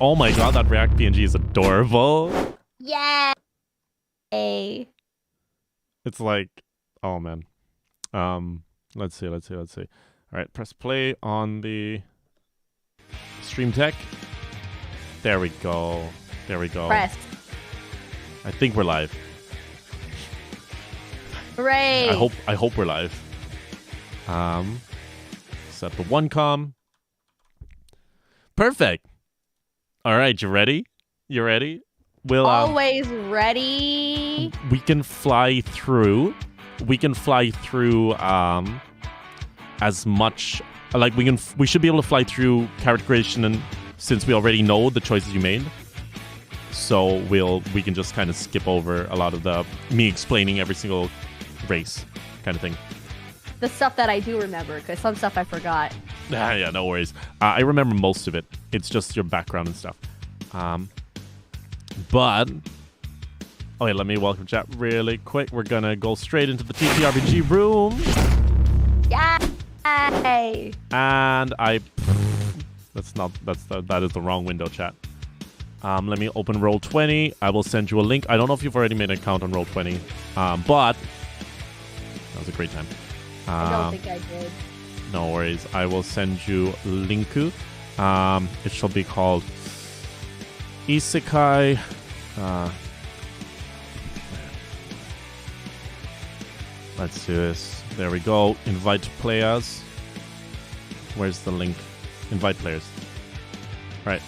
Oh my god, that React PNG is adorable. Yay! It's like, oh man. Let's see. All right, press play on the stream tech. There we go. Press. I think we're live. Hooray! I hope we're live. Set the 1com. Perfect. All right, you ready? We'll always ready. We can fly through. As much like we should be able to fly through character creation, and since we already know the choices you made, so we can just kind of skip over a lot of the me explaining every single race kind of thing. The stuff that I do remember, because some stuff I forgot. Yeah, no worries. I remember most of it. It's just your background and stuff. But okay, let me welcome chat really quick. We're gonna go straight into the TTRPG room. Yay! And that is the wrong window, chat. Let me open Roll20. I will send you a link. I don't know if you've already made an account on Roll20, but that was a great time. I don't think I did. No worries. I will send you linku. It shall be called Isekai. Let's do this. There we go. Invite players. Where's the link? Invite players. All right.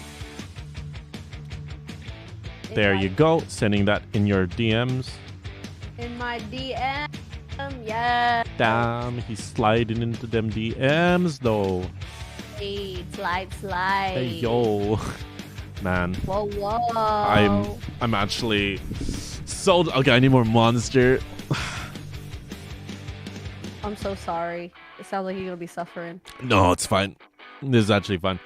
There you go. Sending that in your DMs. In my DM. Yeah. Damn, he's sliding into them DMs though. Hey, slide. Hey yo. Man. Whoa. I'm actually so okay, I need more monster. I'm so sorry. It sounds like you're gonna be suffering. No, it's fine. This is actually fine.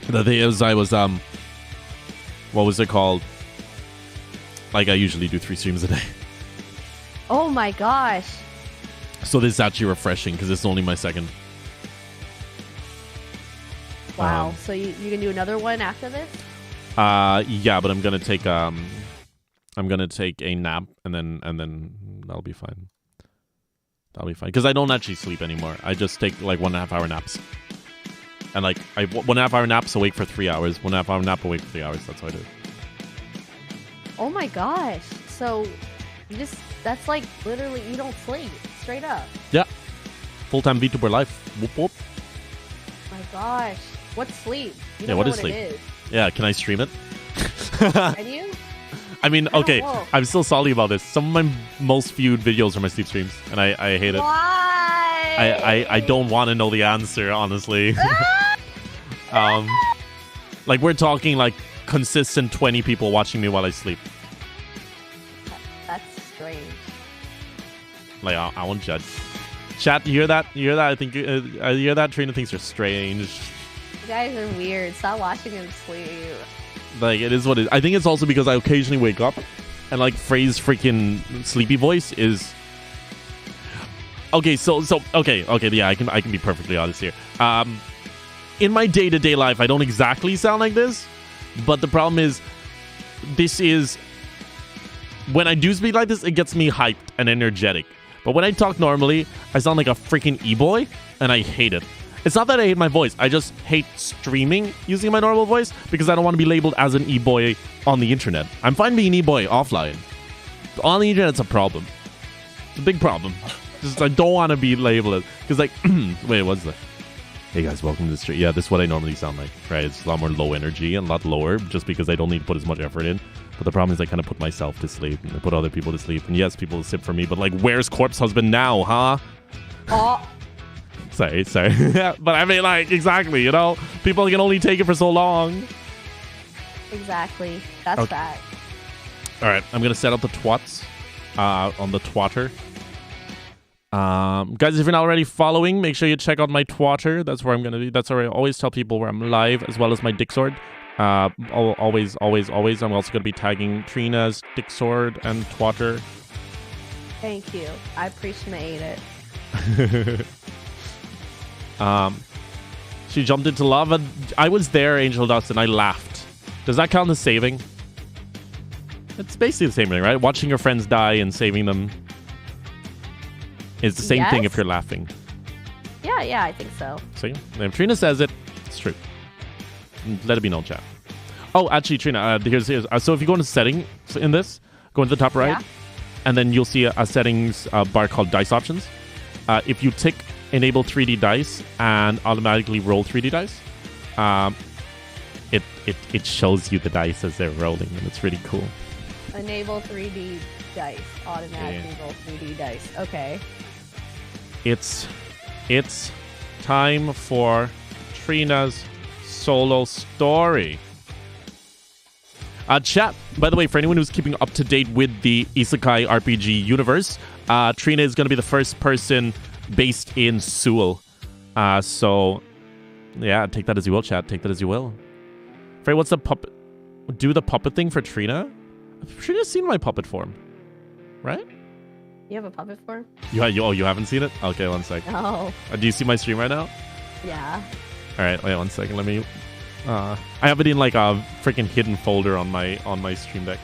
The thing is, I was what was it called? Like I usually do 3 streams a day. Oh my gosh. So this is actually refreshing because it's only my second. Wow. So you can do another one after this? Yeah, but I'm gonna take a nap and then that'll be fine. Because I don't actually sleep anymore. I just take like 1.5 hour naps. And like 1.5 hour naps, awake for 3 hours. 1.5 hour nap, awake for 3 hours. That's what I do. Oh my gosh. So that's like literally you don't sleep. Straight up. Yeah. Full-time Vtuber life. Whoop whoop. My gosh. What's sleep? You yeah, don't what know is what sleep? It is. Yeah, can I stream it? Can you? I mean, okay, know. I'm still salty about this. Some of my most viewed videos are my sleep streams, and I hate it. Why? I don't want to know the answer, honestly. Like we're talking like consistent 20 people watching me while I sleep. That's strange. Like I won't judge. Chat, you hear that? I think you hear that. Trina thinks you're strange. You guys are weird. Stop watching him sleep. Like it is what it is. I think it's also because I occasionally wake up, and like Fray's freaking sleepy voice is. Okay, so okay, yeah, I can be perfectly honest here. In my day-to-day life, I don't exactly sound like this, but the problem is, this is when I do speak like this, it gets me hyped and energetic. But when I talk normally, I sound like a freaking e-boy, and I hate it. It's not that I hate my voice. I just hate streaming using my normal voice because I don't want to be labeled as an e-boy on the internet. I'm fine being an e-boy offline. But on the internet, it's a problem. It's a big problem. Just I don't want to be labeled because like, wait, what's that? Hey guys, welcome to the stream. Yeah, this is what I normally sound like, right? It's a lot more low energy and a lot lower just because I don't need to put as much effort in. But the problem is I kind of put myself to sleep and I put other people to sleep. And yes, people sip for me, but like, where's Corpse Husband now, huh? Oh. Sorry. But I mean, like, exactly, you know? People can only take it for so long. Exactly. That's fact. All right, I'm going to set up the twats on the twatter. Guys, if you're not already following, make sure you check out my twatter. That's where I'm going to be. That's where I always tell people where I'm live, as well as my Dicksword. Always. I'm also going to be tagging Trina's Dicksword and twatter. Thank you. I appreciate it. She jumped into lava. I was there, Angel Dust, and I laughed Does that count as saving? It's basically the same thing, right? Watching your friends die and saving them is the same thing if you're laughing. Yeah, I think so. See? If Trina says it, it's true. Let it be known, chat. Oh, actually, Trina, here's so if you go into settings in this, go into the top right, and then you'll see a settings bar called dice options. If you tick enable 3D dice and automatically roll 3D dice, it shows you the dice as they're rolling, and it's really cool. Enable 3D dice, automatically roll 3D dice. Okay. It's time for Trina's solo story. Chat, by the way, for anyone who's keeping up to date with the Isekai RPG universe, Trina is going to be the first person based in Seoul. So, yeah, take that as you will, chat. Take that as you will. Fray, what's the puppet? Do the puppet thing for Trina? Trina's seen my puppet form, right? You have a puppet form? You haven't seen it? Okay, one sec. No. Do you see my stream right now? Yeah. All right, wait 1 second. Let me. I have it in like a freaking hidden folder on my stream deck.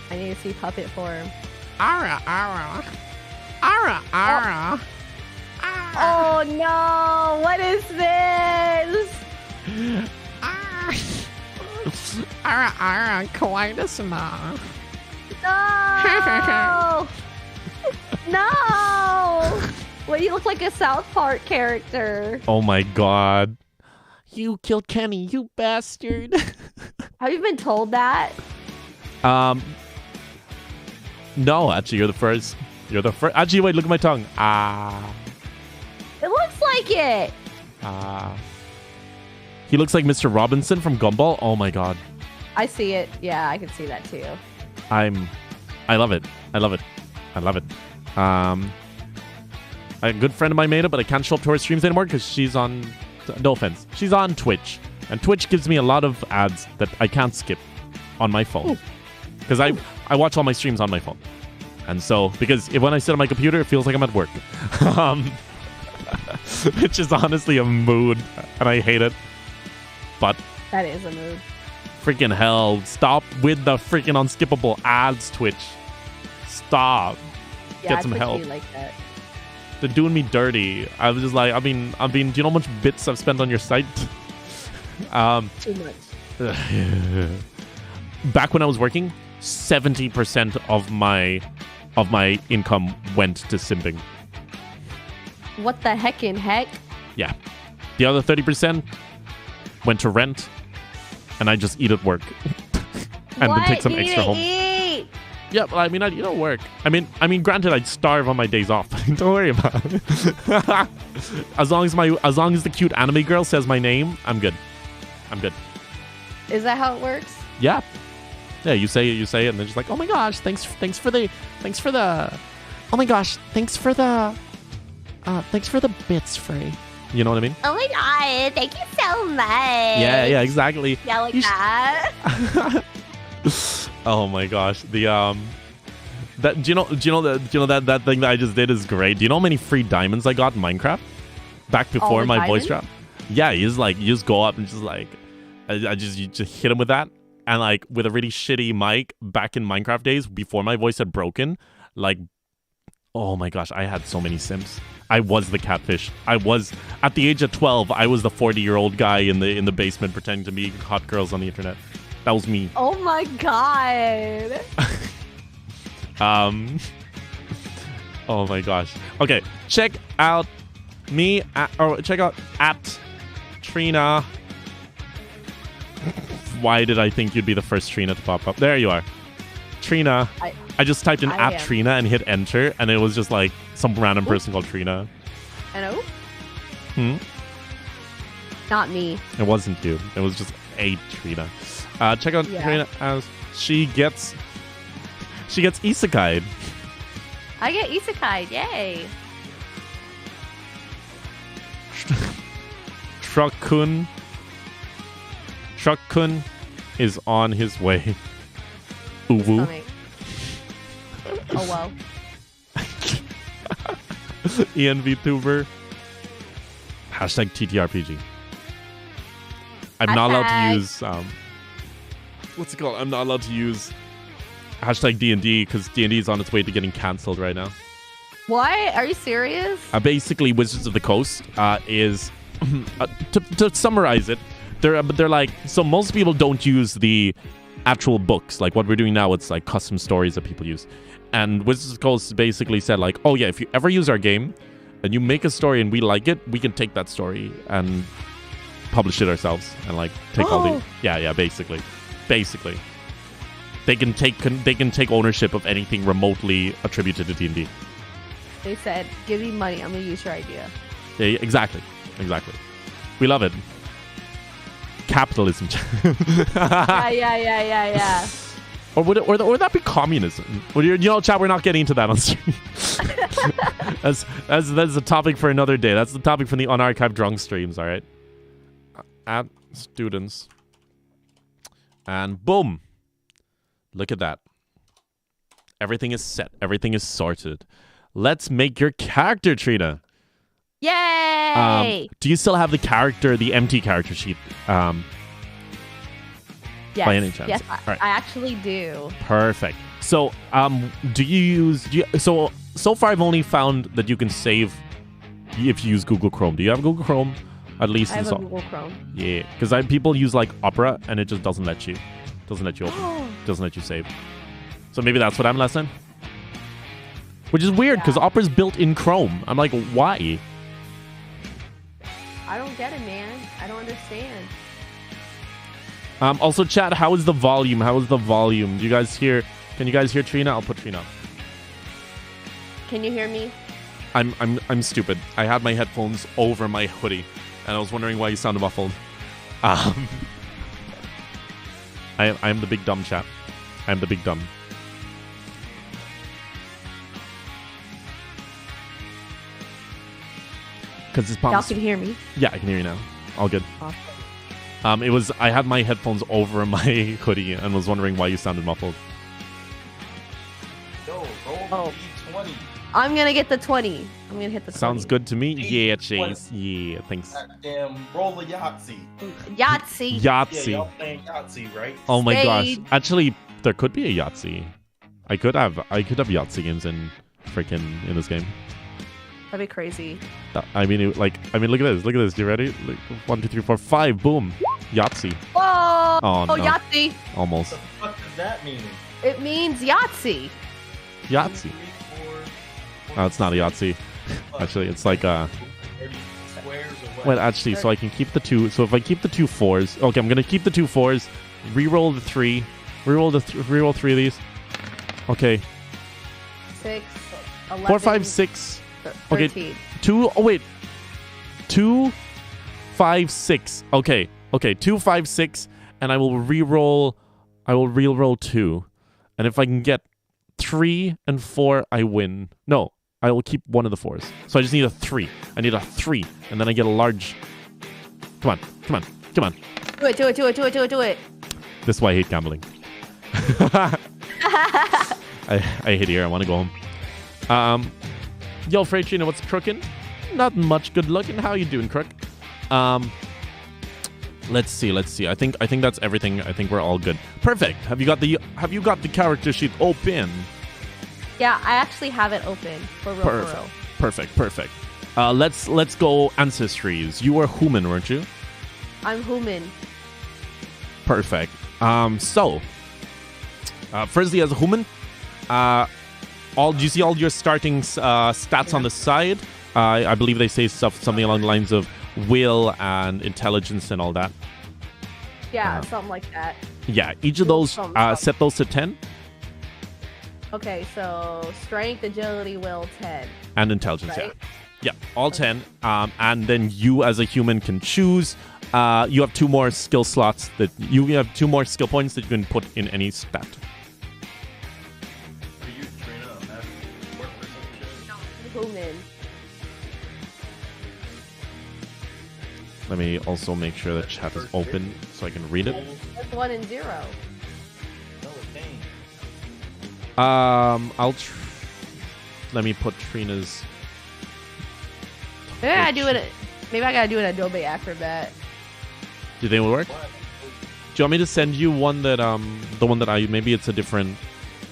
I need to see puppet form. Ara. Oh no! What is this? Kawaii desu. No! No! Well, you look like a South Park character. Oh my god. You killed Kenny, you bastard. Have you been told that? No, actually, you're the first. Actually, wait, look at my tongue. It looks like it. He looks like Mr. Robinson from Gumball. Oh my god. I see it. Yeah, I can see that too. I love it. A good friend of mine made it, but I can't show up to her streams anymore because she's on, no offense, she's on Twitch. And Twitch gives me a lot of ads that I can't skip on my phone. Because I watch all my streams on my phone. And so, because when I sit on my computer, it feels like I'm at work. Which is honestly a mood, and I hate it. But that is a mood. Freaking hell. Stop with the freaking unskippable ads, Twitch. Stop. Yeah, get some help. Like that. They're doing me dirty. I was just like, I mean, do you know how much bits I've spent on your site? Too much. Back when I was working, 70% of my income went to simping. What the heckin' heck? Yeah. The other 30% went to rent, and I just eat at work. And then take some extra home. Eat? Yeah, well, I mean, I eat at work. I mean, granted, I'd starve on my days off. Don't worry about it. as long as the cute anime girl says my name, I'm good. Is that how it works? Yeah. Yeah, you say it, and then she's like, oh my gosh, thanks for the bits, Fray. You know what I mean? Oh my god, thank you so much. Yeah, exactly. Yeah, like that. Oh my gosh, do you know that thing that I just did is great. Do you know how many free diamonds I got in Minecraft back before my voice drop? Yeah, you just go up and just like, you just hit him with that, and like with a really shitty mic back in Minecraft days before my voice had broken, like, oh my gosh, I had so many sims. I was the catfish. I was at the age of 12. I was the 40-year-old guy in the basement pretending to be hot girls on the internet. That was me. Oh my god. Oh my gosh. Okay, check out me check out at Trina. Why did I think you'd be the first Trina to pop up? There you are. Trina. I just typed in at Trina and hit enter, and it was just like some random person called Trina. Hello? Not me. It wasn't you. It was just a Trina. Check out Trina as she gets isekai'd. I get isekai'd, yay. Truck-kun is on his way. OoO. Oh well. ENVtuber. #TTRPG. I'm not allowed to use what's it called? I'm not allowed to use hashtag D&D because D&D is on its way to getting cancelled right now. What? Are you serious? Basically, Wizards of the Coast is to summarize it. They're like, so most people don't use the actual books like what we're doing now. It's like custom stories that people use, and Wizards of the Coast basically said like, oh yeah, if you ever use our game and you make a story and we like it, we can take that story and publish it ourselves and like take all the basically they can take ownership of anything remotely attributed to D&D. They said, give me money, I'm gonna use your idea. Yeah, exactly. We love it. Capitalism. yeah. Or would that be communism? Well, chat, we're not getting into that on stream. That's a topic for another day. That's the topic from the unarchived drunk streams, all right? At students. And boom. Look at that. Everything is set. Everything is sorted. Let's make your character, Trina. Yay! Do you still have the empty character sheet? Yes. By any chance? Yes, right. I actually do. Perfect. So, so far I've only found that you can save if you use Google Chrome. Do you have Google Chrome? At least I have a Google Chrome. Yeah, because people use like Opera and it just doesn't let you open, doesn't let you save. So maybe that's what I'm last time. Which is weird because Opera's built in Chrome. I'm like, why? I don't get it, man. I don't understand. Also, chat, how is the volume? Do you guys hear? Can you guys hear Trina? I'll put Trina up. Can you hear me? I'm stupid. I had my headphones over my hoodie, and I was wondering why you sounded muffled. I am the big dumb, chat. I'm the big dumb. Because it's Y'all can hear me? Yeah, I can hear you now. All good. Awesome. I had my headphones over my hoodie and was wondering why you sounded muffled. Yo, roll D20. I'm gonna get the 20. I'm gonna hit the 20. Sounds good to me. Yeah, Chase. Yeah, thanks. Goddamn, roll a Yahtzee. Yahtzee. Yeah, y'all playing Yahtzee, right? Oh my gosh. Spade. Actually, there could be a Yahtzee. I could have Yahtzee games in this game. That'd be crazy. Look at this. You ready? 1, 2, 3, 4, 5. Boom. Yahtzee. Whoa! Oh, no. Yahtzee. Almost. What the fuck does that mean? It means Yahtzee. Yahtzee. 2, 3, 4, Oh, it's not a Yahtzee. Actually, it's like 30 squares or what? Wait, actually, so I can keep the 2. So if I keep the 2 4s, okay, I'm gonna keep the 2 4s. Reroll the 3. Reroll 3 of these. Okay. 6, 11, 4, 5, 6. 13. Okay. 2. Oh wait. 2, 5, 6. Okay. 2, 5, 6, and I will reroll. 2, and if I can get 3 and 4, I win. No, I will keep one of the 4s. So I just need a 3. I need a 3, and then I get a large. Come on. Do it. This is why I hate gambling. I hate here. I want to go home. Yo, Fray, Trina, what's crooking? Not much. Good looking. How you doing, crook? Let's see. I think that's everything. I think we're all good. Perfect. Have you got the character sheet open? Yeah, I actually have it open for real. Perfect. Let's go ancestries. You were human, weren't you? I'm human. Perfect. Firstly, as a human, do you see all your starting stats on the side? I believe they say something along the lines of will and intelligence and all that. Yeah, something like that. Yeah, each of those, set those to 10. Okay, so strength, agility, will, 10. And intelligence, right? Yeah, all 10. And then you as a human can choose. You have 2 more skill slots that you have 2 more skill points that you can put in any stat. Are you, Trina, a master work or some shit? Human. Let me also make sure the chat is open so I can read it. That's 1 and 0. No, it ain't. Let me put Trina's. Maybe I gotta do an Adobe Acrobat. Do you think it would work? Do you want me to send you one that the one that maybe it's a different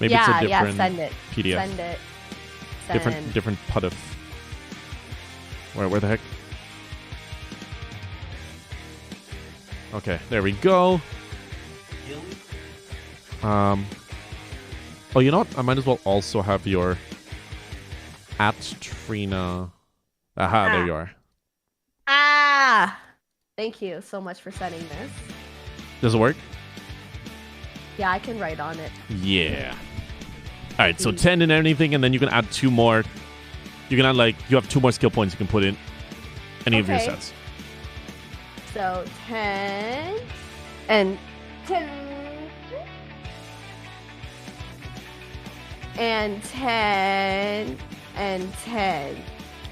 it's a different yeah, send it. PDF. Send it. Different put of where the heck? Okay, there we go. Oh, you know what? I might as well also have your at Trina. Aha, there you are. Ah! Thank you so much for sending this. Does it work? Yeah, I can write on it. Yeah. All right, so 10 in anything, and then you can add 2 more. You can add, like, you have 2 more skill points you can put in any of your sets. So 10 and 10 and 10 and 10.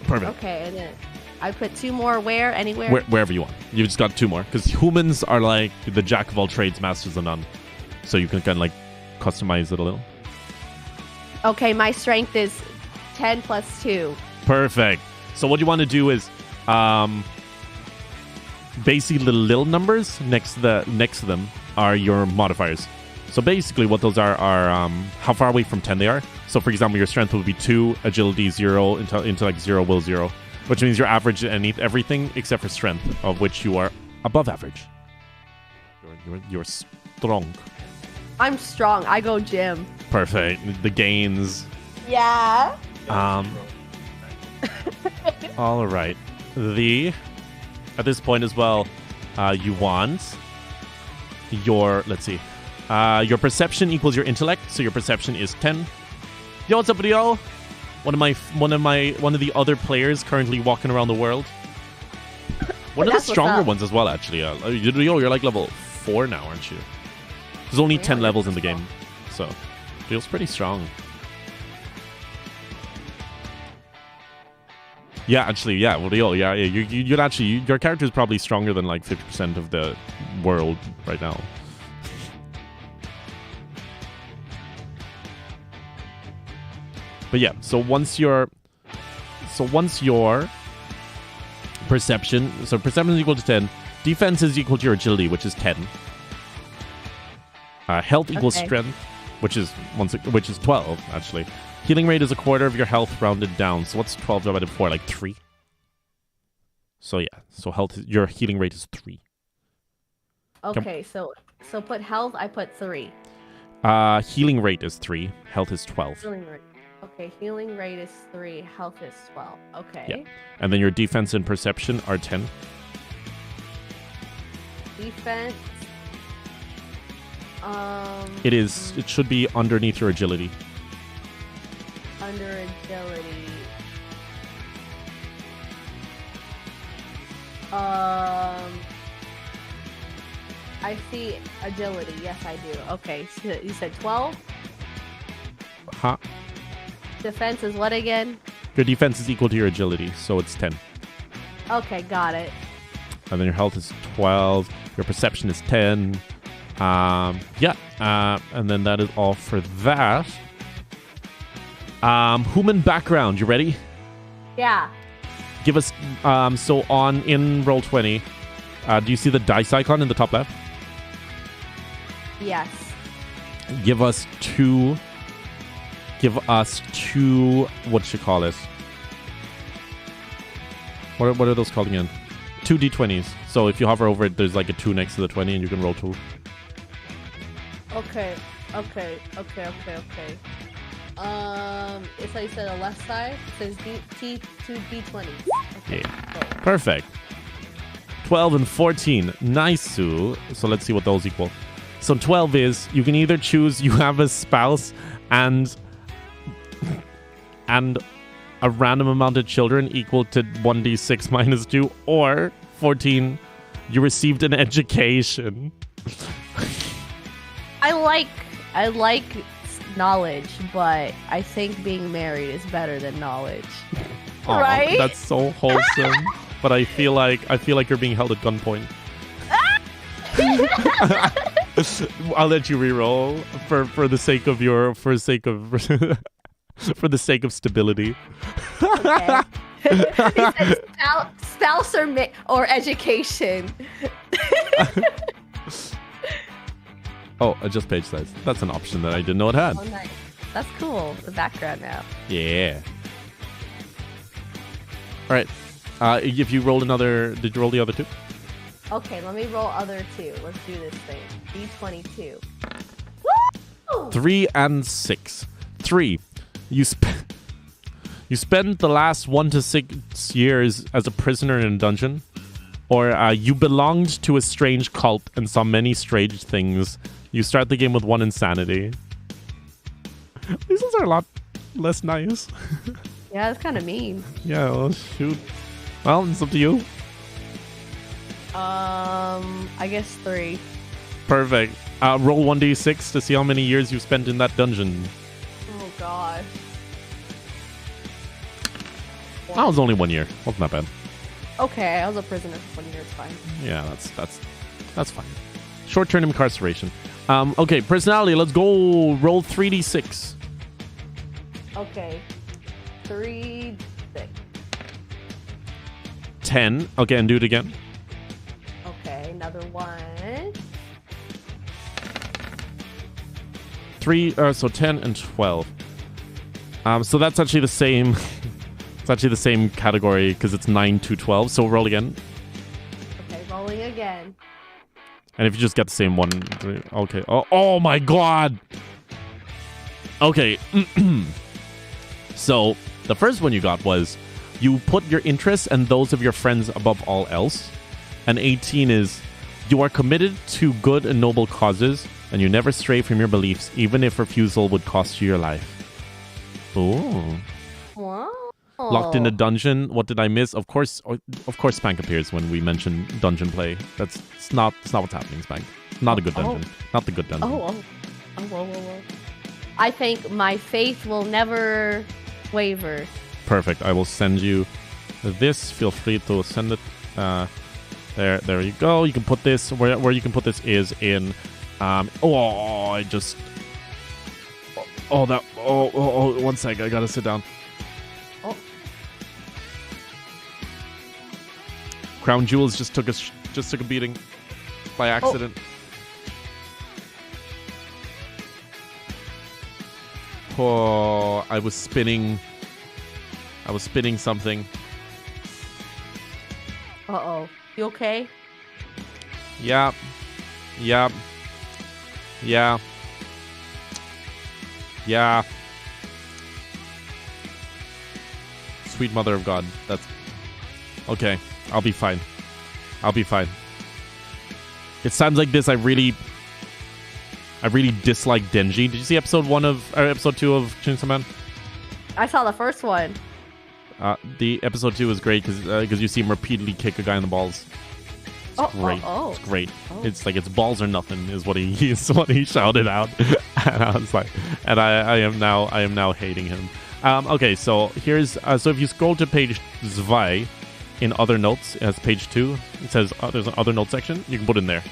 Perfect. Okay, and then I put 2 more where? Anywhere? Wherever you want. You've just got 2 more. Because humans are like the jack of all trades, masters of none. So you can kind of like customize it a little. Okay, my strength is 10 plus 2. Perfect. So what you want to do is basically the little numbers next to them are your modifiers. So basically what those are how far away from 10 they are. So for example, your strength will be 2, agility 0, intellect 0, will 0. Which means you're average in everything except for strength, of which you are above average. You're strong. I'm strong. I go gym. Perfect. The gains. Yeah. All right. At this point as well, you want your, let's see, your perception equals your intellect, so your perception is 10. Yo, what's up, video? One of the other players currently walking around the world. One of the stronger ones as well, actually. You're like level 4 now, aren't you? There's only 10 levels in the game, so feels pretty strong. Yeah, actually, yeah. Well, yeah. You'd actually, your character is probably stronger than like 50% of the world right now. But yeah, so once your perception is equal to 10, defense is equal to your agility, which is 10. Health equals strength, which is 12 actually. Healing rate is a quarter of your health rounded down. So what's 12 divided by 4? Like 3. So yeah, so your healing rate is 3. Okay, so put health. I put 3. Healing rate is 3. Health is 12. Healing rate. Okay, healing rate is 3. Health is 12. Okay. Yeah, and then your defense and perception are 10. Defense. It should be underneath your agility. Under agility. I see agility. Yes, I do. Okay, so you said 12? Huh? Defense is what again? Your defense is equal to your agility, so it's 10. Okay, got it. And then your health is 12. Your perception is 10. And then that is all for that. Human background, you ready? Yeah. Give us, so in Roll20, do you see the dice icon in the top left? Yes. Give us two, what you call this? What are those called again? 2 d20s. So if you hover over it, there's like a 2 next to the 20 and you can roll 2. Okay. It's like you said, the left side says 2 d20s. Okay, yeah. cool. Perfect. 12 and 14. Nice, Sue. So let's see what those equal. So 12 is, you can either choose you have a spouse and a random amount of children equal to 1d6 minus 2, or 14, you received an education. I like knowledge, but I think being married is better than knowledge. Aww, right? That's so wholesome. But I feel like you're being held at gunpoint. I'll let you reroll for the sake of stability. Okay. He said spouse or education. Oh, adjust page size. That's an option that I didn't know it had. Oh, nice. That's cool. The background now. Yeah. All right. If you rolled another, did you roll the other two? Okay, let me roll other two. Let's do this thing. D22. Woo! 3 and 6. 3. You spend the last 1 to 6 years as a prisoner in a dungeon, or you belonged to a strange cult and saw many strange things. You start the game with 1 insanity. These ones are a lot less nice. Yeah, that's kind of mean. Yeah, well, shoot. Well, it's up to you. I guess 3. Perfect. Roll 1d6 to see how many years you spent in that dungeon. Oh gosh. That was only 1 year. Wasn't that bad. Okay, I was a prisoner for 1 year. It's fine. Yeah, that's fine. Short-term incarceration. Okay, personality. Let's go. Roll 3d6. Okay. 3, 6. 10. Okay, and do it again. Okay, another 1. 3. So 10 and 12. So that's actually the same. It's actually the same category because it's 9 to 12. So roll again. Okay, rolling again. And if you just get the same one, okay. Oh my god. Okay. So the first one you got was you put your interests and those of your friends above all else. And 18 is you are committed to good and noble causes, and you never stray from your beliefs, even if refusal would cost you your life. Ooh. Wow. Locked in a dungeon. What did I miss? Of course, Spank appears when we mention dungeon play. It's not what's happening, Spank. Not a good dungeon. Not the good dungeon. Whoa. I think my faith will never waver. Perfect. I will send you this. Feel free to send it. There you go. You can put this where you can put this is in. One sec. I gotta sit down. Oh. Crown Jewels just took a beating by accident. Oh, I was spinning something. Uh-oh. You okay? Yeah. Sweet mother of God. That's okay. I'll be fine. It's times like this I really dislike Denji. Did you see episode 2 of Chainsaw Man? I saw the first one. The episode 2 is great because you see him repeatedly kick a guy in the balls. It's great. It's great. Oh. It's like it's balls or nothing is what he shouted out, and I was like, and I am now hating him. Okay, so here's so if you scroll to page 2 in other notes, it has page 2. It says there's an other note section. You can put in there.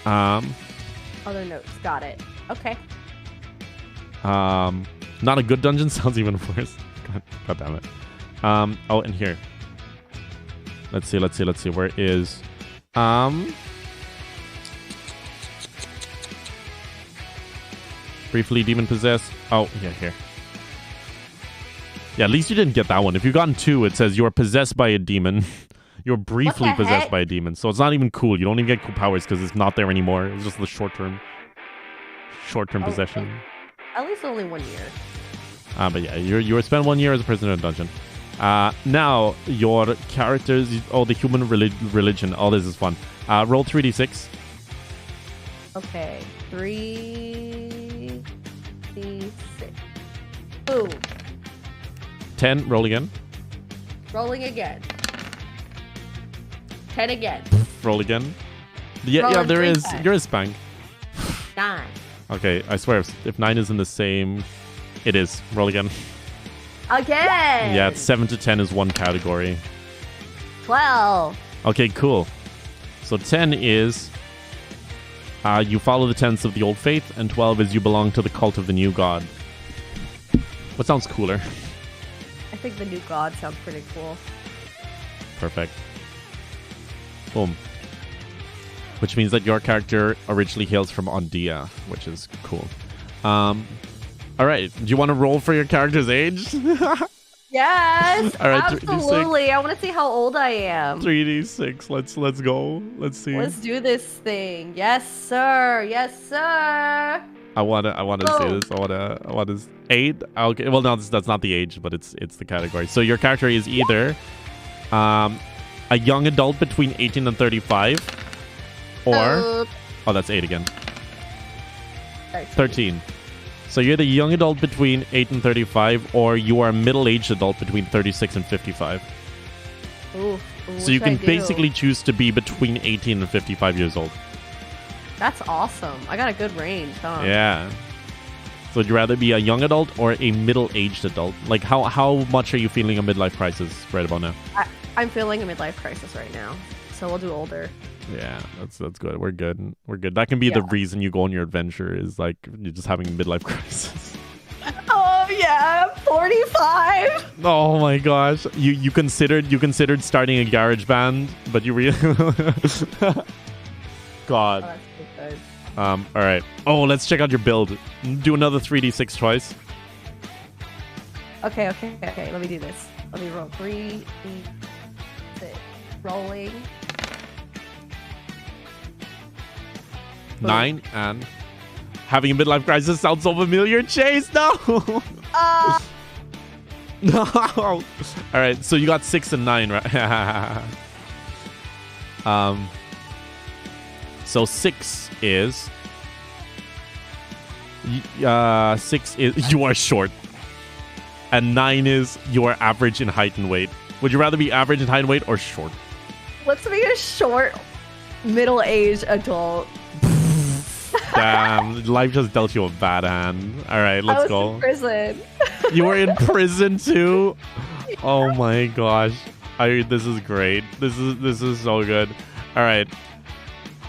Other notes, got it. Okay. Not a good dungeon sounds even worse. God damn it. Oh, and here. Let's see. Where is briefly demon possessed. Oh, yeah, here. Yeah, at least you didn't get that one. If you've gotten 2, it says you're possessed by a demon. You're briefly possessed by a demon. So it's not even cool. You don't even get cool powers because it's not there anymore. It's just the short-term possession. At least only 1 year. But yeah, you were spent 1 year as a prisoner in a dungeon. Now, your characters... Oh, the human religion. Oh, this is fun. Roll 3d6. Okay. 3d6. Boom. 10. Roll again. Rolling again. 10 again. Roll again. Yeah, there is. You're a Spank. 9. Okay, I swear, if 9 is in the same... It is. Roll again. Again! Yeah, it's 7 to 10 is one category. 12. Okay, cool. So 10 is... you follow the tenets of the old faith, and 12 is you belong to the cult of the new god. What sounds cooler? I think the new god sounds pretty cool. Perfect. Boom. which means that your character originally hails from Ondia, which is cool. All right, do you want to roll for your character's age? Yes, All right, absolutely. I want to see how old I am. 3d6. Let's go. Let's see. Let's do this thing. Yes, sir. Yes, sir. I wanna say this. I want to 8. Okay. Well, no, that's not the age, but it's the category. So your character is either a young adult between 18 and 35, or oh, that's 8 again. 13. So you're the young adult between 8 and 35, or you are a middle-aged adult between 36 and 55. Ooh, so you can basically choose to be between 18 and 55 years old. That's awesome. I got a good range, huh? Yeah. So would you rather be a young adult or a middle-aged adult? Like, how much are you feeling a midlife crisis right about now? I'm feeling a midlife crisis right now, so we'll do older. Yeah, that's good. We're good. We're good. That can be the reason you go on your adventure, is like you're just having a midlife crisis. Oh yeah, 45. Oh my gosh, you considered starting a garage band, but you really God. Oh, that's so good. All right. Oh, let's check out your build. Do another 3d6 twice. Okay. Let me do this. Let me roll 3, 6, rolling. 9 and having a midlife crisis sounds so familiar. Chase, no. No. All right, so you got 6 and 9, right? So 6 is you are short, and 9 is you are average in height and weight. Would you rather be average in height and weight or short? Let's be a short, middle-aged adult. Damn, life just dealt you a bad hand. All right, let's go. I was in prison. You were in prison too? Yeah. Oh my gosh. This is great. This is so good. All right.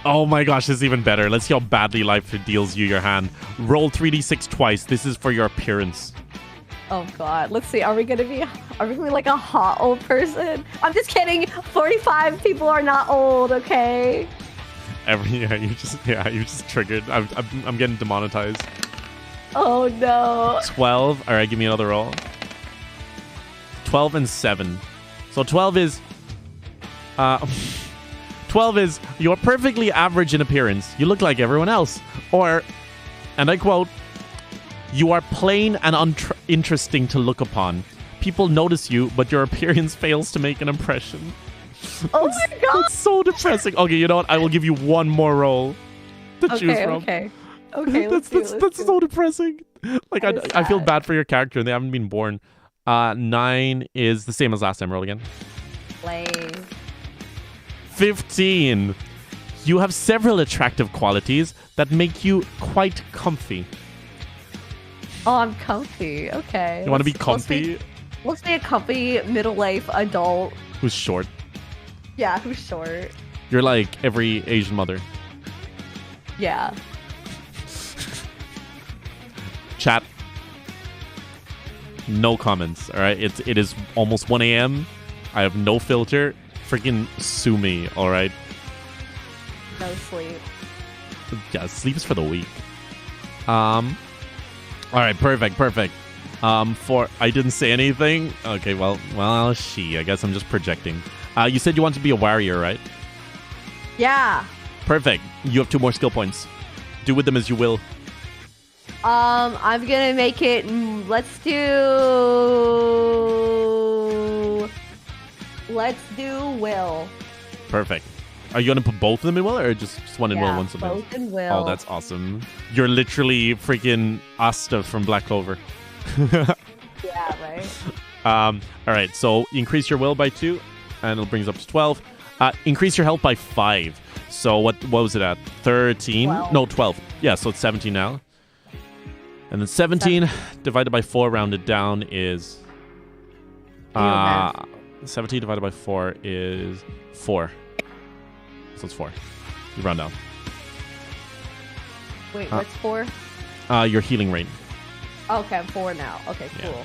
Oh my gosh, this is even better. Let's see how badly life deals you your hand. Roll 3d6 twice. This is for your appearance. Oh god. Let's see. Are we gonna be like a hot old person? I'm just kidding. 45 people are not old, okay? You just triggered. I'm getting demonetized. Oh no. 12. All right, give me another roll. 12 and 7. So 12 is 12 is you're perfectly average in appearance. You look like everyone else. Or, and I quote, you are plain and uninteresting to look upon. People notice you, but your appearance fails to make an impression. Oh my god! That's so depressing. Okay, you know what? I will give you one more roll to choose from. Okay. That's so depressing. Like I feel bad for your character. They haven't been born. 9 is the same as last time. Roll again. Play. 15. You have several attractive qualities that make you quite comfy. Oh, I'm comfy. Okay. You want to be comfy? Let's be a comfy middle-aged adult. Who's short. Yeah, who's short. You're like every Asian mother. Yeah. Chat. No comments, all right? It is almost 1 a.m. I have no filter. Freaking sue me, all right? No sleep. Yeah, sleep's for the weak. All right, perfect. I didn't say anything. Okay, well, I guess I'm just projecting. You said you want to be a warrior, right? Yeah. Perfect. You have 2 more skill points. Do with them as you will. I'm gonna make it. Let's do will. Perfect. Are you gonna put both of them in will, or just one in will, one in will? Both in will. Oh, that's awesome. You're literally freaking Asta from Black Clover. Yeah, right. All right. So increase your will by 2, and it brings up to 12. Increase your health by 5. So what was it at? 13? 12. No, 12. Yeah, so it's 17 now. And then 17 divided by 4 rounded down is 17 divided by 4 is 4. So it's 4. You round down. Wait, what's 4? Your healing rate. Okay, I'm 4 now. Okay, cool. Yeah.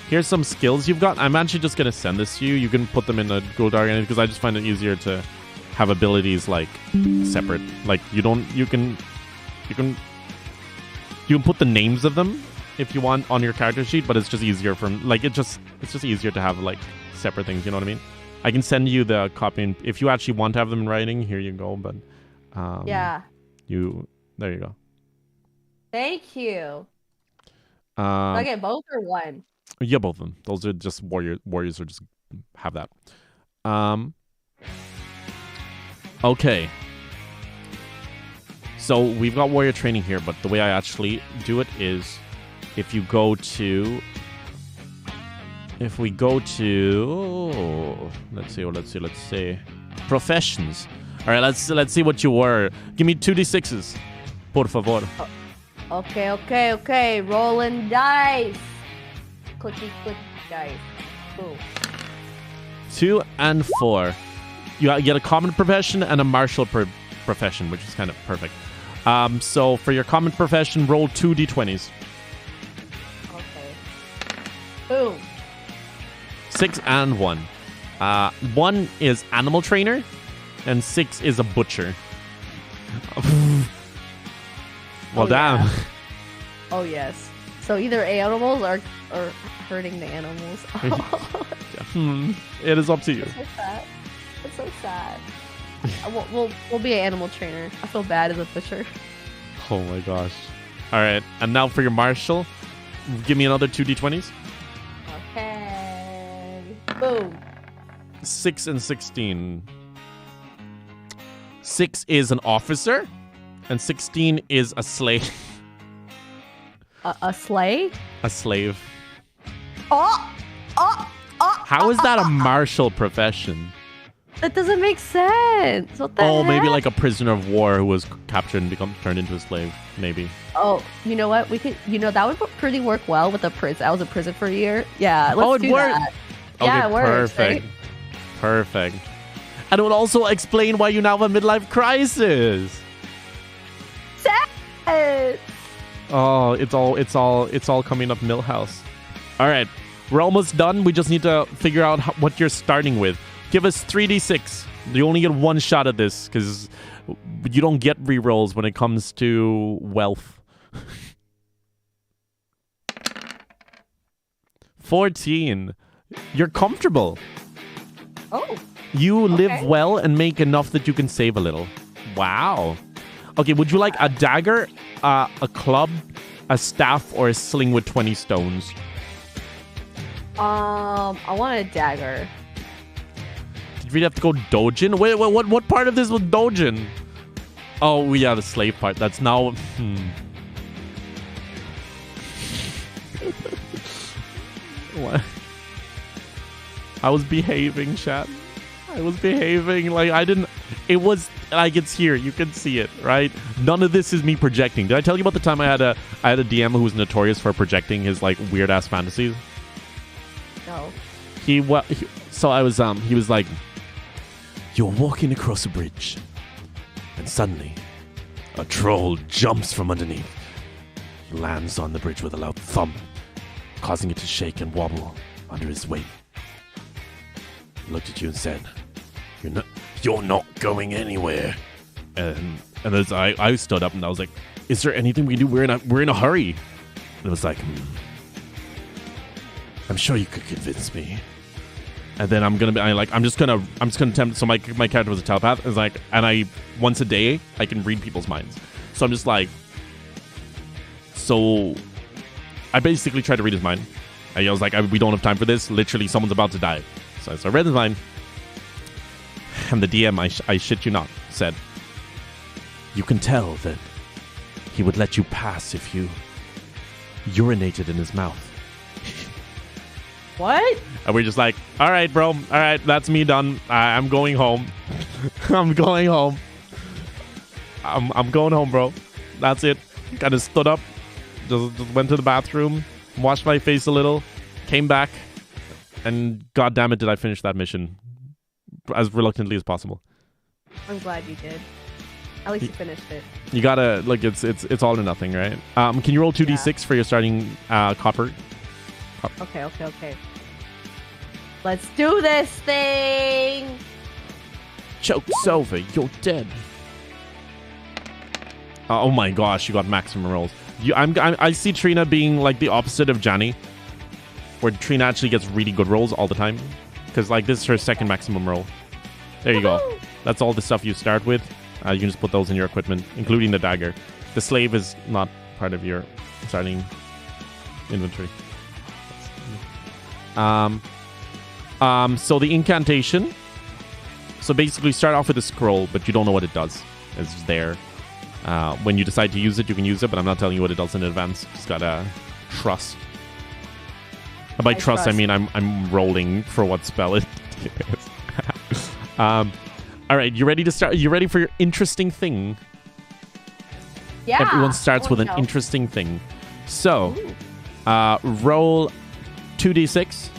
Here's some skills you've got. I'm actually just going to send this to you. You can put them in the Google Doc because I just find it easier to have abilities like separate. Like you can put the names of them if you want on your character sheet, but it's just easier it's just easier to have like separate things. You know what I mean? I can send you the copy if you actually want to have them in writing. Here you go. But yeah, there you go. Thank you. I get both or one? Yeah, both of them. Those are just warriors are just have that. Okay. So we've got warrior training here, but the way I actually do it is if we go to let's see professions. All right, let's see what you were. Give me 2d6s, por favor. Okay. Rolling dice. Clicky dice. Boom. 2 and 4. You get a common profession and a martial profession, which is kind of perfect. So for your common profession, roll 2 d20s. Okay. Boom. 6 and 1. 1 is animal trainer, and 6 is a butcher. Well, damn. Yeah. Oh yes. So either animals or hurting the animals. It is up to you. That's so sad. We'll be an animal trainer. I feel bad as a butcher. Oh my gosh. All right, and now for your martial, give me another 2 d20s. Okay. Boom. 6 and 16. 6 is an officer, and 16 is a slave. A slave? A slave. Oh! How is that a martial profession? That doesn't make sense. What the heck? Maybe like a prisoner of war who was captured and turned into a slave. Maybe. Oh, you know what? We could. That would pretty work well with a prison. I was in prison for a year. Yeah, let's do that. Okay, yeah, it works. Perfect. Right? Perfect. And it would also explain why you now have a midlife crisis. Sad. Oh, it's all coming up Millhouse. All right, we're almost done. We just need to figure out what you're starting with. Give us 3d6. You only get one shot at this because you don't get rerolls when it comes to wealth. 14. You're comfortable. Oh. You live well and make enough that you can save a little. Wow. Okay, would you like a dagger, a club, a staff, or a sling with 20 stones? I want a dagger. Did we have to go dojin? Wait, what part of this was dojin? Oh, yeah, the slave part. That's now... What? I was behaving, chat. I was behaving like I didn't... It was like it's here. You can see it, right? None of this is me projecting. Did I tell you about the time I had a DM who was notorious for projecting his like weird ass fantasies? No. He was like, you're walking across a bridge, and suddenly a troll jumps from underneath. He lands on the bridge with a loud thump, causing it to shake and wobble under his weight. He looked at you and said, You're not going anywhere. And as I stood up and I was like, is there anything we can do? We're in a hurry. And it was like, I'm sure you could convince me. And then I'm just gonna attempt. So my character was a telepath. It's like, and I once a day I can read people's minds. So I'm just like, so I basically tried to read his mind. And I was like, we don't have time for this. Literally, someone's about to die. So I read his mind. And the DM, I shit you not, said, you can tell that he would let you pass if you urinated in his mouth. What? And we're just like, all right, bro. All right, that's me done. I'm going home. I'm going home. I'm going home, bro. That's it. Kind of stood up, just went to the bathroom, washed my face a little, came back, and god damn it, did I finish that mission as reluctantly as possible. I'm glad you did. At least you finished it. You gotta, like, it's all or nothing, right? Can you roll 2d6 for your starting copper? Okay. Let's do this thing! Joke's over. You're dead. Oh my gosh, you got maximum rolls. I see Trina being like the opposite of Johnny, where Trina actually gets really good rolls all the time. Because like this is her second maximum roll. There you go. That's all the stuff you start with. You can just put those in your equipment, including the dagger. The slave is not part of your starting inventory. So the incantation. So basically start off with a scroll, but you don't know what it does. It's just there. When you decide to use it, you can use it, but I'm not telling you what it does in advance. Just gotta trust. And by trust, I mean I'm rolling for what spell it is. All right, you ready to start? You ready for your interesting thing? Yeah. Everyone starts with an interesting thing. So, roll 2d6.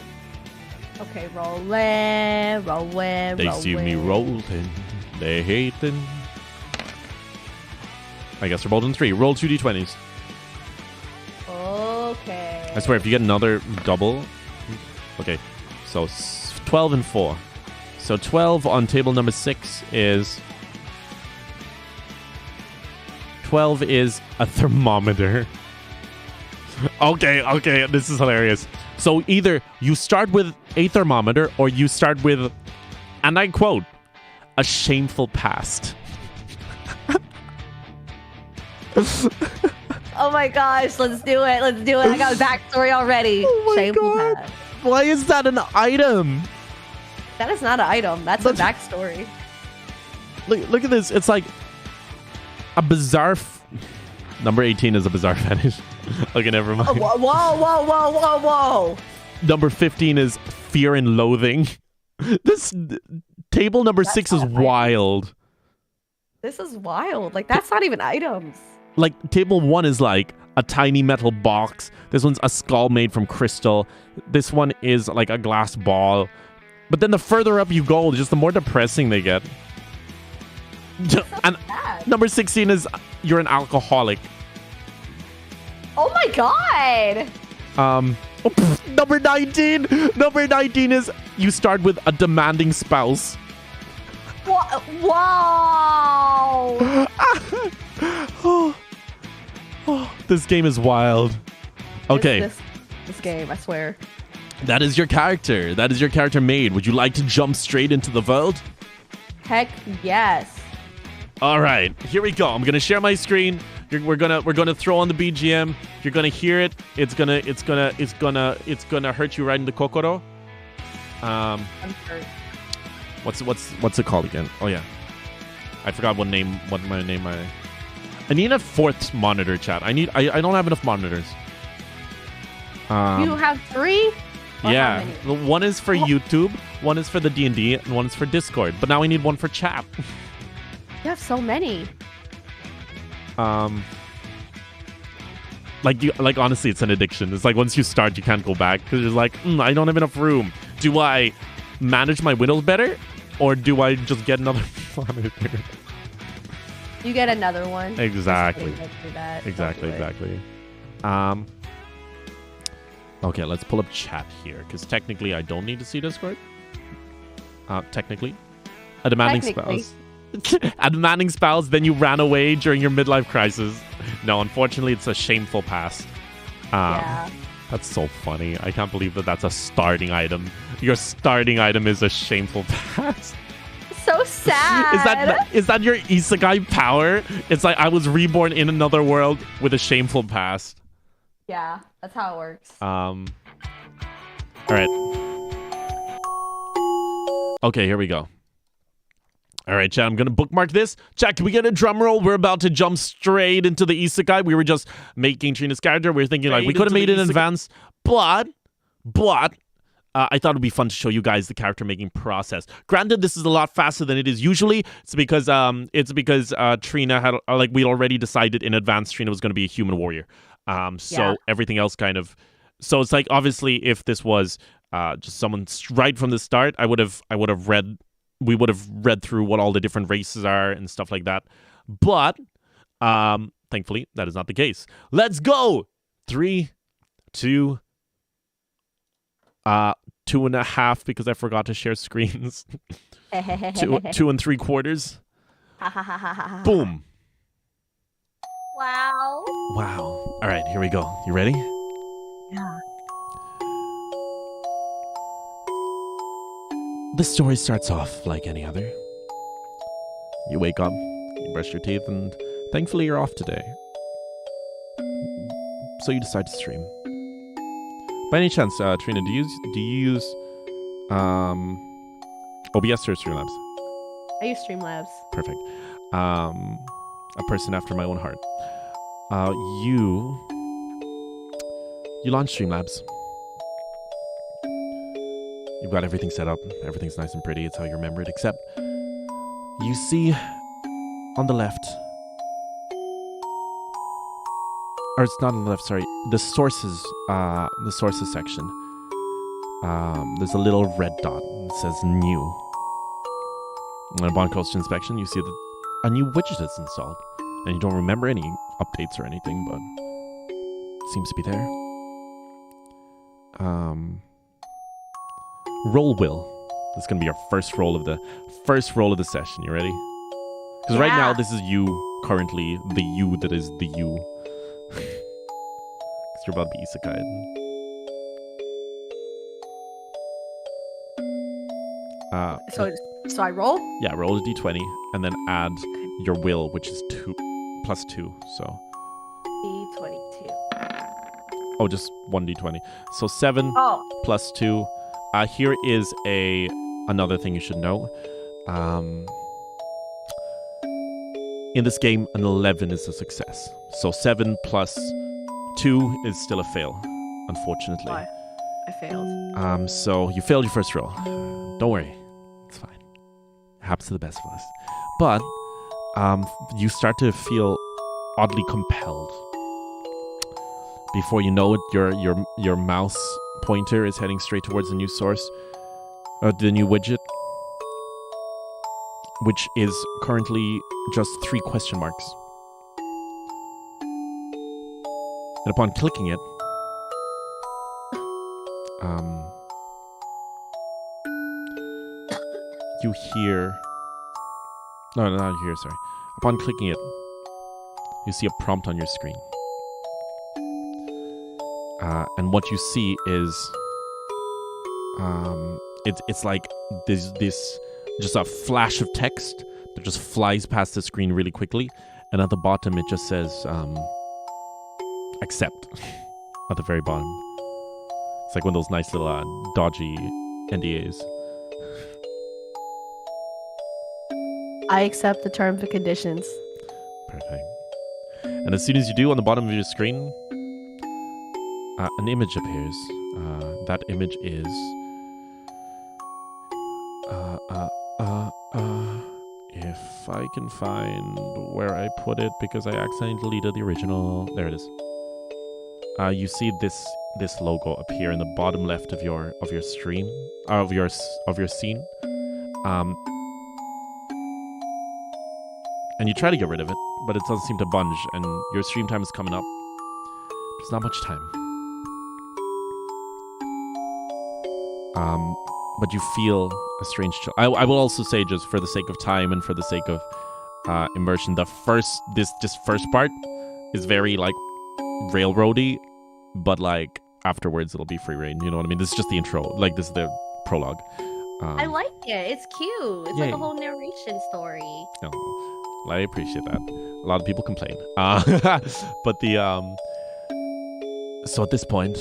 Okay, rolling. They see me rolling. They hating. I guess they're both in 3. Roll 2d20s. Okay. I swear, if you get another double... Okay, so 12 and 4. So 12 on table number 6 is... 12 is a thermometer. Okay, this is hilarious. So either you start with a thermometer or you start with, and I quote, a shameful past. Oh my gosh, let's do it. I got a backstory already. Oh my Shameful God. past. Why is that an item? That is not an item. That's a backstory. Look at this. It's like a bizarre... Number 18 is a bizarre fetish. Okay, never mind. Oh, whoa. Number 15 is fear and loathing. This table number 6 is wild. This is wild. Like, that's not even items. Like, table 1 is like a tiny metal box. This one's a skull made from crystal. This one is like a glass ball. But then the further up you go, just the more depressing they get. And number 16 is you're an alcoholic. Oh my God. Number 19. Number 19 is you start with a demanding spouse. Wow. This game is wild. Okay. This game, I swear. That is your character. That is your character made. Would you like to jump straight into the world? Heck yes. All right, here we go. I'm gonna share my screen. We're gonna throw on the BGM. You're gonna hear it. It's gonna hurt you right in the kokoro. I'm hurt. What's it called again? Oh yeah, I forgot what my name. I need a 4th monitor, chat. I don't have enough monitors. You have 3? Yeah, one is for YouTube, one is for the D&D, and one is for Discord. But now I need one for chat. You have so many. Like honestly, it's an addiction. It's like once you start, you can't go back because you're like, I don't have enough room. Do I manage my windows better, or do I just get another monitor? You get another one. Exactly. Exactly. Okay, let's pull up chat here because technically I don't need to see Discord. Technically, a demanding spouse. A demanding spouse, then you ran away during your midlife crisis. No, unfortunately, it's a shameful past. Yeah. That's so funny. I can't believe that's a starting item. Your starting item is a shameful past. So sad. Is that your isekai power? It's like I was reborn in another world with a shameful past. Yeah, that's how it works. All right. Okay, here we go. All right, chat, I'm going to bookmark this. Chat, can we get a drum roll? We're about to jump straight into the isekai. We were just making Trina's character. We were thinking, like, we could have made it in advance. But, I thought it would be fun to show you guys the character making process. Granted, this is a lot faster than it is usually. It's because Trina had, we'd already decided in advance Trina was going to be a human warrior. So everything else kind of... So it's like, obviously, if this was just someone right from the start, we would have read through what all the different races are and stuff like that. But, thankfully, that is not the case. Let's go! 3, 2, 2.5 because I forgot to share screens. 2 3/4. Boom. Wow. Wow. All right, here we go. You ready? Yeah. The story starts off like any other. You wake up, you brush your teeth, and thankfully you're off today. So you decide to stream. By any chance, Trina, do you use OBS or Streamlabs? I use Streamlabs. Perfect. A person after my own heart. You launch Streamlabs. You've got everything set up. Everything's nice and pretty. It's how you remember it. Except you see on the left, or it's not on the left. Sorry, the sources section. There's a little red dot that says "New." And upon closer inspection, you see that a new widget is installed, and you don't remember any updates or anything, but it seems to be there. Roll will. This is gonna be your first roll of the session. You ready? Because right now this is you currently, the you that is the you. Because you're about to be isekai. So I roll? Yeah, roll a d20 and then add your will, which is 2 plus 2. So D22. oh, just 1d20. So 7 plus 2. Here is another thing you should know. In this game, an 11 is a success. So 7 plus 2 is still a fail, unfortunately. Why? I failed. So you failed your first roll. Don't worry. It's fine. It happens to the best of us. But you start to feel oddly compelled. Before you know it, your mouse pointer is heading straight towards the new source, the new widget, which is currently just 3 question marks. And upon clicking it, you hear... No, not here, sorry. Upon clicking it, you see a prompt on your screen. And what you see is... It's like this just a flash of text that just flies past the screen really quickly. And at the bottom, it just says... accept. At the very bottom. It's like one of those nice little dodgy NDAs. I accept the terms and conditions. Perfect. And as soon as you do, on the bottom of your screen, an image appears. That image is... if I can find where I put it, because I accidentally deleted the original. There it is. You see this logo appear in the bottom left of your stream, of your scene. And you try to get rid of it, but it doesn't seem to bunge, and your stream time is coming up. There's not much time. But you feel a strange chill. I will also say, just for the sake of time and for the sake of immersion, this first part is very like railroady, but like afterwards it'll be free reign. You know what I mean? This is just the intro. Like, this is the prologue. I like it. It's cute. It's like a whole narration story. Oh, I appreciate that. A lot of people complain. But so at this point,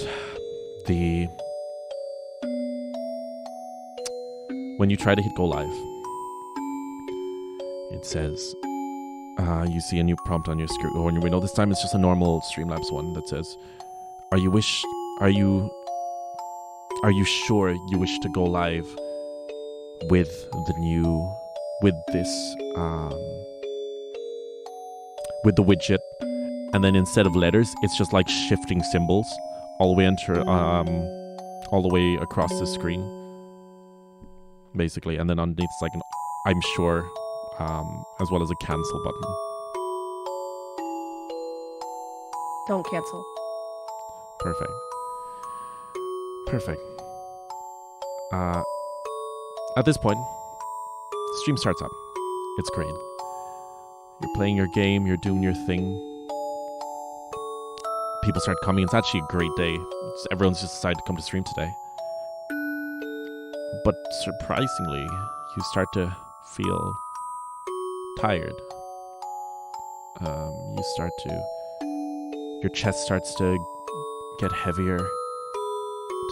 when you try to hit go live, it says, you see a new prompt on your screen or on your window. This time it's just a normal Streamlabs one that says, are you sure you wish to go live with the widget? And then instead of letters, it's just like shifting symbols all the way across the screen, basically. And then underneath it's like an I'm sure, as well as a cancel button. Don't cancel. Perfect. At this point, stream starts up. It's great. You're playing your game, you're doing your thing. People start coming. It's actually a great day. Everyone's just decided to come to stream today. But surprisingly, you start to feel tired. Your chest starts to get heavier to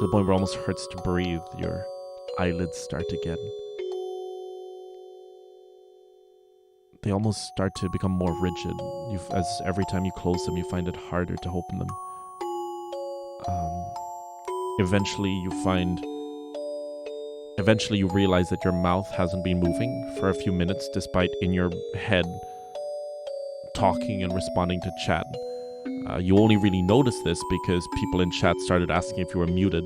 the point where it almost hurts to breathe. Your eyelids start to get... They almost start to become more rigid. As every time you close them, you find it harder to open them. Eventually you realize that your mouth hasn't been moving for a few minutes, despite in your head talking and responding to chat. You only really noticed this because people in chat started asking if you were muted.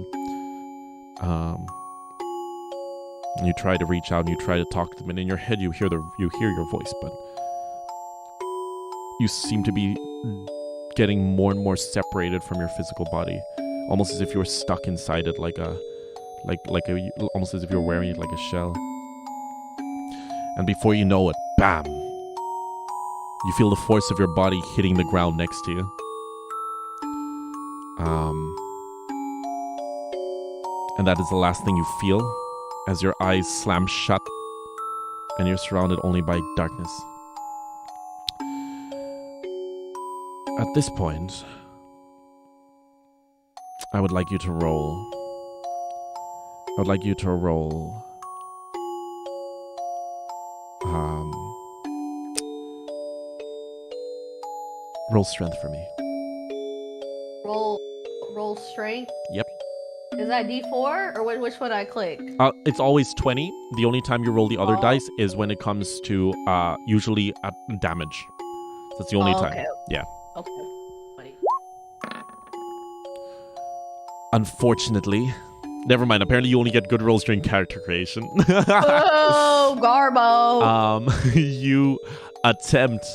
You try to reach out and you try to talk to them, and in your head you hear your voice, but you seem to be getting more and more separated from your physical body, almost as if you were stuck inside it, almost as if you were wearing it like a shell. And before you know it, bam! You feel the force of your body hitting the ground next to you. And that is the last thing you feel, as your eyes slam shut and you're surrounded only by darkness. At this point, I would like you to roll. Roll strength for me. Roll strength? Yep. Is that D4 or which one I click? It's always 20. The only time you roll the other dice is when it comes to usually at damage. That's the only time. Okay. Yeah. Okay. 20. Unfortunately, never mind. Apparently, you only get good rolls during character creation. Oh, Garbo! You attempt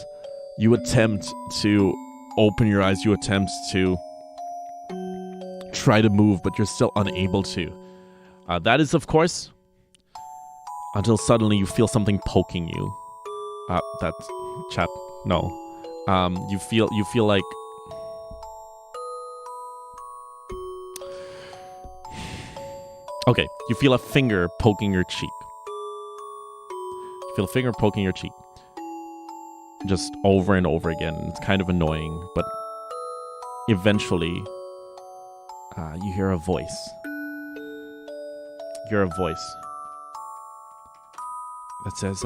to open your eyes. You attempt to try to move, but you're still unable to. That is, of course, until suddenly you feel something poking you. That's chat. No. You feel like... Okay, you feel a finger poking your cheek. You feel a finger poking your cheek. Just over and over again. It's kind of annoying, but eventually... you hear a voice. You hear a voice that says,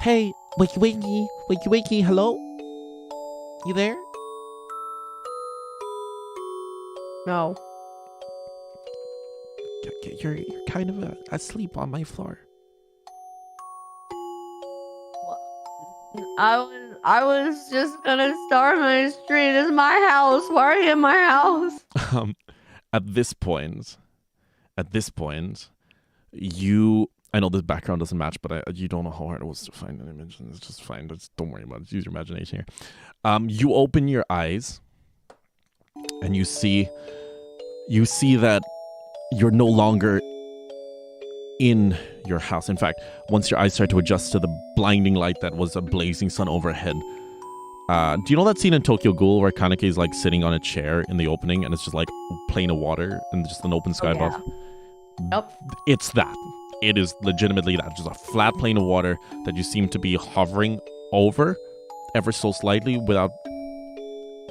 "Hey, wakey, hello? You there?" No. You're kind of asleep on my floor. I was just gonna start my street. This is my house. Why are you in my house? At this point, I know this background doesn't match, but you don't know how hard it was to find an image. It's just fine. Don't worry about it. Use your imagination here. You open your eyes, and you see that you're no longer in your house. In fact, once your eyes start to adjust to the blinding light that was a blazing sun overhead. Do you know that scene in Tokyo Ghoul where Kaneki is like sitting on a chair in the opening and it's just like plain of water and just an open sky above? Yep. It's that. It is legitimately that. Just a flat plane of water that you seem to be hovering over ever so slightly without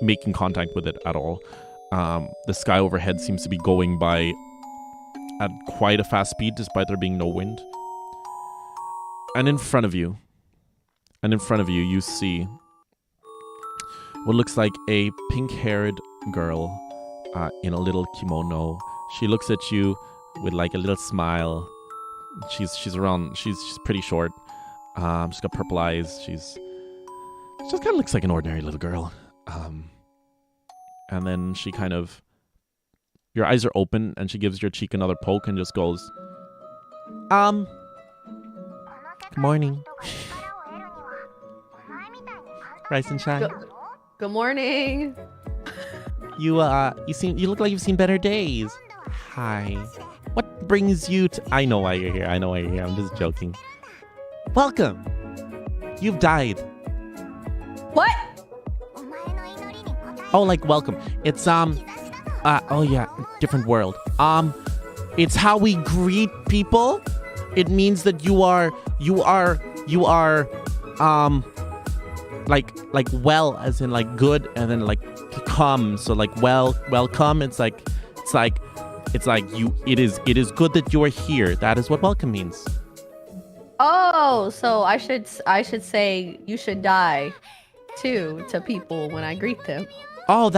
making contact with it at all. The sky overhead seems to be going by at quite a fast speed despite there being no wind. And in front of you, you see what looks like a pink-haired girl in a little kimono. She looks at you with like a little smile. She's pretty short. She's got purple eyes. She just kind of looks like an ordinary little girl. And then she kind of... Your eyes are open, and she gives your cheek another poke and just goes, Good morning. Rizon-chan. Good morning. You look like you've seen better days. Hi. brings you to... I know why you're here. I know why you're here. I'm just joking. Welcome. You've died. What? Oh, like welcome. It's oh yeah, different world. It's how we greet people. It means that you are like well, as in like good, and then like come. So like welcome. It's like you. It is good that you are here. That is what welcome means. Oh, so I should say you should die too to people when I greet them. Oh,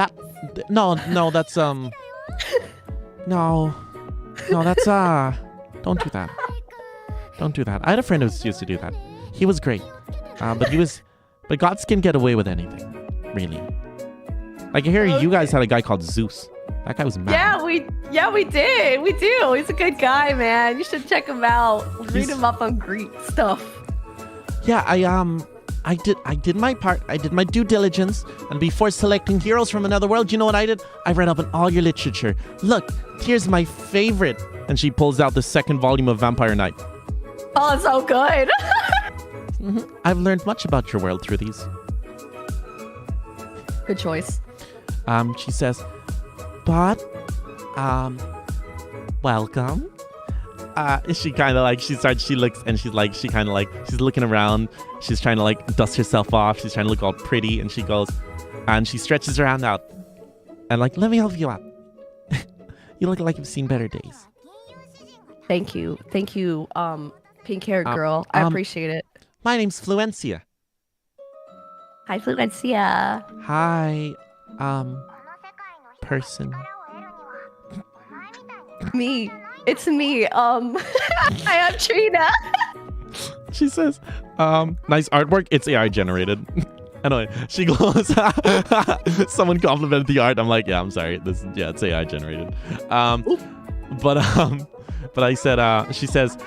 no, that's no, that's don't do that. Don't do that. I had a friend who used to do that. He was great, but gods can get away with anything, really. Like I hear you guys had a guy called Zeus. That guy was mad. Yeah, we did. We do. He's a good guy, man. You should check him out. Read him up on Greek stuff. Yeah, I did my part. I did my due diligence, and before selecting heroes from another world, you know what I did? I read up on all your literature. Look, here's my favorite. And she pulls out the second volume of Vampire Knight. Oh, it's so good. I've learned much about your world through these. Good choice. She says, but, welcome. She kind of like, she looks, and she's looking around. She's trying to like dust herself off. She's trying to look all pretty, and she goes, and she stretches her hand out. And like, let me help you out. You look like you've seen better days. Thank you, pink haired girl. I appreciate it. My name's Fluencia. Hi, Fluencia. Hi, person. Me. It's me. I am Trina. She says, nice artwork. It's AI generated. Anyway, she goes, someone complimented the art. I'm like, yeah, I'm sorry. It's AI generated. But I said, she says,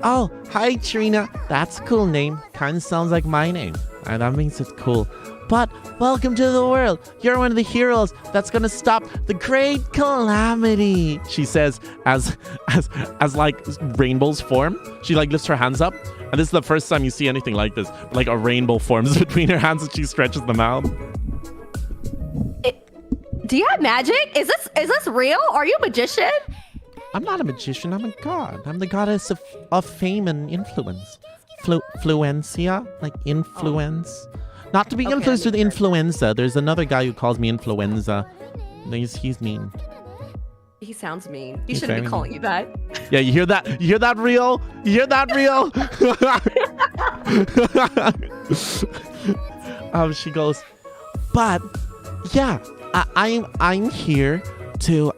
oh, hi, Trina. That's a cool name. Kind of sounds like my name. And that means it's cool. But welcome to the world. You're one of the heroes that's gonna stop the great calamity. She says, as like rainbows form. She like lifts her hands up, and this is the first time you see anything like this. Like a rainbow forms between her hands, and she stretches them out. Do you have magic? Is this real? Are you a magician? I'm not a magician. I'm a god. I'm the goddess of fame and influence. Fluencia, like influence. Not to be influenced with influenza. There's another guy who calls me influenza. He's mean. He sounds mean. He shouldn't be calling you that. Yeah, you hear that? You hear that, Rio? You hear that, Rio? She goes, but yeah, I'm here to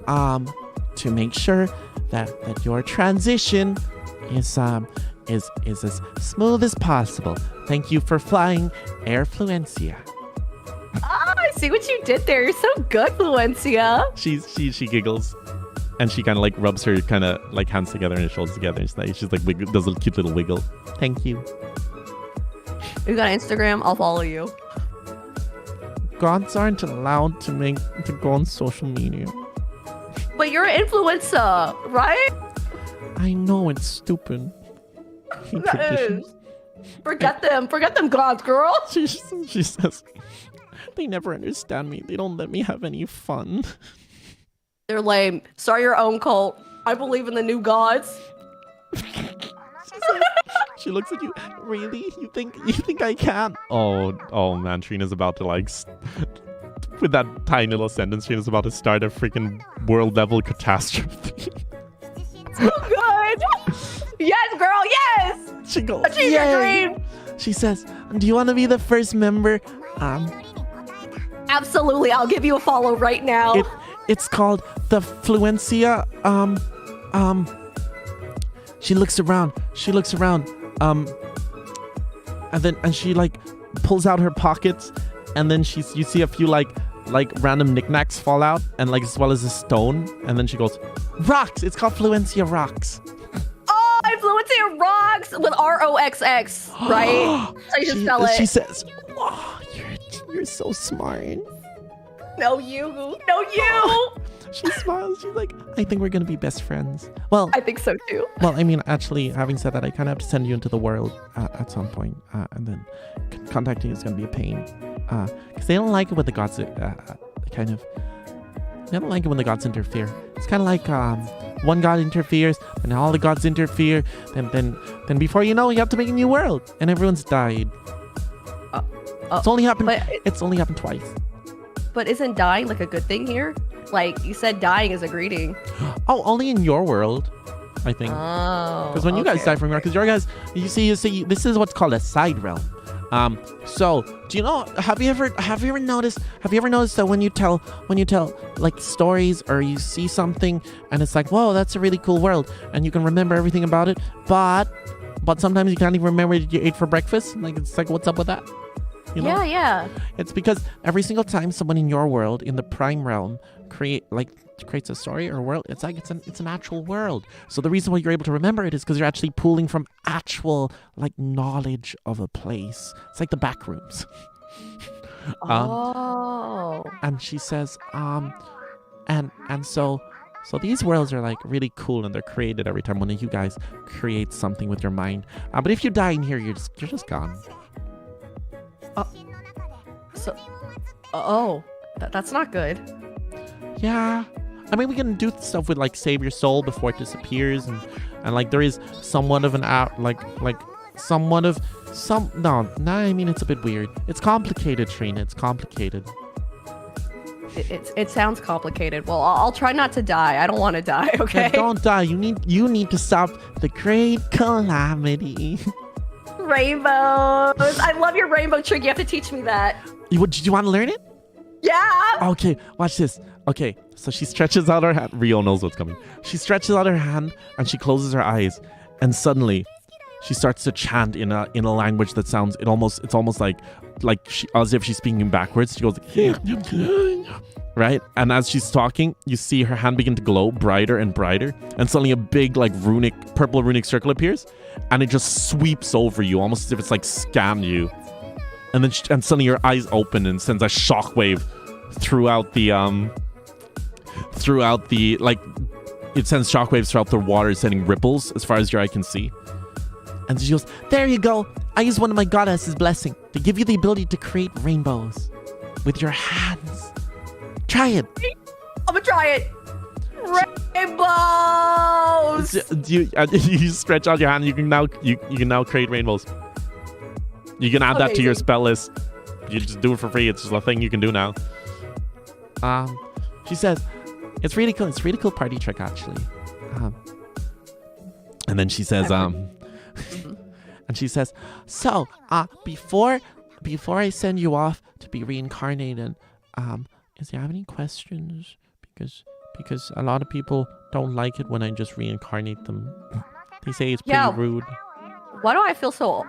make sure that your transition is as smooth as possible. Thank you for flying Air Fluencia. Oh, I see what you did there. You're so good, Fluencia. She giggles, and she kind of like rubs her kind of like hands together and her shoulders together. And she's like does a cute little wiggle. Thank you. You got Instagram? I'll follow you. Gods aren't allowed to go on social media. But you're an influencer, right? I know, it's stupid. Forget them gods, girl. She says, they never understand me. They don't let me have any fun. They're lame. Start your own cult. I believe in the new gods. She looks at you. Really? You think I can? Oh man, Trina's about to like with that tiny little sentence, Trina's about to start a freaking world level catastrophe. So good. Yes, girl, yes. She goes, achieve your dream. She says, do you want to be the first member? Absolutely. I'll give you a follow right now. It's called the Fluencia. She looks around. And she like pulls out her pockets, and then you see a few like random knickknacks fall out, and like as well as a stone, and then she goes, rocks. It's called Fluencia Rocks. Oh, Fluencia Rocks with ROXX, right? So you should spell it. She says, oh, you're so smart. No, you. She smiles. She's like, I think we're gonna be best friends. Well, I think so too. well, I mean, actually, having said that, I kind of have to send you into the world at some point, and then contacting you is gonna be a pain, because they don't like it when the gods kind of. They don't like it when the gods interfere. It's kind of like one god interferes, and all the gods interfere. Then before you know, you have to make a new world, and everyone's died. It's only happened. It's only happened twice. But isn't dying like a good thing here? Like you said, dying is a greeting. Oh, only in your world, I think. Oh. Because when you guys die from your, because your guys, you see, this is what's called a side realm. So do you know? Have you ever noticed that when you tell like stories or you see something and it's like, whoa, that's a really cool world, and you can remember everything about it, but sometimes you can't even remember what you ate for breakfast. Like it's like, what's up with that? You know? Yeah. It's because every single time someone in your world, in the prime realm, creates a story or a world, it's like it's an actual world. So the reason why you're able to remember it is because you're actually pulling from actual like knowledge of a place. It's like the back rooms. And she says, and so these worlds are like really cool, and they're created every time one of you guys creates something with your mind. But if you die in here, you're just gone. That's not good. Yeah, I mean, we can do stuff with like save your soul before it disappears, and like there is somewhat of an out like somewhat of some I mean, it's a bit weird. It's complicated, Trina. It's complicated. It sounds complicated. Well, I'll try not to die. I don't want to die. Okay. Yeah, don't die. You need to stop the great calamity. Rainbows. I love your rainbow trick. You have to teach me that. Did you want to learn it? Yeah. Okay, watch this. Okay, so she stretches out her hand. Rio knows what's coming. She stretches out her hand and she closes her eyes, and suddenly she starts to chant in a language that sounds it's almost like as if she's speaking backwards. She goes right, and as she's talking, you see her hand begin to glow brighter and brighter, and suddenly a big like purple runic circle appears, and it just sweeps over you almost as if it's like scanned you, and then and suddenly your eyes open and sends a shockwave throughout the like, it sends shockwaves throughout the water, sending ripples as far as your eye can see. And she goes, there you go. I use one of my goddess's blessing to give you the ability to create rainbows with your hands. Try it. I'm gonna try it. Rainbows. You stretch out your hand. You can now create rainbows. You can add that to your spell list. You just do it for free. It's just a thing you can do now. She says, it's really cool. It's a really cool party trick, actually. And then she says, and she says, so before I send you off to be reincarnated, is there have any questions? Because a lot of people don't like it when I just reincarnate them. They say it's pretty rude. Why do I feel so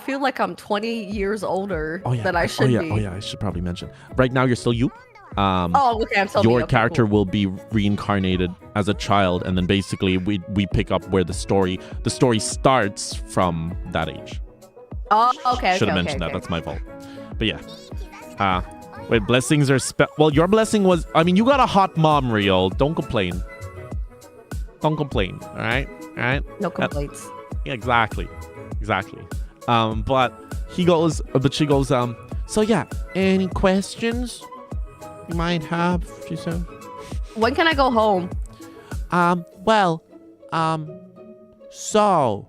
feel like I'm 20 years older than I should be? Oh yeah, I should probably mention. Right now you're still you. Okay, I'm still your character will be reincarnated as a child, and then basically we pick up where the story starts from that age. Oh, okay. Should have mentioned that. That's my fault. But yeah. Wait, blessings are well, your blessing was, I mean, you got a hot mom, Rio. Don't complain. All right? No complaints. Yeah, exactly. But she goes, so yeah, any questions you might have, she said. When can I go home? So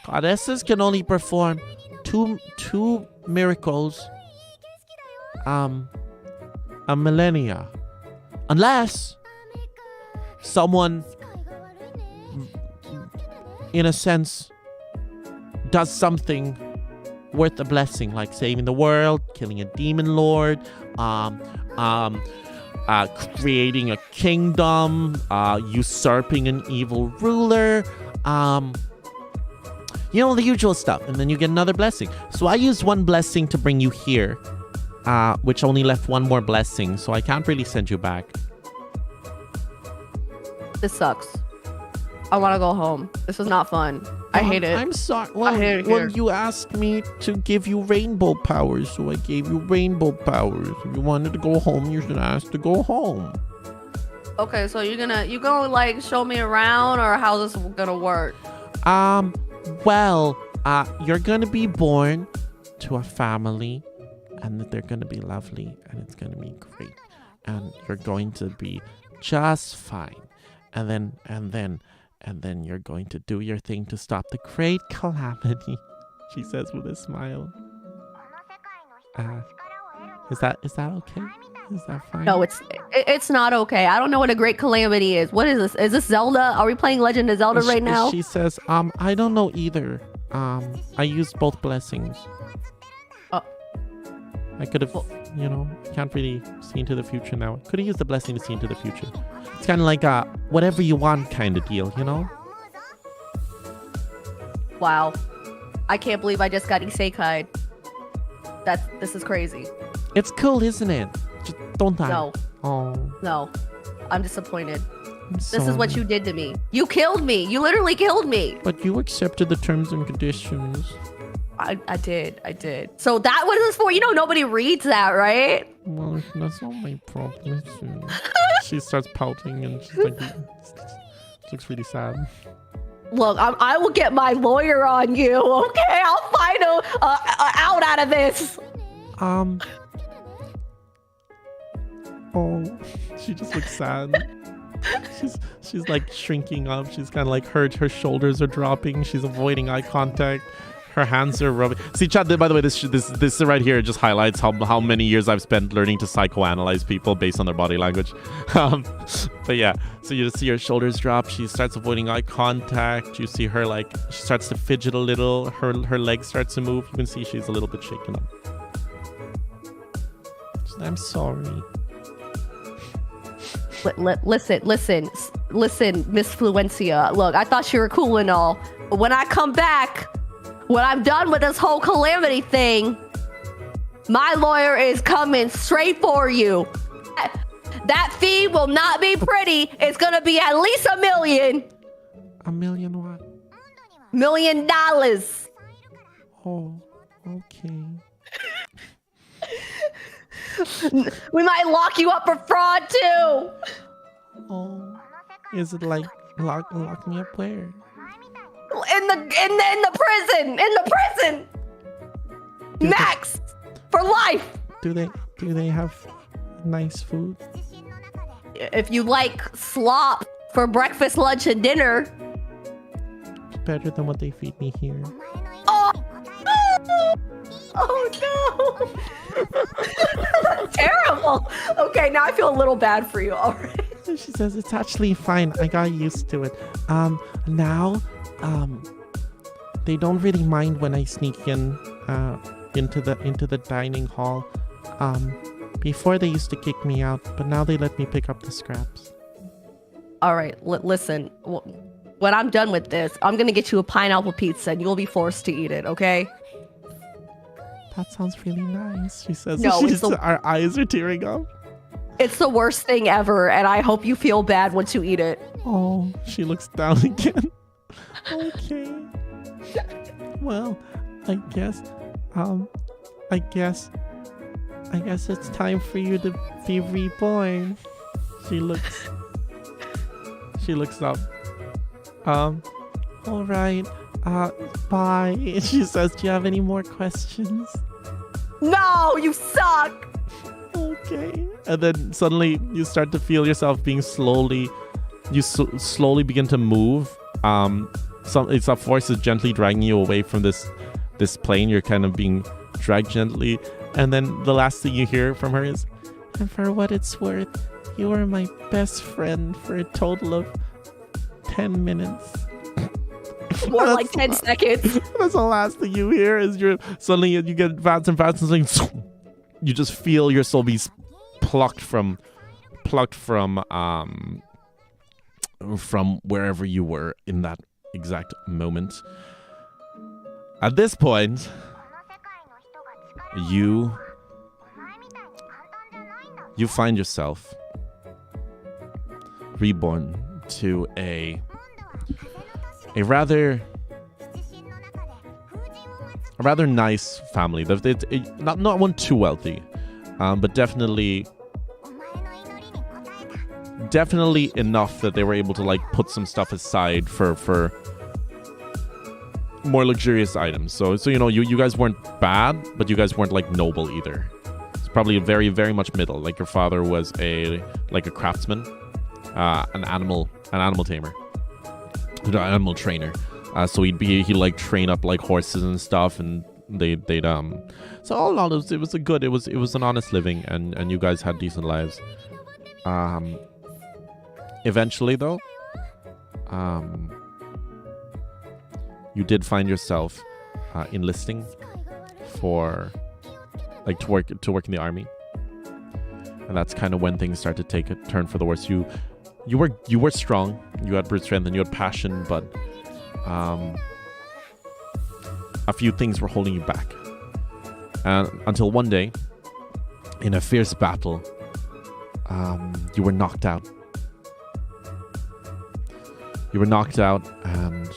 goddesses can only perform two miracles a millennia, unless someone in a sense does something worth a blessing, like saving the world, killing a demon lord, creating a kingdom, usurping an evil ruler, the usual stuff, and then you get another blessing. So I used one blessing to bring you here, which only left one more blessing, so I can't really send you back. This sucks. I want to go home. This was not fun. I hate it. I'm sorry. I hate it here. You asked me to give you rainbow powers, so I gave you rainbow powers. If you wanted to go home, you should ask to go home. Okay, so you gonna like show me around, or how's this gonna work? Well, you're gonna be born to a family, and they're gonna be lovely, and it's gonna be great, and you're going to be just fine, and then you're going to do your thing to stop the great calamity, she says with a smile. Is that okay? Is that fine? No, it's not okay. I don't know what a great calamity is. What is this? Is this Zelda? Are we playing Legend of Zelda right now? She says, I don't know either. I used both blessings. I could have, can't really see into the future now. Could have used the blessing to see into the future. It's kind of like a whatever you want kind of deal, Wow. I can't believe I just got isekai'd. This is crazy. It's cool, isn't it? Just don't die. No. Oh. No. I'm disappointed. This Sorry. is what you did to me. You killed me. You literally killed me. But you accepted the terms and conditions. I did. So that what is this for? Nobody reads that, right? Well, that's not my problem. She starts pouting and she's like, she looks really sad. Look, I will get my lawyer on you, okay? I'll find out of this. Oh, she just looks sad. She's like shrinking up. She's kind of like her shoulders are dropping. She's avoiding eye contact. Her hands are rubbing. See, chat, by the way, this right here just highlights how many years I've spent learning to psychoanalyze people based on their body language. But yeah, so you just see her shoulders drop. She starts avoiding eye contact. You see her she starts to fidget a little. Her legs start to move. You can see she's a little bit shaken up. I'm sorry. Listen, Miss Fluencia. Look, I thought you were cool and all, but when I come back, when I'm done with this whole calamity thing, my lawyer is coming straight for you. That fee will not be pretty. It's gonna be at least $1 million. $1 million what? $1 million. Oh, okay. We might lock you up for fraud too. Oh, is it like lock me up where? In the prison. Max for life. Do they have nice food? If you like slop for breakfast, lunch, and dinner. Better than what they feed me here. Oh. Oh no! That's terrible. Okay, now I feel a little bad for you already. She says it's actually fine. I got used to it. Now, they don't really mind when I sneak in, into the dining hall. Before they used to kick me out, but now they let me pick up the scraps. All right, listen. When I'm done with this, I'm gonna get you a pineapple pizza, and you'll be forced to eat it. Okay? That sounds really nice, she says. No, our eyes are tearing up. It's the worst thing ever, and I hope you feel bad once you eat it. Oh, she looks down again. Okay. Well, I guess it's time for you to be reborn. She looks up. All right. Bye. She says, do you have any more questions? No, you suck. Okay. And then suddenly you start to feel yourself being slowly begin to move. It's a force is gently dragging you away from this plane. You're kind of being dragged gently. And then the last thing you hear from her is, and for what it's worth, you were my best friend for a total of 10 minutes. More like 10 seconds. That's the last thing you hear is suddenly you get fast and fast and something. You just feel your soul be plucked from wherever you were in that exact moment. At this point, you find yourself reborn to a a rather nice family. Not one too wealthy, but definitely enough that they were able to like put some stuff aside for more luxurious items. So you know, you guys weren't bad, but you guys weren't like noble either. It's probably very, very much middle. Like your father was a craftsman, an animal tamer, an animal trainer. So he'd like train up like horses and stuff, and they'd so all in all it was an honest living, and you guys had decent lives. Eventually though, you did find yourself enlisting for like to work in the army, and that's kind of when things start to take a turn for the worse. You were strong, you had brute strength, and you had passion, but a few things were holding you back, and until one day, in a fierce battle, you were knocked out. And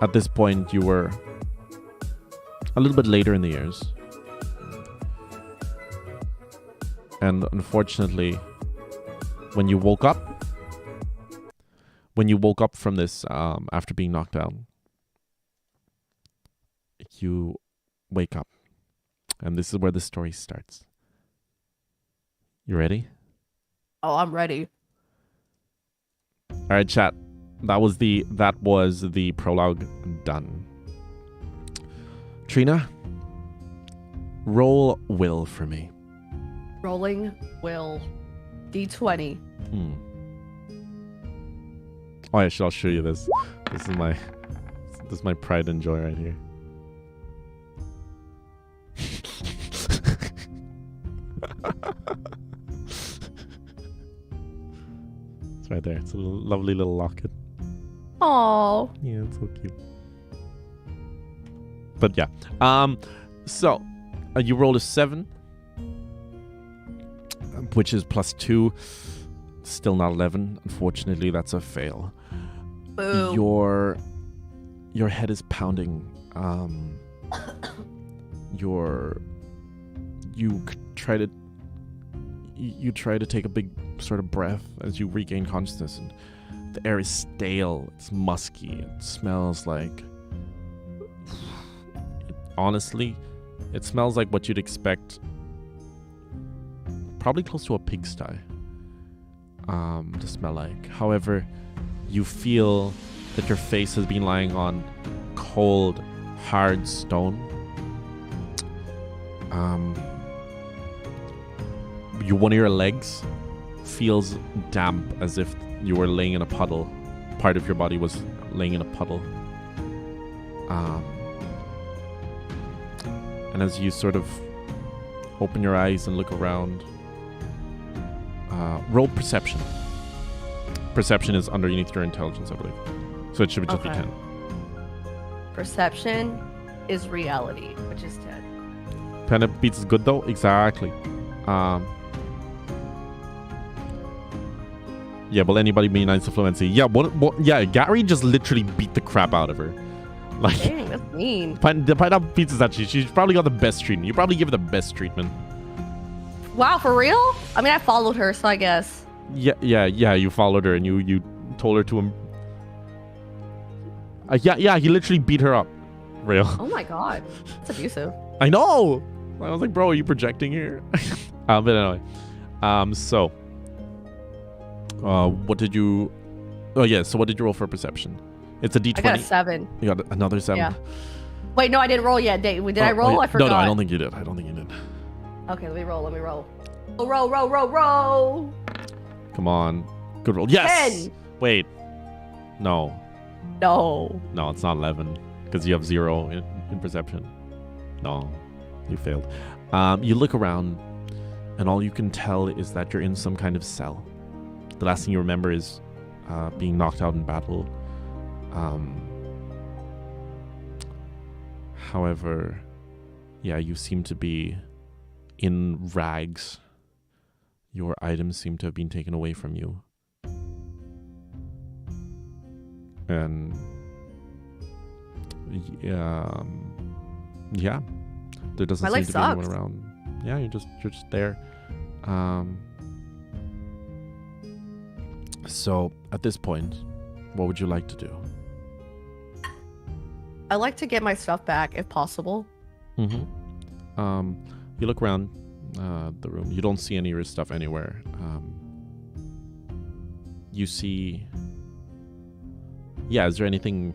at this point, you were a little bit later in the years. And unfortunately, when you woke up from this, after being knocked out, you wake up. And this is where the story starts. You ready? Oh, I'm ready. All right, chat. That was the prologue done. Trina, roll will for me. Rolling will. D20. Oh, yeah, I'll show you this. This is my pride and joy right here. It's right there. It's a lovely little locket. Oh. Yeah, it's so cute. But yeah. So you rolled a 7, which is +2. Still not 11. Unfortunately, that's a fail. Boo. Your head is pounding. You try to take a big sort of breath as you regain consciousness, and the air is stale. It's musky. It smells like. Honestly, it smells like what you'd expect. Probably close to a pigsty. To smell like. However, you feel that your face has been lying on cold, hard stone. One of your legs feels damp, as if you were laying in a puddle. Part of your body was laying in a puddle. And as you sort of open your eyes and look around, roll perception. Perception is underneath your intelligence, I believe. So it should just be 10. Perception is reality, which is 10. 10 beats is good though? Exactly. Yeah, will anybody be nice to fluency? Yeah, yeah, Gary just literally beat the crap out of her. Like, dang, that's mean. The pineapple pizza's actually, she's probably got the best treatment. You probably give her the best treatment. Wow, for real? I mean, I followed her, so I guess. Yeah, you followed her and you told her to him. Yeah, he literally beat her up. Real. Oh my god. That's abusive. I know! I was like, bro, are you projecting here? But anyway. So. What did you... Oh, yeah, so what did you roll for perception? It's a D20. I got a 7. You got another 7? Yeah. Wait, no, I didn't roll yet. Did I roll? Yeah. I forgot. No, I don't think you did. Okay, let me roll. Oh, roll. Come on. Good roll. Yes! 10. Wait. No, it's not 11. Because you have 0 in perception. No, you failed. You look around, and all you can tell is that you're in some kind of cell. The last thing you remember is being knocked out in battle. However, yeah, you seem to be in rags. Your items seem to have been taken away from you. And yeah, there doesn't My seem life to be anyone sucks. around. Yeah, you're just there. So at this point, what would you like to do? I like to get my stuff back if possible. You look around the room. You don't see any of your stuff anywhere. You see. Yeah, is there anything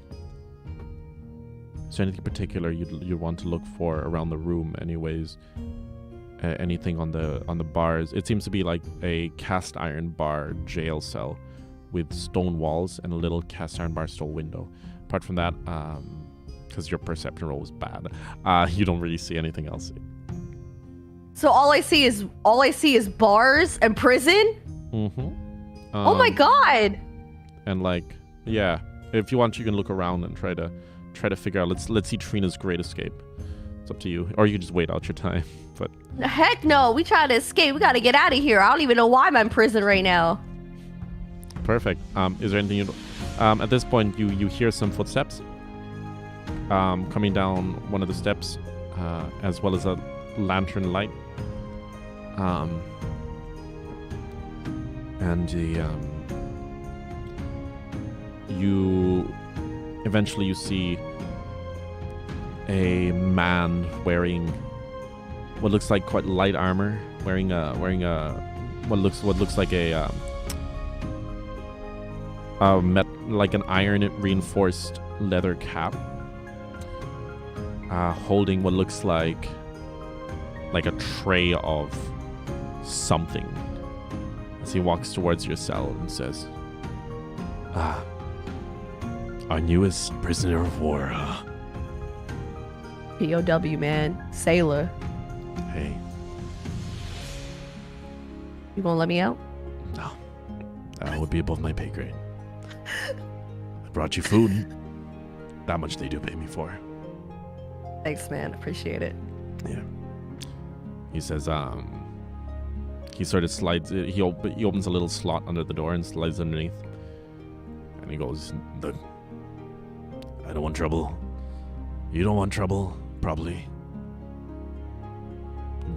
particular you want to look for around the room? Anyways, anything on the bars? It seems to be like a cast iron bar jail cell with stone walls and a little cast iron bar stone window. Apart from that, because your perception roll is bad, you don't really see anything else. So all I see is bars and prison. Oh my god! And like, yeah, if you want, you can look around and try to figure out. Let's see Trina's great escape. It's up to you, or you can just wait out your time. But Heck no, we trying to escape. We gotta get out of here. I don't even know why I'm in prison right now. perfect. Is there anything you? At this point, you hear some footsteps coming down one of the steps, as well as a lantern light. And you eventually see a man wearing what looks like quite light armor, wearing a what looks like a like an iron reinforced leather cap, holding what looks like a tray of something, as he walks towards your cell and says, our newest prisoner of war, POW, man. Sailor. Hey, You gonna let me out? no, that would be above my pay grade. I brought you food. That much they do pay me for. Thanks, man. Appreciate it. Yeah. He says, he sort of slides, he opens a little slot under the door and slides underneath. And he goes, look, I don't want trouble. You don't want trouble, probably.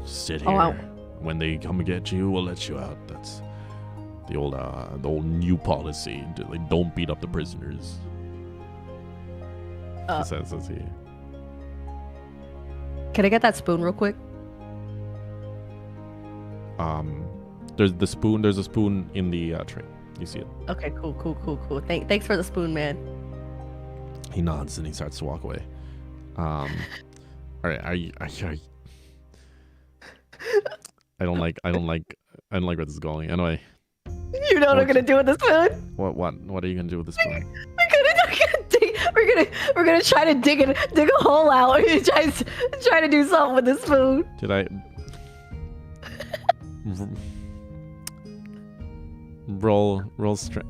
Sit here. Oh, When they come and get you, we'll let you out. That's the old new policy. Like, don't beat up the prisoners. He says as he... Can I get that spoon real quick? There's the spoon. There's a spoon in the tray. You see it. Okay, cool. Thanks for the spoon, man. He nods and he starts to walk away. All right. Are you? I don't like where this is going. Anyway. You know what I'm gonna do with the spoon? What are you gonna do with the spoon? We're gonna try to dig a hole out and try to do something with the spoon. Did I? Roll strength.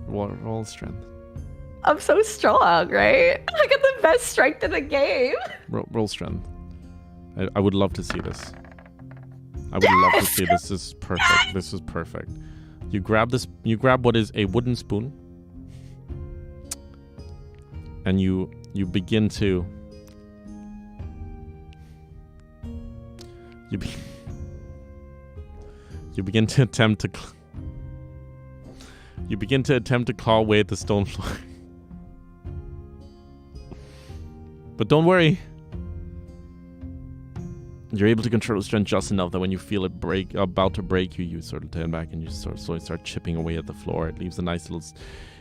I'm so strong, right? I got the best strength in the game. Roll strength. I would love to see this. I would love to see this. This is perfect. This is perfect. You grab this. You grab what is a wooden spoon, and you begin to. You begin to attempt to. You begin to attempt to claw away at the stone floor. But don't worry. You're able to control the strength just enough that when you feel it about to break, you sort of turn back and you sort of slowly start chipping away at the floor. It leaves a nice little.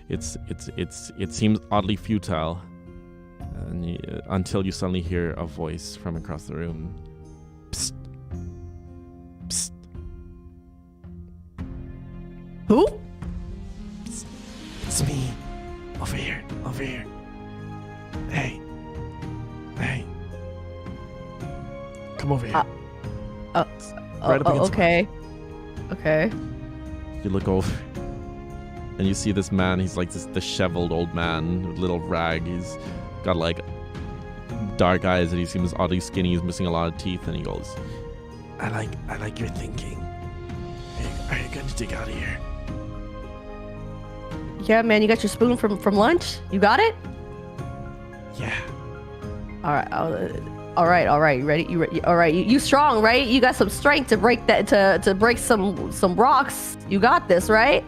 It seems oddly futile, and until you suddenly hear a voice from across the room. Psst. Psst. Who? Psst. It's me. Over here. Over here. Hey. Hey. Come over here. Right up against okay. Okay. You look over, and you see this man. He's like this disheveled old man with a little rag. He's got like dark eyes, and he seems oddly skinny. He's missing a lot of teeth, and he goes, I like your thinking. Are you going to dig out of here? Yeah, man, you got your spoon from lunch? You got it? Yeah. All right. All right. You ready? All right. You strong, right? You got some strength to break that to break some rocks. You got this, right?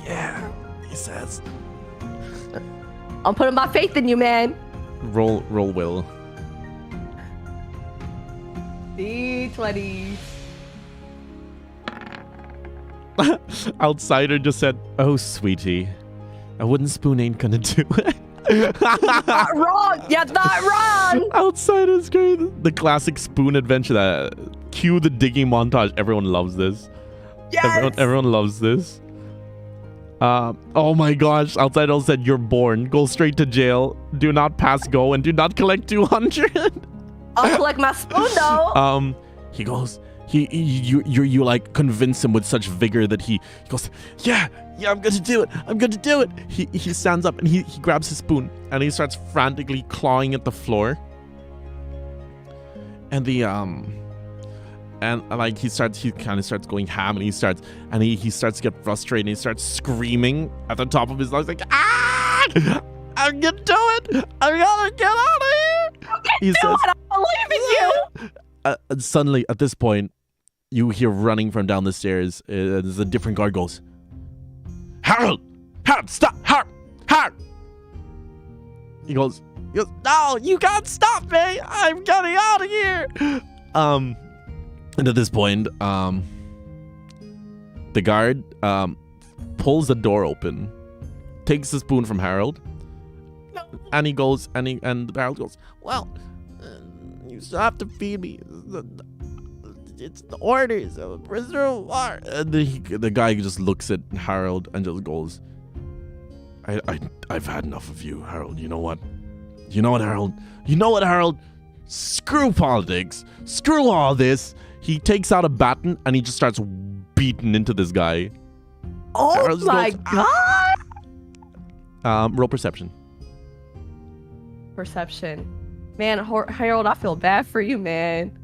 Yeah, he says. I'm putting my faith in you, man. Roll will. D20. Outsider just said, "Oh, sweetie, a wooden spoon ain't gonna do it." Not wrong. You're not wrong. Outsider's great. The classic spoon adventure. That cue the digging montage. Everyone loves this. Yes. Everyone loves this. Oh my gosh. Outsider said, "You're born. Go straight to jail. Do not pass go and do not collect 200." I'll collect my spoon though. He goes. You like convince him with such vigor that he goes, yeah, I'm gonna do it. He stands up and he grabs his spoon and he starts frantically clawing at the floor. And he kind of starts going ham and he starts to get frustrated and he starts screaming at the top of his lungs like, ah! I'm gonna do it! I'm gonna get out of here! He says, I believe in you. And suddenly, at this point, you hear running from down the stairs. There's a different guard goes, Harold, stop, Harold. He goes, no, you can't stop me. I'm getting out of here. And at this point, the guard pulls the door open, takes the spoon from Harold, and he goes, and Harold goes, well, you still have to feed me. It's the orders of a prisoner of war. And the guy just looks at Harold and just goes, I've had enough of you, Harold. You know what, Harold? Screw politics. Screw all this. He takes out a baton and he just starts beating into this guy. Oh Harold my goes, god. Roll perception. Perception. Man, Harold, I feel bad for you, man.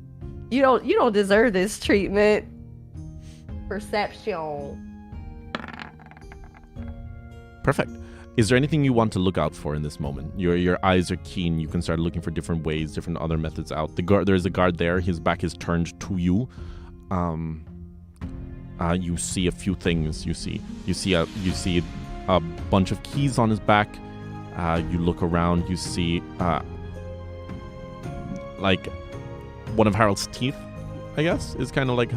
You don't deserve this treatment. Perception. Perfect. Is there anything you want to look out for in this moment? Your eyes are keen. You can start looking for different ways, different other methods out. There's a guard there. His back is turned to you. You see a few things. You see a bunch of keys on his back. You look around. You see like one of Harold's teeth, I guess, is kind of like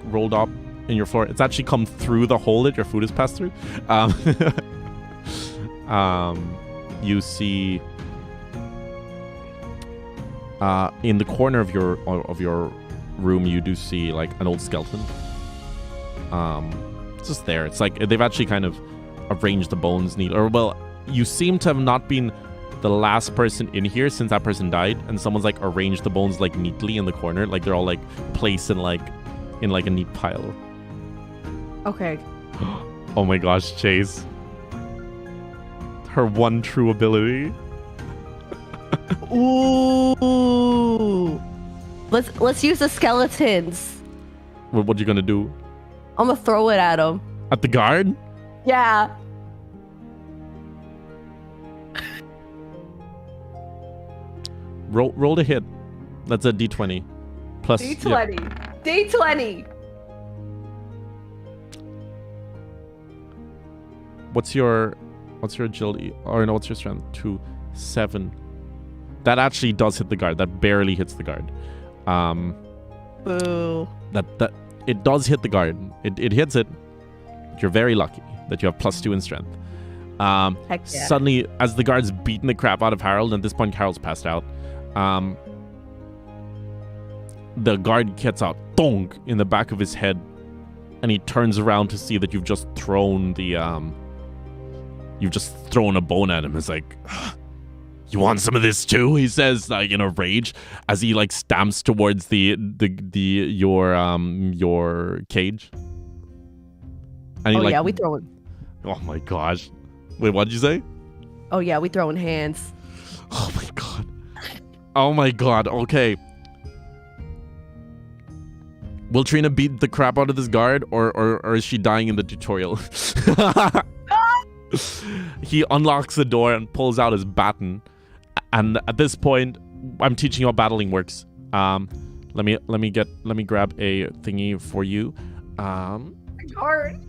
rolled up in your floor. It's actually come through the hole that your food has passed through. You see in the corner of your room, you do see like an old skeleton. It's just there. It's like they've actually kind of arranged the bones neatly. Or well, you seem to have not been the last person in here since that person died, and someone's like arranged the bones like neatly in the corner, like they're all like placed in like a neat pile. Okay. Oh my gosh, Chase. Her one true ability. Ooh. Let's use the skeletons. What you gonna do? I'm gonna throw it at him. At the guard? Yeah. Roll to hit. That's a D20. Plus D20. Yeah. D20. What's your agility? Or no, what's your strength? 2, 7. That actually does hit the guard. That barely hits the guard. Boo. That it does hit the guard. It hits it. You're very lucky that you have +2 in strength. Heck yeah. Suddenly, as the guard's beating the crap out of Harold, and at this point Harold's passed out, the guard gets a thong in the back of his head, and he turns around to see that you've just thrown a bone at him. It's like, you want some of this too? He says, like in a rage, as he like stamps towards your cage. And he, yeah, we throwing. Oh my gosh! Wait, what did you say? Oh yeah, we throwing hands. Oh my god! Oh my god! Okay. Will Trina beat the crap out of this guard, or is she dying in the tutorial? He unlocks the door and pulls out his baton. And at this point, I'm teaching you how battling works. Let me grab a thingy for you. It's hard.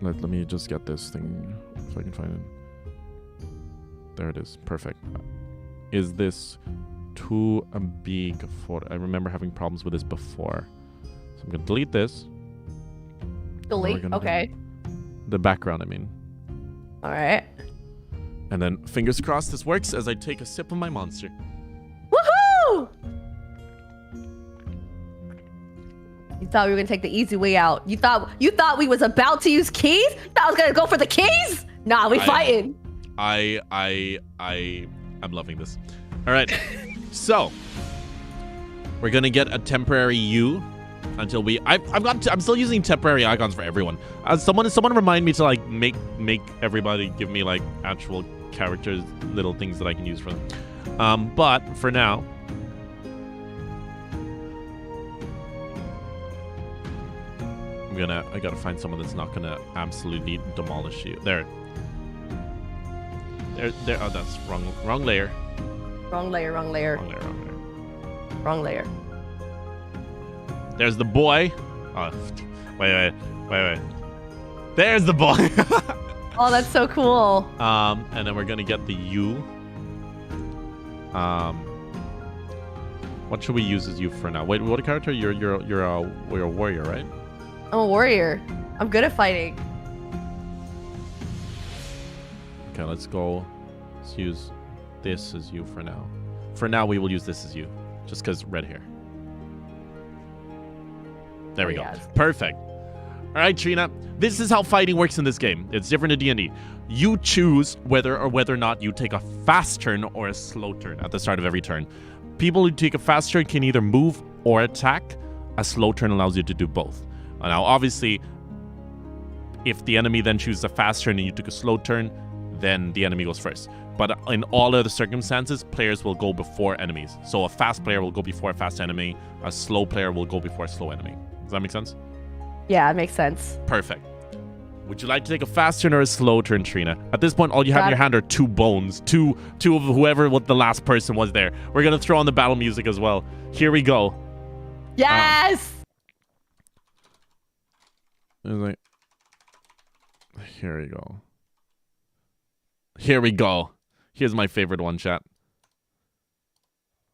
Let me just get this thing if I can find it. There it is. Perfect. Is this too big for... I remember having problems with this before. So I'm going to delete this. Delete? Okay. The background, I mean. All right. And then, fingers crossed this works as I take a sip of my monster. Woohoo! You thought we were gonna take the easy way out. You thought we was about to use keys? You thought I was gonna go for the keys? Nah, we fighting. I'm loving this. All right. So, we're gonna get a temporary U until we. I'm still using temporary icons for everyone. Someone remind me to like make everybody give me like actual characters, little things that I can use for them. But for now. I gotta find someone that's not gonna absolutely demolish you. There. Oh, that's wrong layer. Wrong layer. There's the boy. Oh, wait. There's the boy. Oh, that's so cool. And then we're gonna get the U. What should we use as U for now? Wait, what character? You're a warrior, right? I'm a warrior. I'm good at fighting. Okay, let's go. Let's use this as you for now. For now, we will use this as you. Just because red hair. There we go. Yes. Perfect. All right, Trina. This is how fighting works in this game. It's different in D&D. You choose whether or not you take a fast turn or a slow turn at the start of every turn. People who take a fast turn can either move or attack. A slow turn allows you to do both. Now, obviously, if the enemy then chooses a fast turn and you took a slow turn, then the enemy goes first. But in all other circumstances, players will go before enemies. So a fast player will go before a fast enemy. A slow player will go before a slow enemy. Does that make sense? Yeah, it makes sense. Perfect. Would you like to take a fast turn or a slow turn, Trina? At this point, all you have in your hand are 2 bones. Two of whoever what the last person was there. We're going to throw on the battle music as well. Here we go. Yes! Like, here we go. Here we go. Here's my favorite one, chat.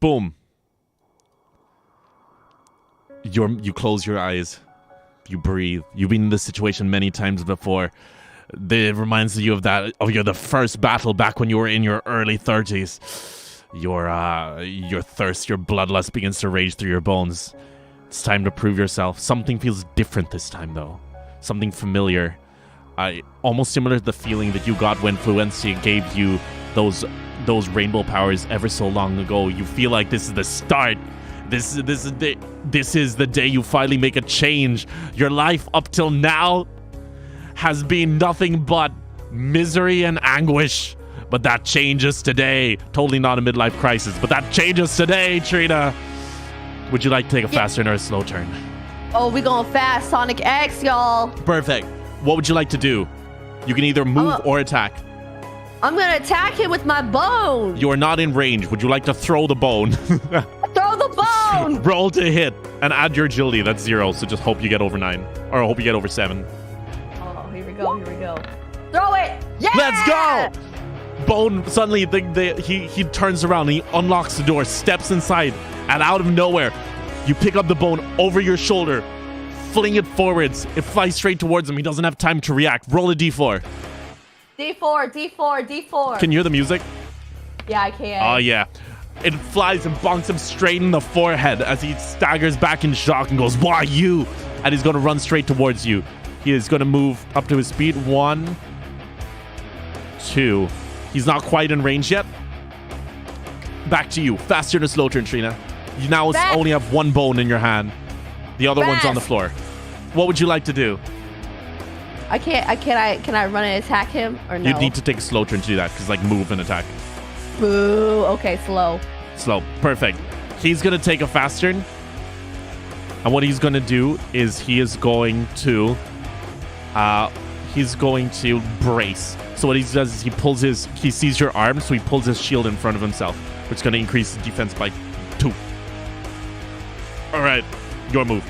Boom. You close your eyes. You breathe. You've been in this situation many times before. It reminds you of the first battle back when you were in your early 30s. Your thirst, your bloodlust begins to rage through your bones. It's time to prove yourself. Something feels different this time, though. Something familiar. Almost similar to the feeling that you got when Fluencia gave you those rainbow powers ever so long ago. You feel like this is the start. This is the day you finally make a change. Your life up till now has been nothing but misery and anguish. But that changes today. Totally not a midlife crisis, but that changes today, Trina. Would you like to take a fast turn or a slow turn? Oh, we going fast. Sonic X, y'all. Perfect. What would you like to do? You can either move or attack. I'm going to attack him with my bone. You are not in range. Would you like to throw the bone? Throw the bone. Roll to hit and add your agility. That's 0, so just hope you get over 9. Or hope you get over 7. Oh, here we go. Throw it. Yeah! Let's go! Bone, suddenly he turns around and he unlocks the door, steps inside, and out of nowhere, you pick up the bone over your shoulder, fling it forwards. It flies straight towards him. He doesn't have time to react. Roll a d4. D4. Can you hear the music? Yeah, I can. Oh, yeah. It flies and bonks him straight in the forehead as he staggers back in shock and goes, "Why you?" And he's going to run straight towards you. He is going to move up to his speed. 1, 2. He's not quite in range yet. Back to you. Fast turn or slow turn, Trina. You now only have 1 bone in your hand. The other one's on the floor. What would you like to do? Can I run and attack him or no? You need to take a slow turn to do that because like move and attack. Boo. Okay, slow. Slow. Perfect. He's going to take a fast turn And what he's going to do is he's going to brace. So what he does is he sees your arm, so he pulls his shield in front of himself, which is going to increase his defense by 2. All right, your move.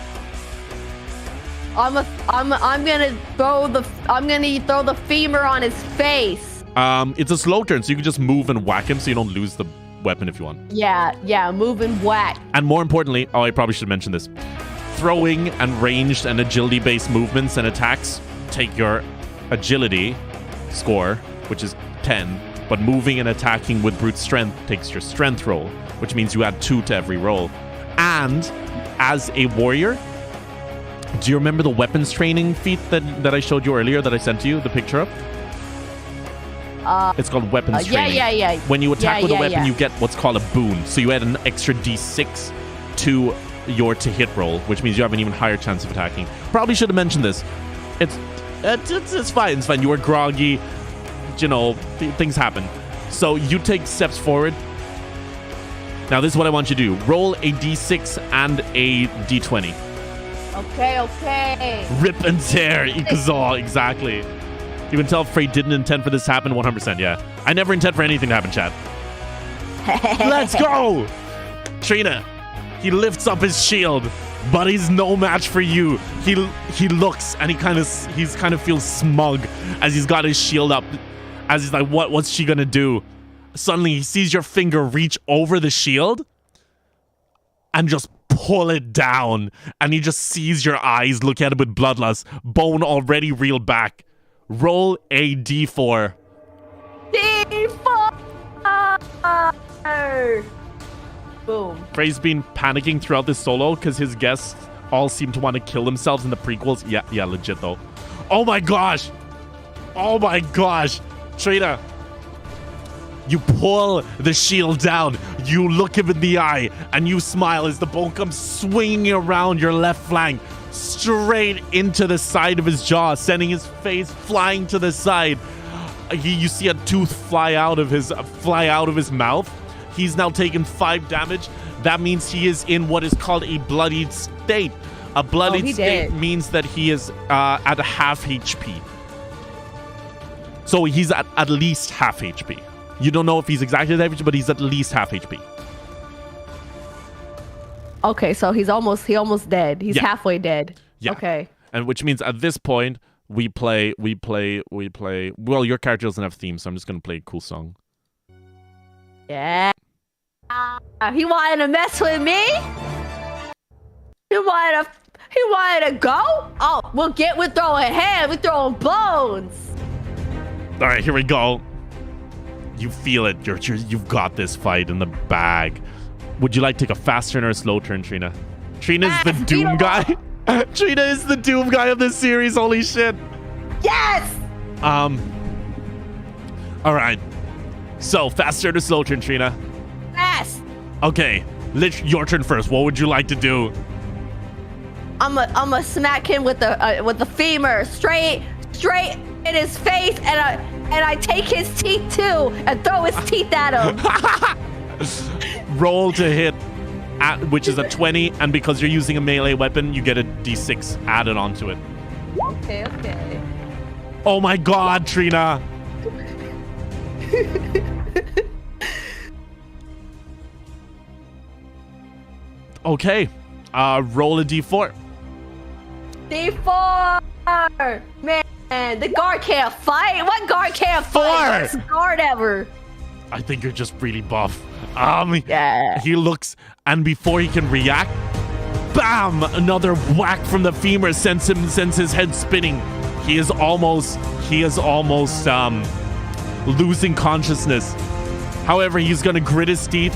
I'm gonna throw the femur on his face. It's a slow turn, so you can just move and whack him, so you don't lose the weapon if you want. Yeah, move and whack. And more importantly, I probably should mention this. Throwing and ranged and agility-based movements and attacks take your agility score, which is 10, but moving and attacking with brute strength takes your strength roll, which means you add 2 to every roll. And as a warrior, do you remember the weapons training feat that I showed you earlier that I sent to you the picture of? It's called weapons training. Yeah. When you attack with a weapon, you get what's called a boon. So you add an extra d6 to your to-hit roll, which means you have an even higher chance of attacking. Probably should have mentioned this. It's fine. It's fine. You were groggy. You know, things happen. So you take steps forward. Now, this is what I want you to do. Roll a d6 and a d20. Okay. Rip and tear. Ikuzo. Exactly. You can tell Fray didn't intend for this to happen 100%. Yeah. I never intend for anything to happen, chat. Let's go. Trina. He lifts up his shield, but he's no match for you. He looks and he kind of feels smug as he's got his shield up. As he's like, what's she gonna do? Suddenly he sees your finger reach over the shield and just pull it down. And he just sees your eyes look at it with bloodlust. Bone already reeled back. Roll a d4. D4! Boom. Fray's been panicking throughout this solo because his guests all seem to want to kill themselves in the prequels. Yeah, legit though. Oh my gosh! Trina, you pull the shield down. You look him in the eye and you smile as the bone comes swinging around your left flank, straight into the side of his jaw, sending his face flying to the side. You see a tooth fly out of his mouth. He's now taken 5 damage. That means he is in what is called a bloodied state. A bloodied state means that he is at a half HP. So he's at least half HP. You don't know if he's exactly at half HP, but he's at least half HP. Okay, so he's almost dead. He's halfway dead. Yeah. Okay. And which means at this point, we play. Well, your character doesn't have theme, so I'm just going to play a cool song. Yeah. He wanted to mess with me? He wanted to go? Oh, we're throwing hands. We're throwing bones. All right, here we go. You feel it. You've got this fight in the bag. Would you like to take a fast turn or a slow turn, Trina? Trina's the Doom guy. Trina is the Doom guy of this series. Holy shit. Yes. All right. So, fast turn or slow turn, Trina? Fast. Okay. Your turn first. What would you like to do? I'm a smack him with the femur straight in his face, and I take his teeth too and throw his teeth at him. Roll to hit, which is a 20, and because you're using a melee weapon, you get a d6 added onto it. Okay. Oh my god, Trina. Okay. Roll a d4. D4! Man, the guard can't fight. What guard can't fight? Best guard ever. I think you're just really buff. Yeah. He looks, and before he can react, bam! Another whack from the femur sends his head spinning. He is almost losing consciousness. However, he's gonna grit his teeth,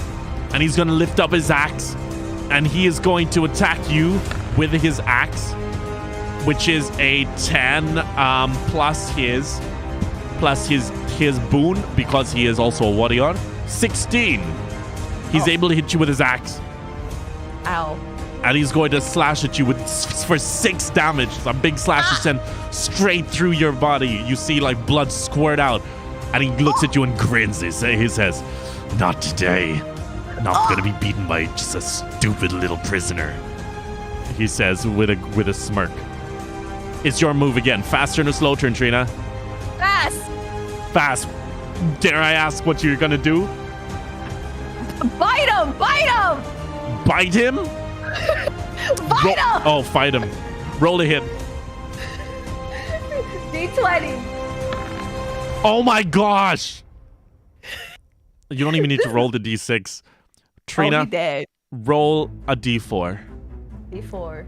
and he's gonna lift up his axe, and he is going to attack you with his axe, which is a 10 plus his boon, because he is also a warrior. 16. He's able to hit you with his axe. Ow. And he's going to slash at you for 6 damage. It's a big slash to send straight through your body. You see like blood squirt out. And he looks at you and grins. He says, "Not today. Not going to be beaten by just a stupid little prisoner." he says with a smirk. It's your move again. Fast turn or slow turn, Trina? Fast. Fast. Dare I ask what you're gonna do? Bite him! Bite him! Bite him? Bite him! Oh, fight him. Roll a hit. D20. Oh my gosh! You don't even need to roll the D6. Trina, he did. roll a D4. D4.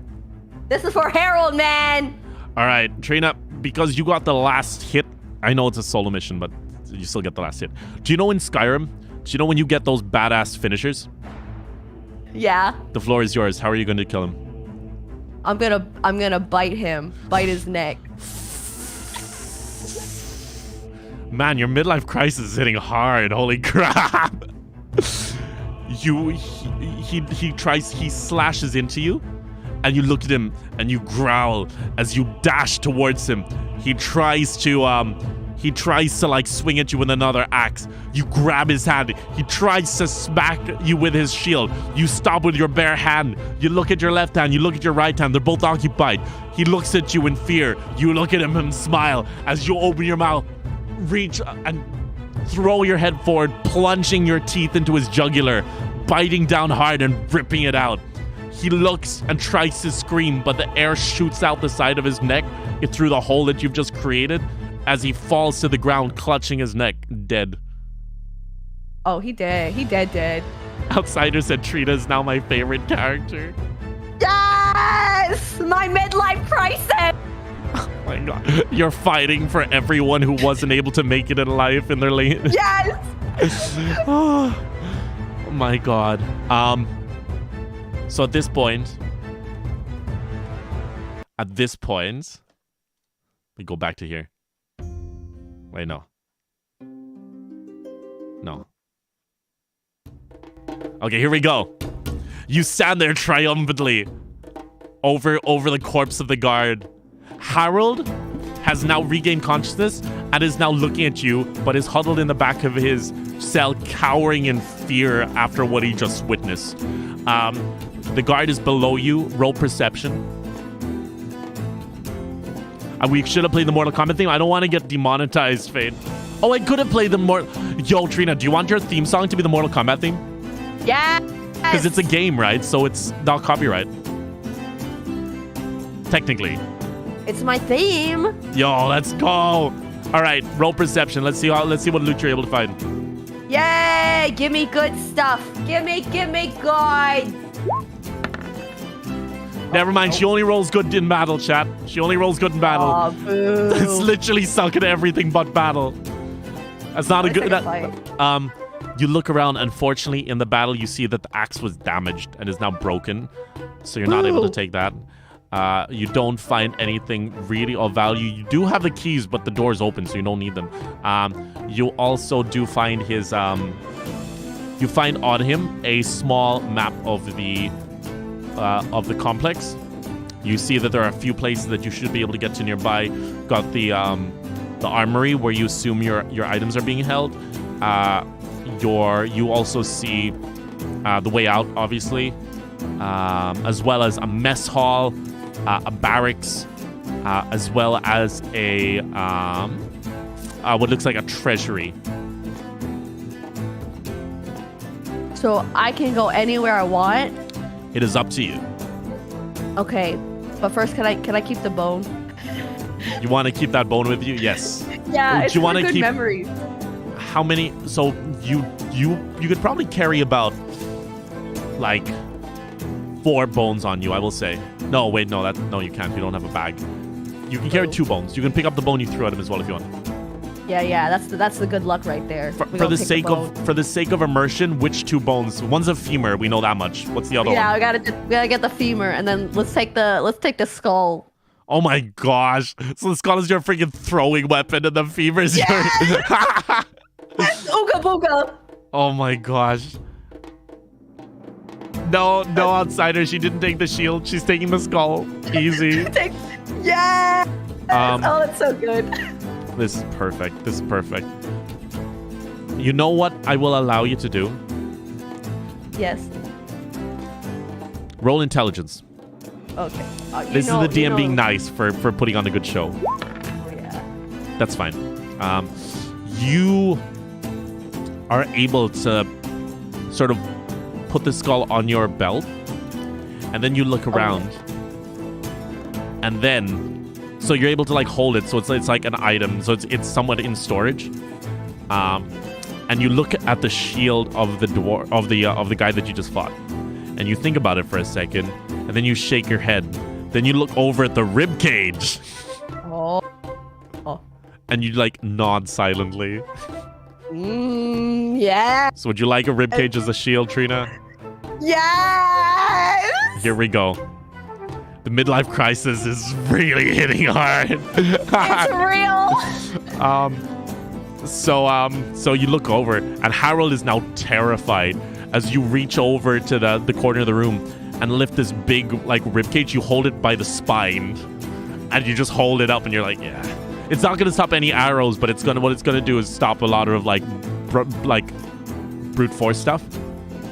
This is for Harold, man! Alright, Trina, because you got the last hit, I know it's a solo mission, but you still get the last hit. Do you know in Skyrim, do you know when you get those badass finishers? Yeah. The floor is yours. How are you going to kill him? I'm gonna bite him. Bite his neck. Man, your midlife crisis is hitting hard. Holy crap. He slashes into you, and you look at him and you growl as you dash towards him. He tries to like swing at you with another axe. You grab his hand. He tries to smack you with his shield. You stop with your bare hand. You look at your left hand. You look at your right hand. They're both occupied. He looks at you in fear. You look at him and smile as you open your mouth, reach and throw your head forward, plunging your teeth into his jugular, biting down hard and ripping it out. He looks and tries to scream, but the air shoots out the side of his neck through the hole that you've just created as he falls to the ground, clutching his neck, dead. Oh, he dead. He dead. Outsider said Trina is now my favorite character. Yes! My midlife crisis! Oh my god. You're fighting for everyone who wasn't able to make it in life in their lane. Yes! Oh my god. So at this point, we go back to here. Wait, no. Okay, here we go. You stand there triumphantly over the corpse of the guard. Harold has now regained consciousness and is now looking at you, but is huddled in the back of his cell, cowering in fear after what he just witnessed. The guard is below you. Roll perception. We should have played the Mortal Kombat theme. I don't want to get demonetized, Fade. Oh, I could have played the Yo, Trina, do you want your theme song to be the Mortal Kombat theme? Yeah. Because it's a game, right? So it's not copyright. Technically. It's my theme. Yo, let's go. All right, roll perception. Let's see what loot you're able to find. Yay! Give me good stuff. Give me good. Never mind. She only rolls good in battle, chat. She only rolls good in battle. Oh, boo. It's literally sunk at everything but battle. That's not a good. You look around. Unfortunately, in the battle, you see that the axe was damaged and is now broken, so you're not able to take that. You don't find anything really of value. You do have the keys, but the door's open, so you don't need them. You also do find his. You find on him a small map of the complex. You see that there are a few places that you should be able to get to nearby. Got the armory where you assume your items are being held. You also see the way out, obviously, as well as a mess hall, a barracks, as well as a what looks like a treasury. So I can go anywhere I want. It is up to you. Okay, but first, can I keep the bone? You want to keep that bone with you? Yes. Yeah, Do it's you want for to good keep memories. how many? So you could probably carry about like 4 bones on you, I will say. No, wait, no, you can't. You don't have a bag. You can carry 2 bones. You can pick up the bone you threw at him as well if you want. Yeah, that's the good luck right there. For the sake of immersion, which 2 bones? One's a femur, we know that much. What's the other one? Yeah, we gotta get the femur, and then let's take the skull. Oh my gosh! So the skull is your freaking throwing weapon, and the femur is your. Ooga booga. Oh my gosh! No, outsider. She didn't take the shield. She's taking the skull. Easy. Yeah. Oh, it's so good. This is perfect. You know what I will allow you to do? Yes. Roll intelligence. Okay. This is the DM being nice for putting on a good show. Oh, yeah. That's fine. You are able to sort of put the skull on your belt, and then you look around, and then so you're able to like hold it, so it's like an item, so it's somewhat in storage. And you look at the shield of the of the guy that you just fought, and you think about it for a second, and then you shake your head. Then you look over at the rib cage. Oh. And you like nod silently. Yeah. So would you like a rib cage as a shield, Trina? Yes. Here we go. The midlife crisis is really hitting hard. It's real. So you look over, and Harold is now terrified as you reach over to the corner of the room and lift this big like rib cage. You hold it by the spine, and you just hold it up, and you're like, yeah. It's not gonna stop any arrows, but what it's gonna do is stop a lot of like brute force stuff,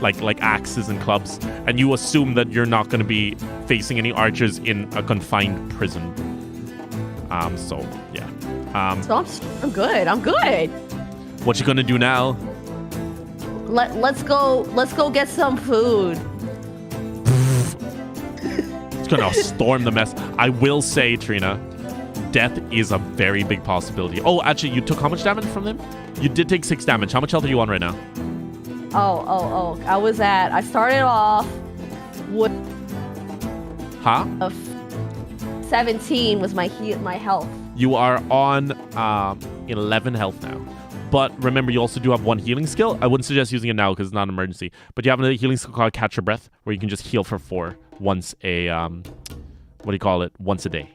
like axes and clubs. And you assume that you're not gonna be facing any archers in a confined prison. So yeah. So I'm good. I'm good. What you gonna do now? Let's go get some food. It's gonna storm the mess. I will say, Trina, death is a very big possibility. Oh, actually, you took how much damage from them? You did take 6 damage. How much health are you on right now? Oh. I started off with 17 was my health. You are on 11 health now. But remember, you also do have 1 healing skill. I wouldn't suggest using it now because it's not an emergency. But you have a healing skill called Catch Your Breath, where you can just heal for 4 once a once a day.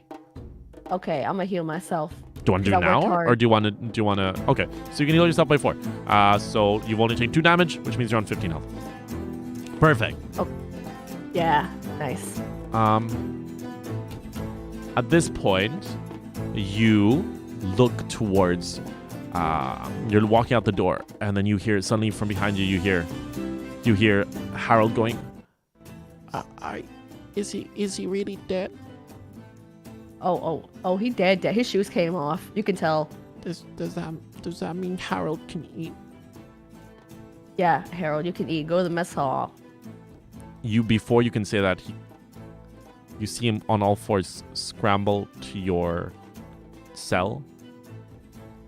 Okay, I'm gonna heal myself. Do you want to do it now, or do you want to? Okay, so you can heal yourself by 4. So you've only taken 2 damage, which means you're on 15 health. Perfect. Oh, yeah, nice. At this point, you look towards. You're walking out the door, and then you hear suddenly from behind you. You hear Harold going. Is he really dead? Oh, he dead. His shoes came off. You can tell. Does that mean Harold can eat? Yeah, Harold, you can eat. Go to the mess hall. Before you can say that, you see him on all 4s scramble to your cell.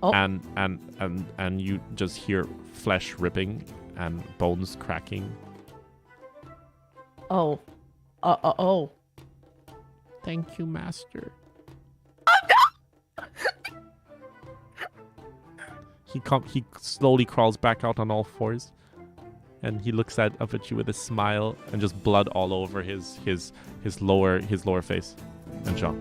Oh. And you just hear flesh ripping and bones cracking. Oh. Thank you, Master. He slowly crawls back out on all 4s, and he looks up at you with a smile and just blood all over his lower face and jaw.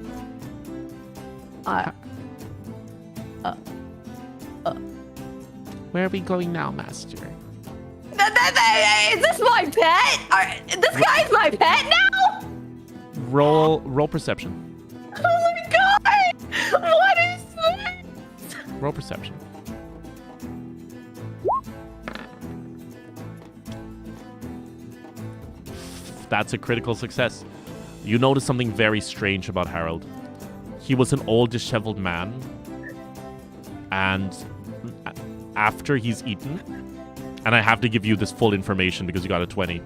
Where are we going now, Master? Is this my pet? This guy's my pet now? Roll perception. Oh my god! What is this? Roll perception. That's a critical success. You notice something very strange about Harold. He was an old, disheveled man, and after he's eaten, and I have to give you this full information because you got a 20,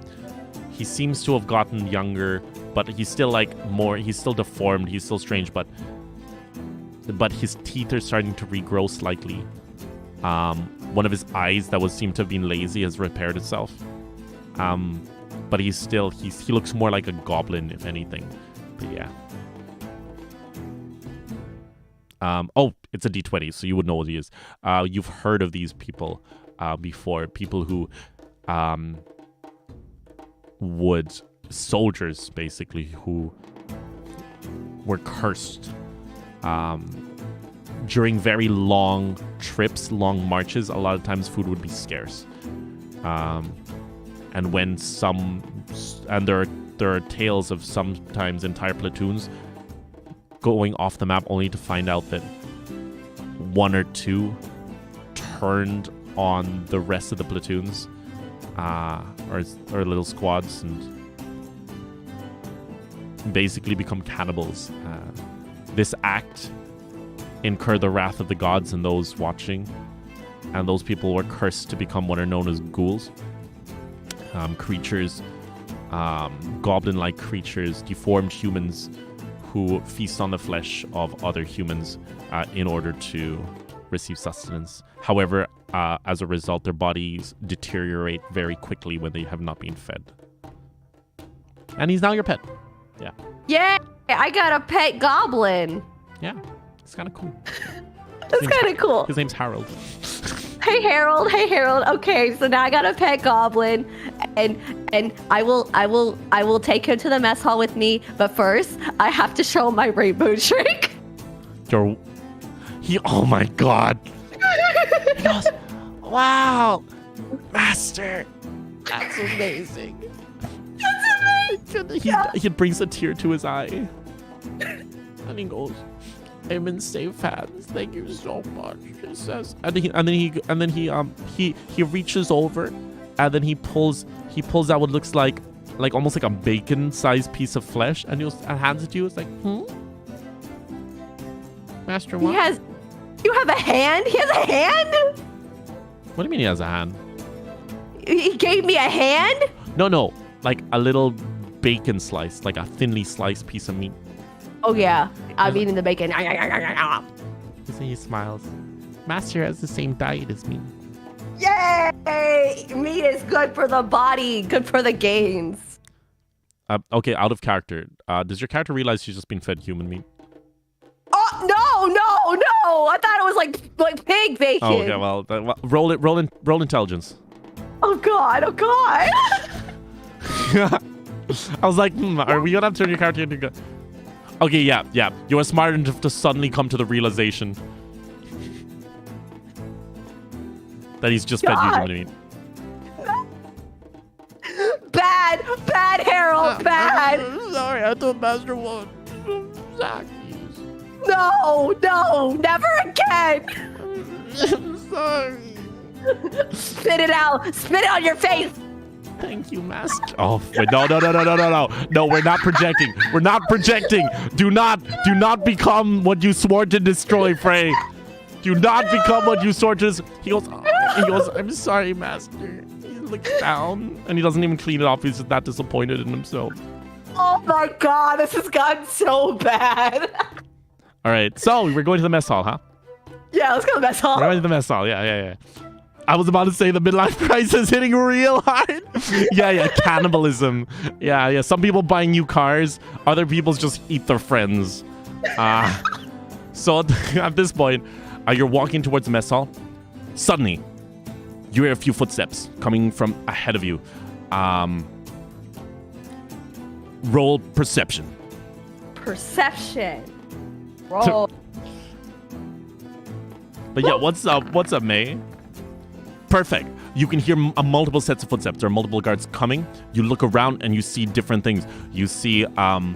he seems to have gotten younger, but he's still he's still deformed, he's still strange, but his teeth are starting to regrow slightly. One of his eyes that seemed to have been lazy has repaired itself. But he looks more like a goblin, if anything. But yeah. It's a D20, so you would know what he is. You've heard of these people before. People who soldiers, basically, who were cursed during very long trips, long marches. A lot of times food would be scarce. And when there are tales of sometimes entire platoons going off the map only to find out that 1 or 2 turned on the rest of the platoons, or little squads, and basically become cannibals. This act incurred the wrath of the gods and those watching, and those people were cursed to become what are known as ghouls. Creatures, goblin-like creatures, deformed humans who feast on the flesh of other humans in order to receive sustenance. However, as a result, their bodies deteriorate very quickly when they have not been fed. And he's now your pet. Yeah. Yeah, I got a pet goblin. Yeah, it's kind of cool. That's kind of cool. His name's Harold. Hey Harold, hey Harold. Okay, so now I got a pet goblin, and I will take him to the mess hall with me. But first, I have to show him my rainbow trick. Oh my god. He goes, wow, master, that's amazing. That's amazing. He brings a tear to his eye, and he goes, "I'm in safe hands. Thank you so much." He says, and then he reaches over, and then he pulls out what looks like almost like a bacon-sized piece of flesh, and hands it to you. It's like, Master, what? You have a hand? He has a hand? What do you mean he has a hand? He gave me a hand? No, like a little bacon slice, like a thinly sliced piece of meat. Oh yeah, I'm eating the bacon. He smiles. Master has the same diet as me. Yay! Meat is good for the body, good for the gains. Okay, out of character. Does your character realize she's just been fed human meat? Oh no! I thought it was like pig bacon. Oh, okay. Well, roll intelligence. Oh god! I was like, are we gonna have to turn your character into? Okay, yeah. You are smart enough to suddenly come to the realization that he's just fed you human meat. Bad, Harold, bad. I'm sorry, I thought Master won. No, never again. I'm sorry. Spit it out on your face. Thank you, Master. Oh, wait, no. No, we're not projecting. We're not projecting. Do not become what you swore to destroy, Fray. Do not become what you swore to. He goes, I'm sorry, Master. He looks down, and he doesn't even clean it off. He's just that disappointed in himself. Oh my god, this has gotten so bad. All right, so we're going to the mess hall, huh? Yeah, let's go to the mess hall. We're going to the mess hall. Yeah. I was about to say the midlife crisis hitting real hard. Yeah, cannibalism. Yeah. Some people buying new cars. Other people just eat their friends. So at this point, you're walking towards the mess hall. Suddenly, you hear a few footsteps coming from ahead of you. Roll perception. Perception. Roll. But yeah, what's up, May? Perfect. You can hear multiple sets of footsteps. There are multiple guards coming. You look around and you see different things. You see the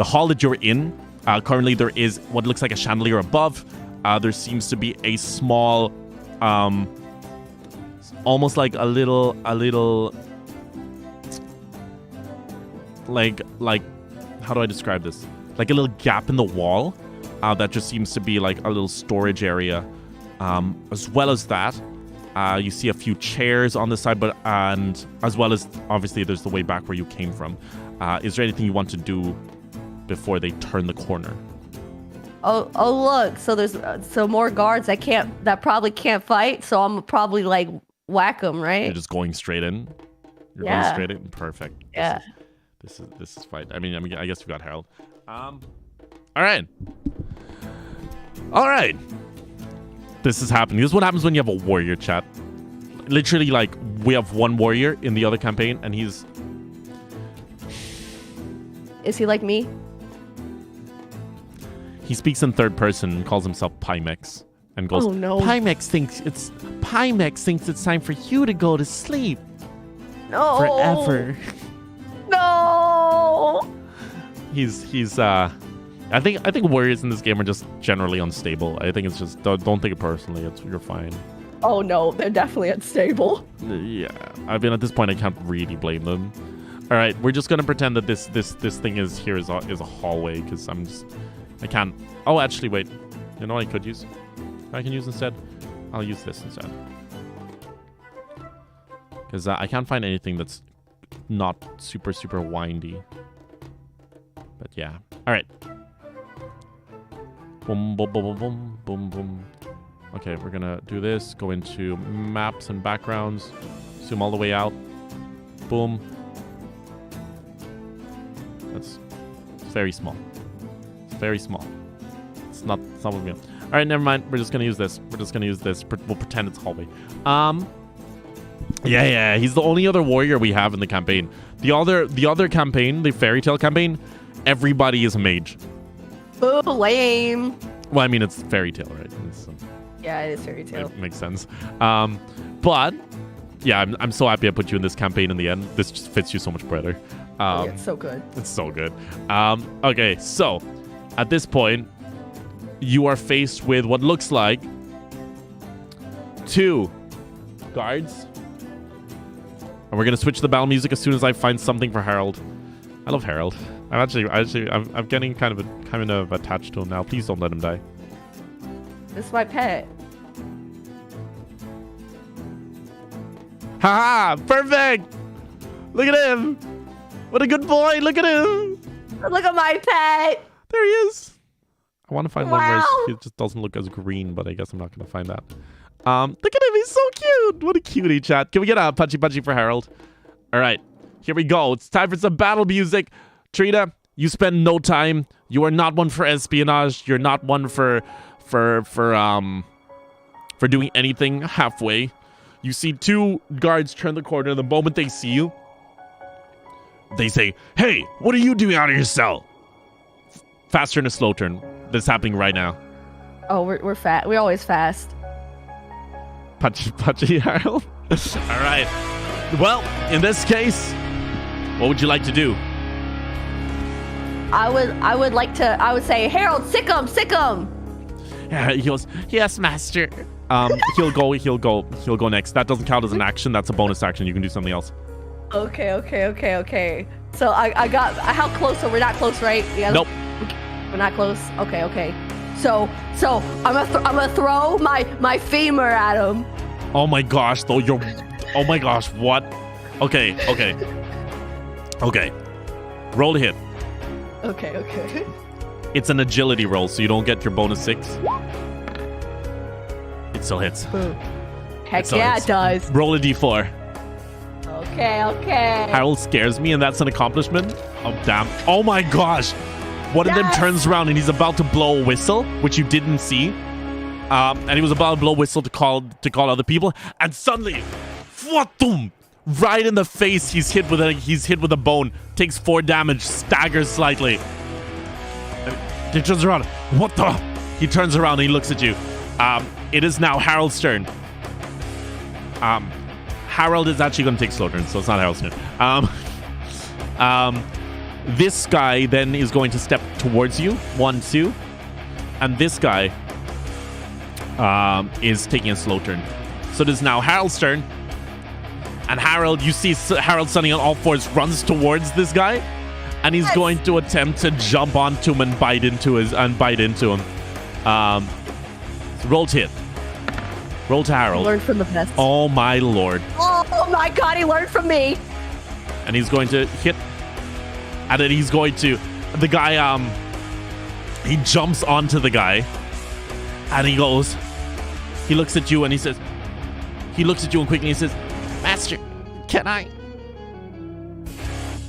hall that you're in. Currently, there is what looks like a chandelier above. There seems to be a small, almost like a little, like how do I describe this? Like a little gap in the wall that just seems to be like a little storage area. As well as that, you see a few chairs on the side, and as well as obviously there's the way back where you came from. Is there anything you want to do before they turn the corner? Oh look, so there's more guards that probably can't fight, so I'm probably like whack them, right? You're just going straight in. You're Yeah. going straight in. Perfect. Yeah. This is fine. I mean, I guess we got Harold. All right. This is happening. This is what happens when you have a warrior, chat. Literally, like, we have one warrior in the other campaign, and he's... Is he like me? He speaks in third person and calls himself Pymex. And goes, Oh, no. Pymex thinks it's time for you to go to sleep. No. Forever. No. He's I think warriors in this game are just generally unstable. I think it's just don't take it personally. You're fine. Oh no, they're definitely unstable. Yeah, I mean at this point I can't really blame them. All right, we're just gonna pretend that this thing is a hallway because I can't. Oh, actually, wait. You know what I could use? I can use instead. I'll use this instead because I can't find anything that's not super windy. But yeah. All right. Boom, boom, boom, boom, boom, boom. Okay, we're gonna do this. Go into maps and backgrounds. Zoom all the way out. Boom. That's very small. It's very small. It's not what we want. All right, never mind. We're just gonna use this. We'll pretend it's hallway. Yeah. He's the only other warrior we have in the campaign. The other campaign, the fairy tale campaign, everybody is a mage. Ooh, lame. Well, I mean, it's fairy tale, right? Yeah, it is fairy tale. It makes sense. But yeah, I'm so happy I put you in this campaign in the end. This just fits you so much better. Yeah, it's so good. It's so good. Okay, so at this point, you are faced with what looks like 2 guards. And we're gonna switch to the battle music as soon as I find something for Harold. I love Harold. I'm getting kind of attached to him now. Please don't let him die. This is my pet. Haha! Perfect! Look at him! What a good boy! Look at him! Look at my pet! There he is! I want to find one where Wow. he just doesn't look as green, but I guess I'm not going to find that. Look at him! He's so cute! What a cutie, chat. Can we get a punchy for Harold? Alright, here we go. It's time for some battle music. Trina, you spend no time. You are not one for espionage. You're not one for doing anything halfway. You see 2 guards turn the corner. The moment they see you, they say, "Hey, what are you doing out of your cell?" Fast turn to slow turn. That's happening right now. Oh, we're fast. We're always fast. Punchy, Harold. All right. Well, in this case, what would you like to do? I would say, Harold, sick him. Yeah, he goes, "Yes, master." He'll go next. That doesn't count as an action. That's a bonus action. You can do something else. Okay. So I got. How close? So we're not close, right? Yeah. Nope. We're not close. Okay. So I'm gonna throw my femur at him. Oh my gosh, though you're. Oh my gosh, what? Okay. Roll to hit. Okay. It's an agility roll, so you don't get your bonus 6. It still hits. Boom. Heck still yeah, hits. it does. Roll a d4. Okay. Harold scares me, and that's an accomplishment. Oh, damn. Oh my gosh. One of them turns around, and he's about to blow a whistle, which you didn't see. And he was about to blow a whistle to call other people. And suddenly, boom, right in the face, he's hit with a bone. Takes 4 damage, staggers slightly. He turns around. What the? He turns around and he looks at you. It is now Harold's turn. Harold is actually going to take slow turn, so it's not Harold's turn. This guy then is going to step towards you. 1, 2. And this guy is taking a slow turn. So it is now Harold's turn. And Harold, you see Harold standing on all 4s, runs towards this guy. And he's going to attempt to jump onto him and bite into him. So roll to hit. Roll to Harold. Learn from the best. Oh my lord. Oh my god, he learned from me. And he's going to hit. And then he's going to. The guy, he jumps onto the guy. And he goes. He looks at you and he says. He looks at you and quickly he says, "Master, can I?"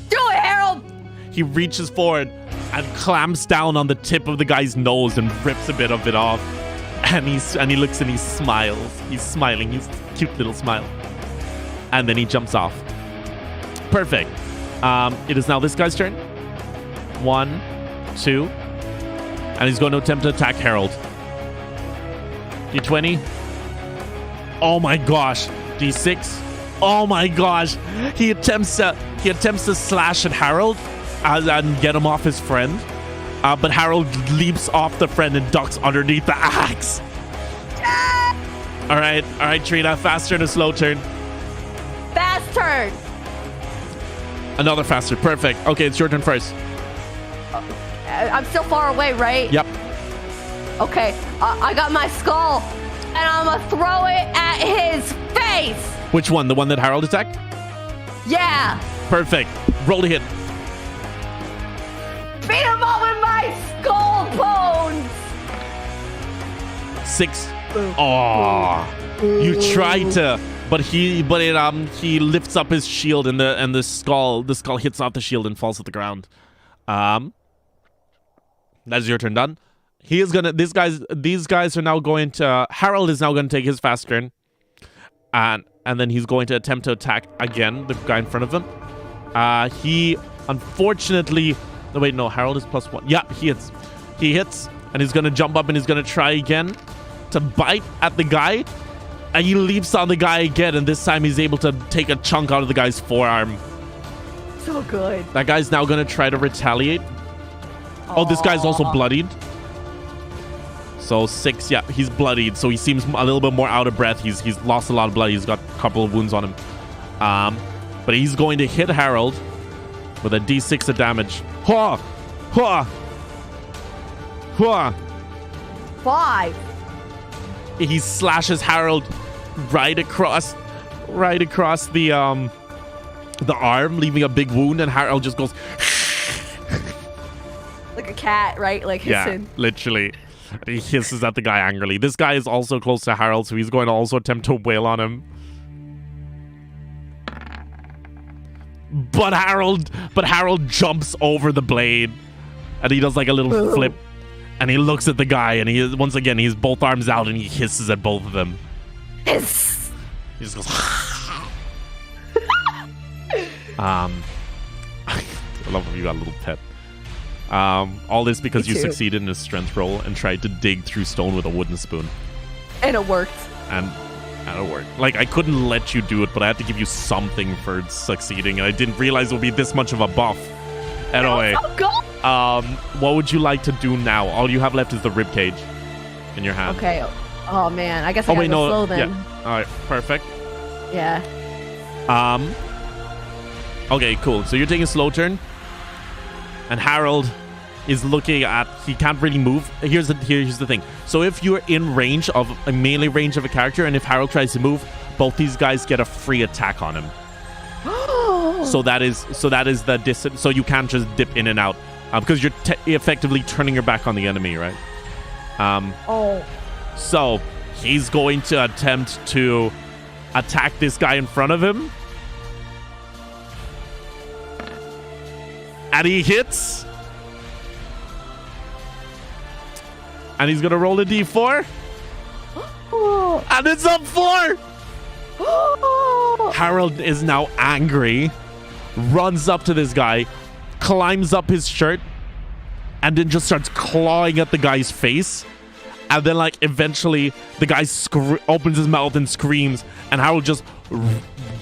Do it, Harold. He reaches forward and clamps down on the tip of the guy's nose and rips a bit of it off. And he looks and he smiles. He's smiling. He's a cute little smile. And then he jumps off. Perfect. It is now this guy's turn. 1, 2. And he's going to attempt to attack Harold. D20. Oh my gosh. D6. Oh my gosh. He attempts to slash at Harold and get him off his friend. But Harold leaps off the friend and ducks underneath the axe. All right, Trina. Fast turn to slow turn. Fast turn. Another faster. Perfect. Okay, it's your turn first. I'm still far away, right? Yep. Okay, I got my skull, and I'm gonna throw it at his face. Which one? The one that Harold attacked? Yeah. Perfect. Roll to hit. Beat him up with my skull bones. 6. Oh, you tried to, but he lifts up his shield and the skull hits off the shield and falls to the ground. That's your turn done. These guys are now going to, Harold is now going to take his fast turn, and then he's going to attempt to attack again the guy in front of him. He unfortunately, wait, no, Harold is +1. Yeah, he hits, and he's going to jump up and he's going to try again to bite at the guy, and he leaps on the guy again, and this time he's able to take a chunk out of the guy's forearm. So good. That guy's now going to try to retaliate. Oh, this guy's also bloodied. So 6, yeah, he's bloodied. So he seems a little bit more out of breath. He's lost a lot of blood. He's got a couple of wounds on him. But he's going to hit Harold with a d6 of damage. Ha! Ha! Ha! 5. He slashes Harold right across the arm, leaving a big wound, and Harold just goes like a cat, right? Like hissing. Yeah, literally. He hisses at the guy angrily. This guy is also close to Harold, so he's going to also attempt to wail on him. But Harold jumps over the blade, and he does like a little flip, and he looks at the guy, and he's both arms out, and he hisses at both of them. Hiss. He just goes. I love how you got a little pet. All this because you succeeded in a strength roll and tried to dig through stone with a wooden spoon. And it worked. And it worked. Like, I couldn't let you do it, but I had to give you something for succeeding, and I didn't realize it would be this much of a buff. Anyway, what would you like to do now? All you have left is the ribcage in your hand. Okay. Oh, man. I guess I gotta go slow then. Yeah. All right. Perfect. Yeah. Okay, cool. So you're taking a slow turn. And Harold is looking at, he can't really move. Here's the thing. So if you're in range of a melee range of a character, and if Harold tries to move, both these guys get a free attack on him. so that is the distance. So you can't just dip in and out because you're effectively turning your back on the enemy, right? So he's going to attempt to attack this guy in front of him. And he hits. And he's going to roll a d4. And it's a 4. Harold is now angry. Runs up to this guy. Climbs up his shirt. And then just starts clawing at the guy's face. And then, like, eventually the guy opens his mouth and screams. And Harold just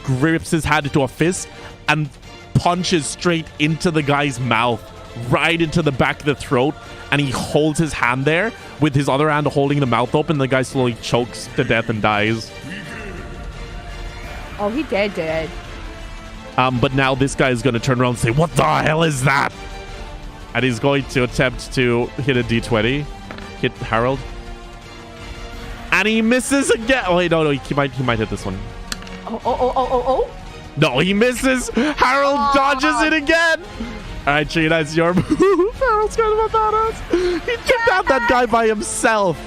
grips his hand into a fist and punches straight into the guy's mouth, right into the back of the throat, and he holds his hand there with his other hand holding the mouth open. The guy slowly chokes to death and dies. Oh, he dead. But now this guy is going to turn around and say, "What the hell is that?" And he's going to attempt to hit a d20, hit Harold, and he misses again. Oh wait, no, he might hit this one. Oh. No, he misses. Harold dodges it again. All right, Trina, it's your move. Harold's kind of a badass. He took out that guy by himself.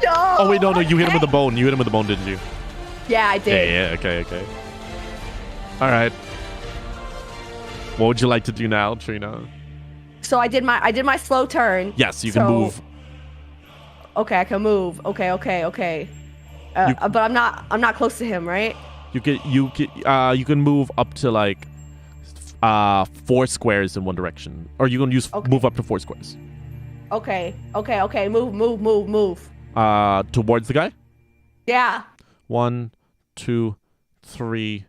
No. Oh, wait, no, you hit him with a bone. You hit him with a bone, didn't you? Yeah, I did. Yeah, okay. All right. What would you like to do now, Trina? So I did my slow turn. Yes, you can move. Okay, I can move. Okay. But I'm not close to him, right? You can move up to like 4 squares in one direction, or you can move up to 4 squares. Okay. Move. Towards the guy. Yeah. 1, 2, 3.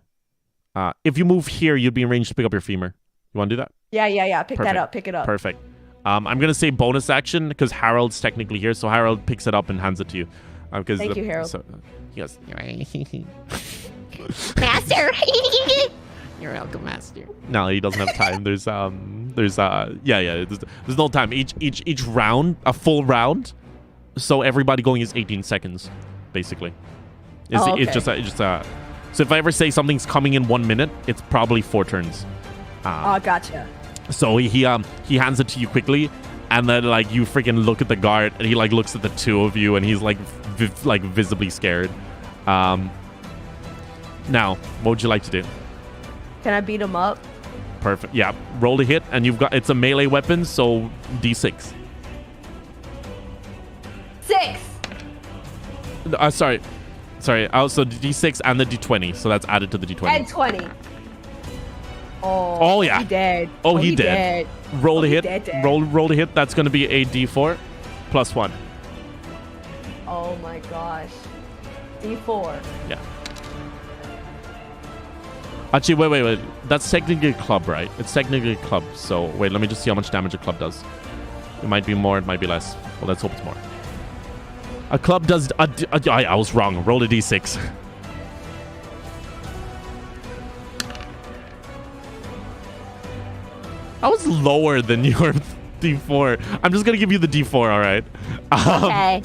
If you move here, you'd be in range to pick up your femur. You want to do that? Yeah. Pick it up. Perfect. I'm gonna say bonus action because Harold's technically here, so Harold picks it up and hands it to you. Thank you, Harold. So, he goes, Master. You're welcome, master. No, he doesn't have time. There's no time. Each round, a full round. So everybody going is 18 seconds, basically. It's just so if I ever say something's coming in 1 minute, it's probably 4 turns. Gotcha. So he hands it to you quickly, and then like you freaking look at the guard, and he like looks at the two of you, and he's like visibly scared. Now, what would you like to do? Can I beat him up? Perfect. Yeah. Roll to hit, and it's a melee weapon, so D6. 6. Sorry. Also D6 and the D20, so that's added to the D20. And 20. Oh yeah. He dead. Oh, he dead. Roll to hit. Dead. Roll to hit. That's going to be a D4 plus 1. Oh my gosh. D4. Yeah. Actually, wait. That's technically a club, right? It's technically a club. So wait, let me just see how much damage a club does. It might be more. It might be less. Well, let's hope it's more. A club does. I was wrong. Roll a D6. I was lower than your D4. I'm just gonna give you the D4, all right? Okay.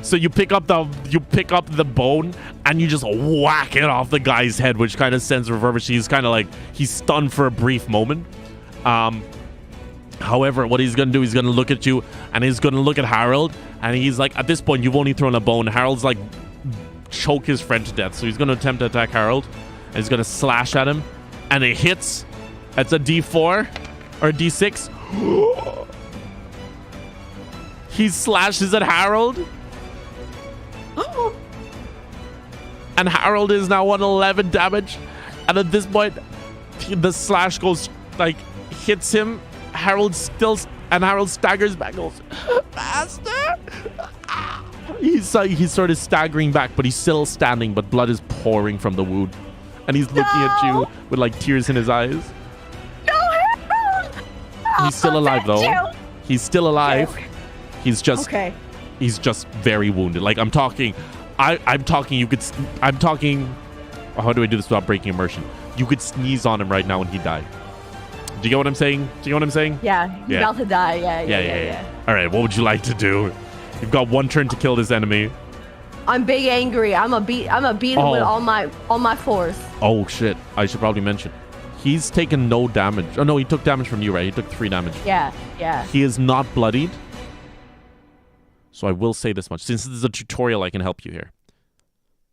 So you pick up the bone and you just whack it off the guy's head, which kind of sends reverberation. He's kind of like he's stunned for a brief moment. However, what he's gonna do, he's gonna look at you and he's gonna look at Harold, and he's like, at this point, you've only thrown a bone. Harold's like choke his friend to death, so he's gonna attempt to attack Harold. And he's gonna slash at him, and it hits. It's a D4 or a D6. He slashes at Harold. And Harold is now on 11 damage. And at this point, the slash goes, like, hits him. Harold staggers back, goes, Master! He's sort of staggering back, but he's still standing, but blood is pouring from the wound. And he's looking at you with, like, tears in his eyes. He's still alive, though. He's still alive. He's just very wounded. Like, I'm talking, how do I do this without breaking immersion? You could sneeze on him right now and he'd die. Do you get what I'm saying? Yeah, he's about to die. Yeah. All right, what would you like to do? You've got 1 turn to kill this enemy. I'm big angry. I'm a beat him with all my force. Oh shit! I should probably mention, he's taken no damage. Oh no, he took damage from you, right? He took 3 damage. Yeah. He is not bloodied. So I will say this much. Since this is a tutorial, I can help you here.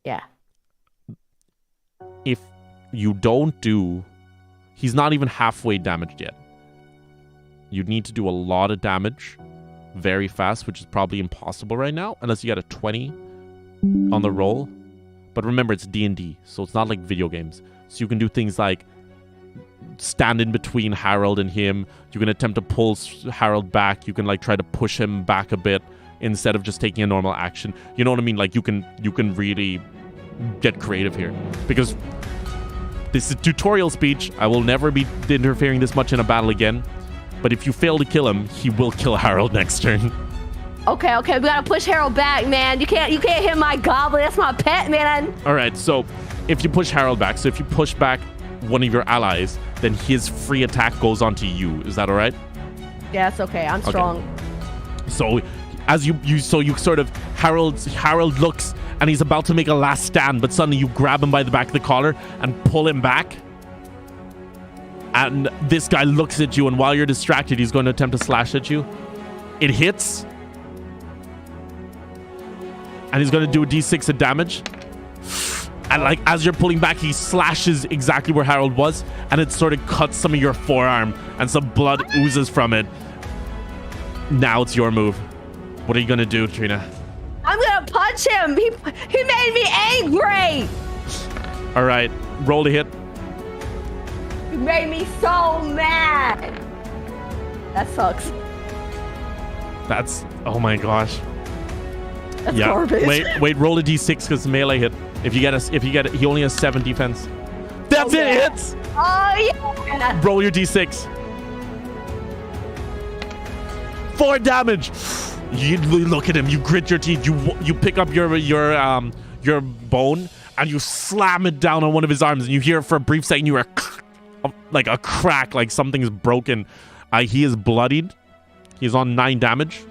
Yeah. If you don't do... He's not even halfway damaged yet. You'd need to do a lot of damage very fast, which is probably impossible right now, unless you get a 20 on the roll. But remember, it's D&D, so it's not like video games. So you can do things like stand in between Harold and him. You can attempt to pull Harold back. You can like try to push him back a bit instead of just taking a normal action. You know what I mean? Like you can really get creative here, because this is tutorial speech. I will never be interfering this much in a battle again. But if you fail to kill him, he will kill Harold next turn. Okay, we gotta push Harold back, man. You can't hit my goblin. That's my pet, man. All right, so if you push Harold back, so if you push back one of your allies, then his free attack goes onto you. Is that all right? Yeah, it's okay. I'm strong. So as you sort of Harold looks and he's about to make a last stand, but suddenly you grab him by the back of the collar and pull him back. And this guy looks at you, and while you're distracted, he's going to attempt to slash at you. It hits. And he's going to do a d6 of damage. And like as you're pulling back, he slashes exactly where Harold was, and it sort of cuts some of your forearm, and some blood oozes from it. Now it's your move. What are you going to do, Trina? I'm going to punch him. He made me angry. All right. Roll to hit. You made me so mad. That sucks. That's, oh my gosh. That's garbage. Wait, roll a d6 because melee hit. If you get it, he only has 7 defense. That's it, hits. Oh yeah. Roll your d6. 4 damage. You look at him. You grit your teeth. You pick up your bone and you slam it down on one of his arms, and you hear for a brief second you are like a crack, like something's broken. He is bloodied. He's on 9 damage.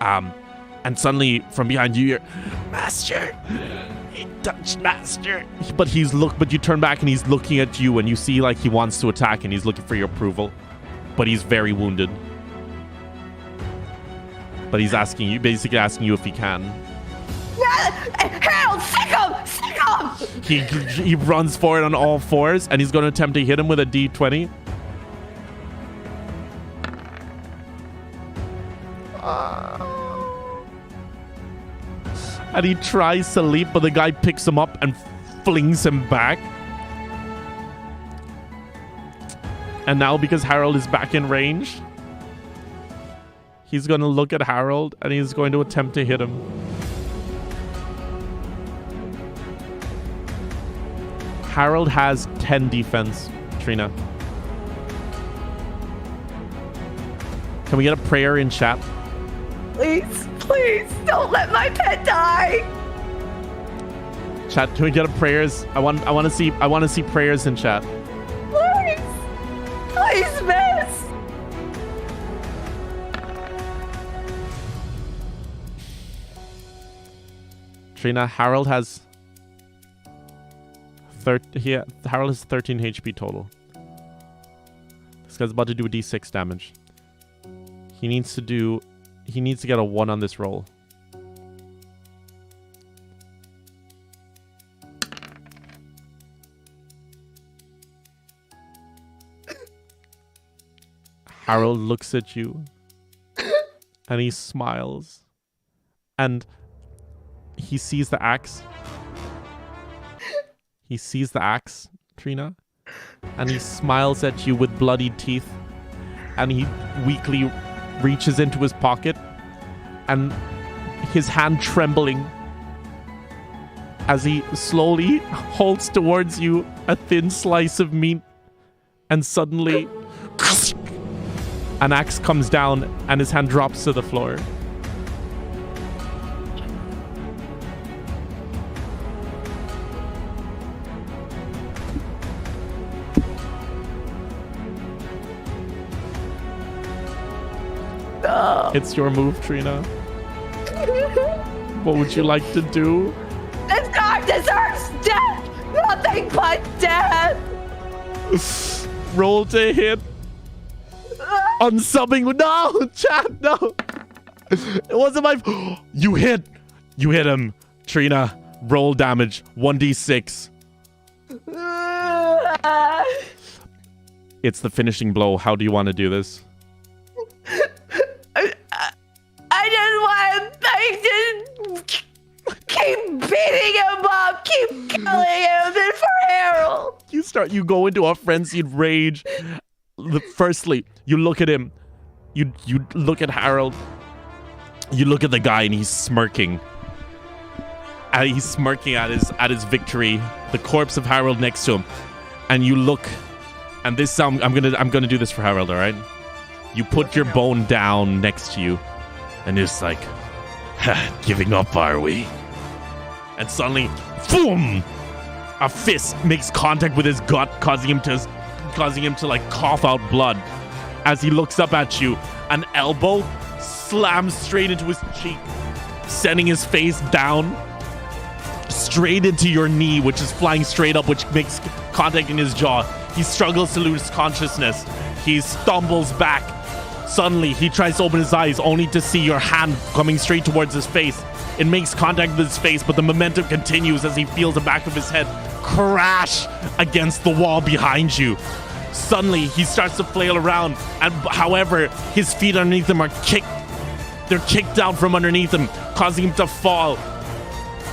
And suddenly from behind you, you're, Master, he touched Master. But you turn back and he's looking at you, and you see like he wants to attack and he's looking for your approval, but he's very wounded. But he's basically asking you if he can. Harold, sick him! He runs forward on all fours, and he's going to attempt to hit him with a D20. And he tries to leap, but the guy picks him up and flings him back. And now, because Harold is back in range, he's going to look at Harold and he's going to attempt to hit him. Harold has 10 defense, Trina. Can we get a prayer in chat? Please, don't let my pet die. Chat, can we get a prayers? I want to see prayers in chat. Please, miss. Trina, Harold has 13 HP total. This guy's about to do a D6 damage. He needs to get a 1 on this roll. Harold looks at you and he smiles, and he sees the axe. He sees the axe, Trina, and he smiles at you with bloodied teeth, and he weakly reaches into his pocket, and his hand trembling as he slowly holds towards you a thin slice of meat, and suddenly an axe comes down and his hand drops to the floor. It's your move, Trina. What would you like to do? This guy deserves death! Nothing but death! Roll to hit. Unsubbing. No, chat, no. It wasn't my... You hit him, Trina. Roll damage. 1d6. It's the finishing blow. How do you want to do this? I just keep beating him up, keep killing him, and for Harold. You go into a frenzied rage. Firstly, you look at him. You look at Harold. You look at the guy, and he's smirking. He's smirking at his victory. The corpse of Harold next to him, and you look. And this I'm gonna do this for Harold. All right. You put your bone down next to you, and it's like, giving up, are we? And suddenly, boom! A fist makes contact with his gut, causing him to like cough out blood. As he looks up at you, an elbow slams straight into his cheek, sending his face down straight into your knee, which is flying straight up, which makes contact in his jaw. He struggles to lose consciousness. He stumbles back. Suddenly, he tries to open his eyes, only to see your hand coming straight towards his face. It makes contact with his face, but the momentum continues as he feels the back of his head crash against the wall behind you. Suddenly, he starts to flail around, and however, his feet underneath him are kicked. They're kicked out from underneath him, causing him to fall.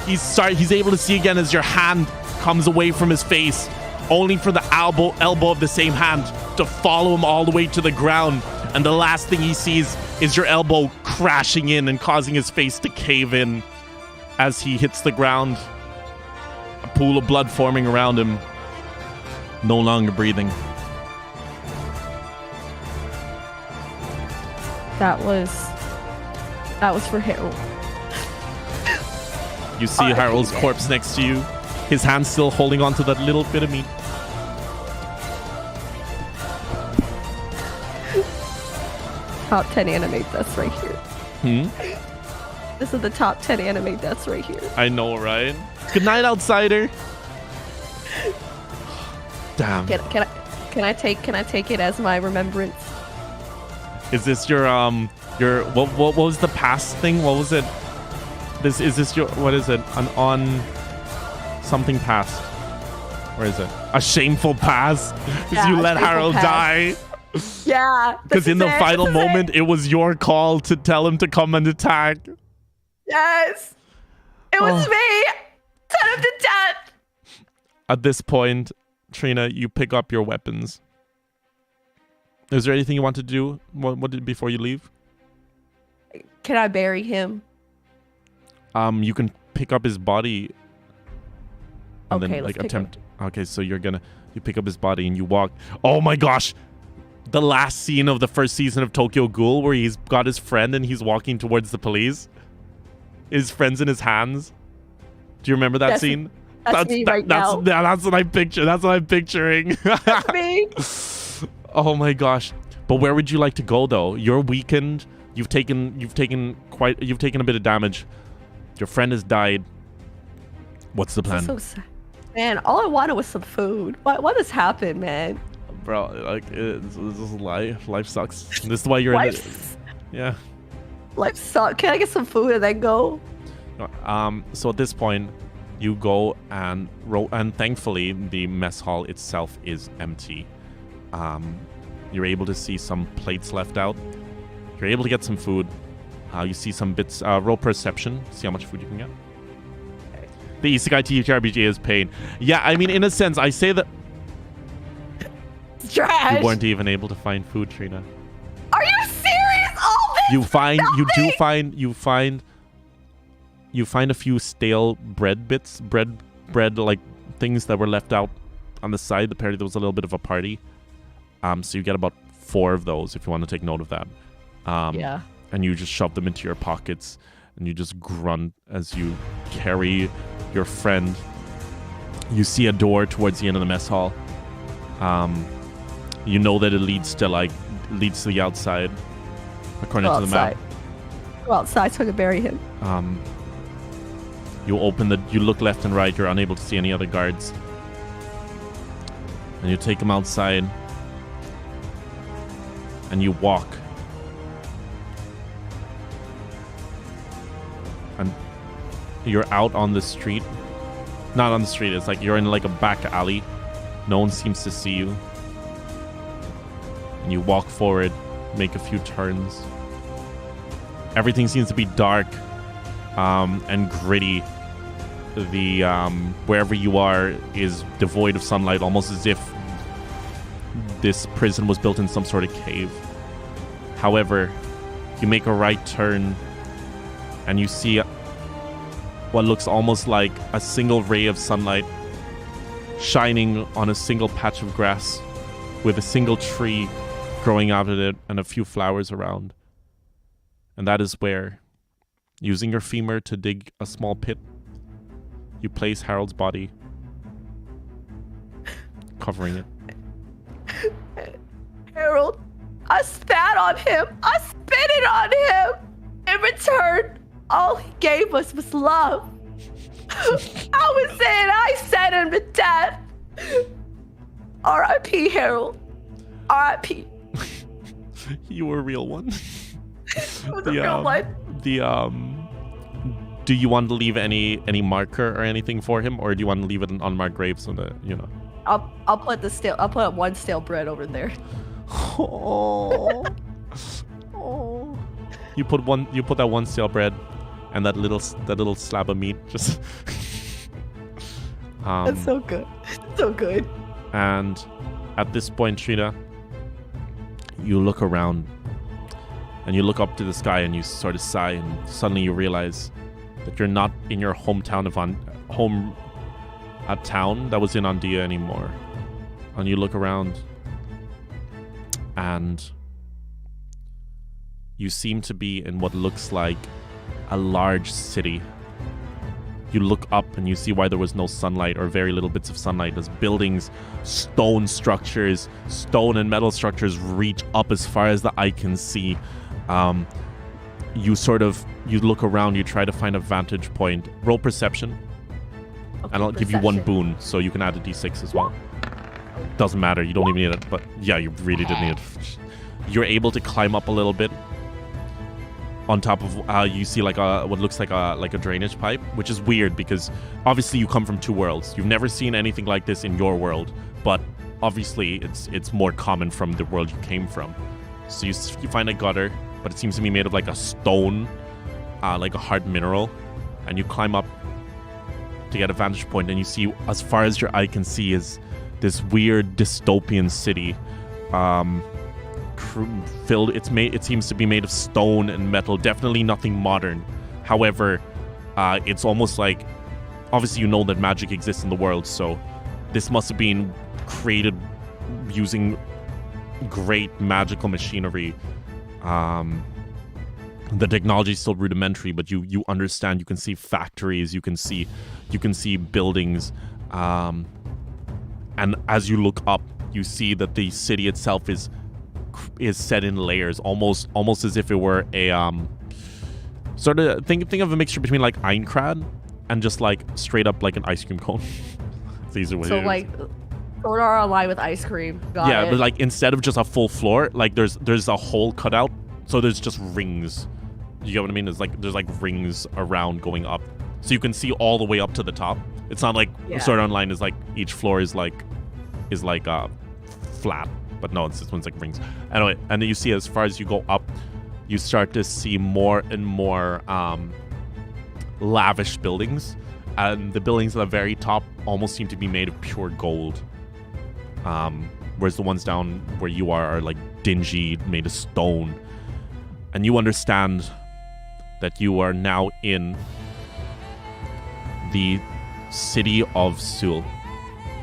He's able to see again as your hand comes away from his face, only for the elbow of the same hand to follow him all the way to the ground. And the last thing he sees is your elbow crashing in and causing his face to cave in as he hits the ground. A pool of blood forming around him. No longer breathing. That was for Harold. You see Harold's corpse next to you. His hand still holding onto that little bit of meat. top 10 anime deaths right here. This is the top 10 anime deaths right here. I know, right? Good night, outsider. Damn. Can I take it as my remembrance? Is this your what was the past thing? What was it? Is this your, what is it? An on something past? Where is it? A shameful past? Because Yeah, you a let shameful Harold past. die. Yeah. Because in the final moment, it was your call to tell him to come and attack. Yes. It was me. Sent him to death. At this point, Trina, you pick up your weapons. Is there anything you want to do? What did before you leave? Can I bury him? You can pick up his body. And Okay, then let's like pick attempt. Okay, so you pick up his body and you walk. Oh my gosh. The last scene of the first season of Tokyo Ghoul where he's got his friend and he's walking towards the police. His friend's in his hands. Do you remember that scene? That's me right now. That's what I picture. That's what I'm picturing. That's me. Oh my gosh. But where would you like to go though? You're weakened. You've taken a bit of damage. Your friend has died. What's the plan? So sad. Man, all I wanted was some food. What has happened, man? Bro, like this is life. Life sucks. This is why you're in it. Yeah. Life sucks. Can I get some food and then go? So at this point, you go and thankfully the mess hall itself is empty. You're able to see some plates left out. You're able to get some food. You see some bits. Roll perception. See how much food you can get. The Isekai TTRPG is pain. Yeah, I mean, in a sense, I say that It's trash. you weren't even able to find food, Trina. Are you serious? All this? You find nothing? you find a few stale bread bits, bread like things that were left out on the side. Apparently there was a little bit of a party. So you get about 4 of those if you want to take note of that. Yeah. And you just shove them into your pockets and you just grunt as you carry your friend. You see a door towards the end of the mess hall. You know that it leads to the outside, according to the map. Go outside so I can bury him. You look left and right. You're unable to see any other guards, and you take him outside, and you walk, and you're out on the street. Not on the street. It's like you're in like a back alley. No one seems to see you. And you walk forward, make a few turns. Everything seems to be dark and gritty. The wherever you are is devoid of sunlight, almost as if this prison was built in some sort of cave. However, you make a right turn and you see what looks almost like a single ray of sunlight shining on a single patch of grass with a single tree growing out of it and a few flowers around. And that is where, using your femur to dig a small pit, you place Harold's body, covering it. Harold, I spat on him. I spit it on him. In return, all he gave us was love. I was saying I sent him to death. R.I.P. Harold. R.I.P. You were a real one. It was a real one. Do you want to leave any marker or anything for him, or do you want to leave it an unmarked grave so that you know? I'll put one stale bread over there. Oh. Oh. You put that one stale bread and that little slab of meat just That's so good. So good. And at this point, Trina, you look around and you look up to the sky and you sort of sigh, and suddenly you realize that you're not in your hometown of a town that was in Andia anymore. And you look around and you seem to be in what looks like a large city. You look up and you see why there was no sunlight or very little bits of sunlight. There's buildings, stone structures, stone and metal structures reach up as far as the eye can see. You look around, you try to find a vantage point. Roll perception. Okay, And I'll give you one boon, so you can add a d6 as well. Doesn't matter, you don't even need it, but yeah, you really did need it. You're able to climb up a little bit. On top of, you see like what looks like a drainage pipe, which is weird because obviously you come from two worlds. You've never seen anything like this in your world, but obviously it's more common from the world you came from. So you find a gutter, but it seems to be made of like a stone, like a hard mineral, and you climb up to get a vantage point, and you see as far as your eye can see is this weird dystopian city. Filled, it seems to be made of stone and metal, definitely nothing modern. However, it's almost like, obviously you know that magic exists in the world, so this must have been created using great magical machinery. The technology is still rudimentary, but you understand. You can see factories, you can see buildings, and as you look up, you see that the city itself is set in layers, almost as if it were a sort of think of a mixture between like Aincrad and just like straight up like an ice cream cone. These are what So it is. like Sword Art Online with ice cream. Got it. But like instead of just a full floor, like there's a hole cut out, so there's just rings. You get what I mean? There's like rings around going up, so you can see all the way up to the top. It's not like Sword Art Online is like each floor is like flat. But no, this one's like rings. Anyway, and then you see as far as you go up, you start to see more and more lavish buildings. And the buildings at the very top almost seem to be made of pure gold. Whereas the ones down where you are like dingy, made of stone. And you understand that you are now in the city of Seoul,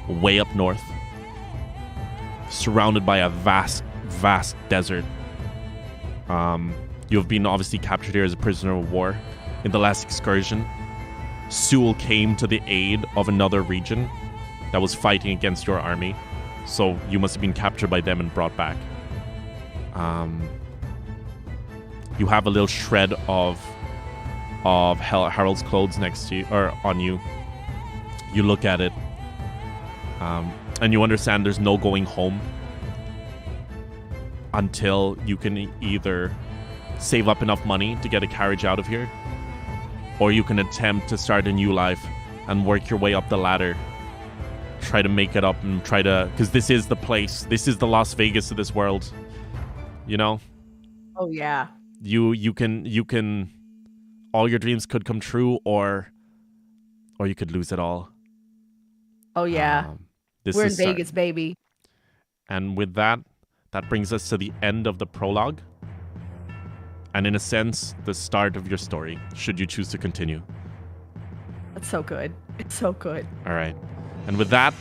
way up north, surrounded by a vast desert. You have been obviously captured here as a prisoner of war. In the last excursion, Seoul came to the aid of another region that was fighting against your army. So you must have been captured by them and brought back. You have a little shred of Harold's clothes next to you, or on you. You look at it, and you understand there's no going home until you can either save up enough money to get a carriage out of here, or you can attempt to start a new life and work your way up the ladder. Try to make it up and because this is the place. This is the Las Vegas of this world. You know? Oh yeah. You can all your dreams could come true, or you could lose it all. Oh yeah. We're in Vegas, baby. And with that brings us to the end of the prologue. And in a sense, the start of your story, should you choose to continue. That's so good. It's so good. All right. And with that,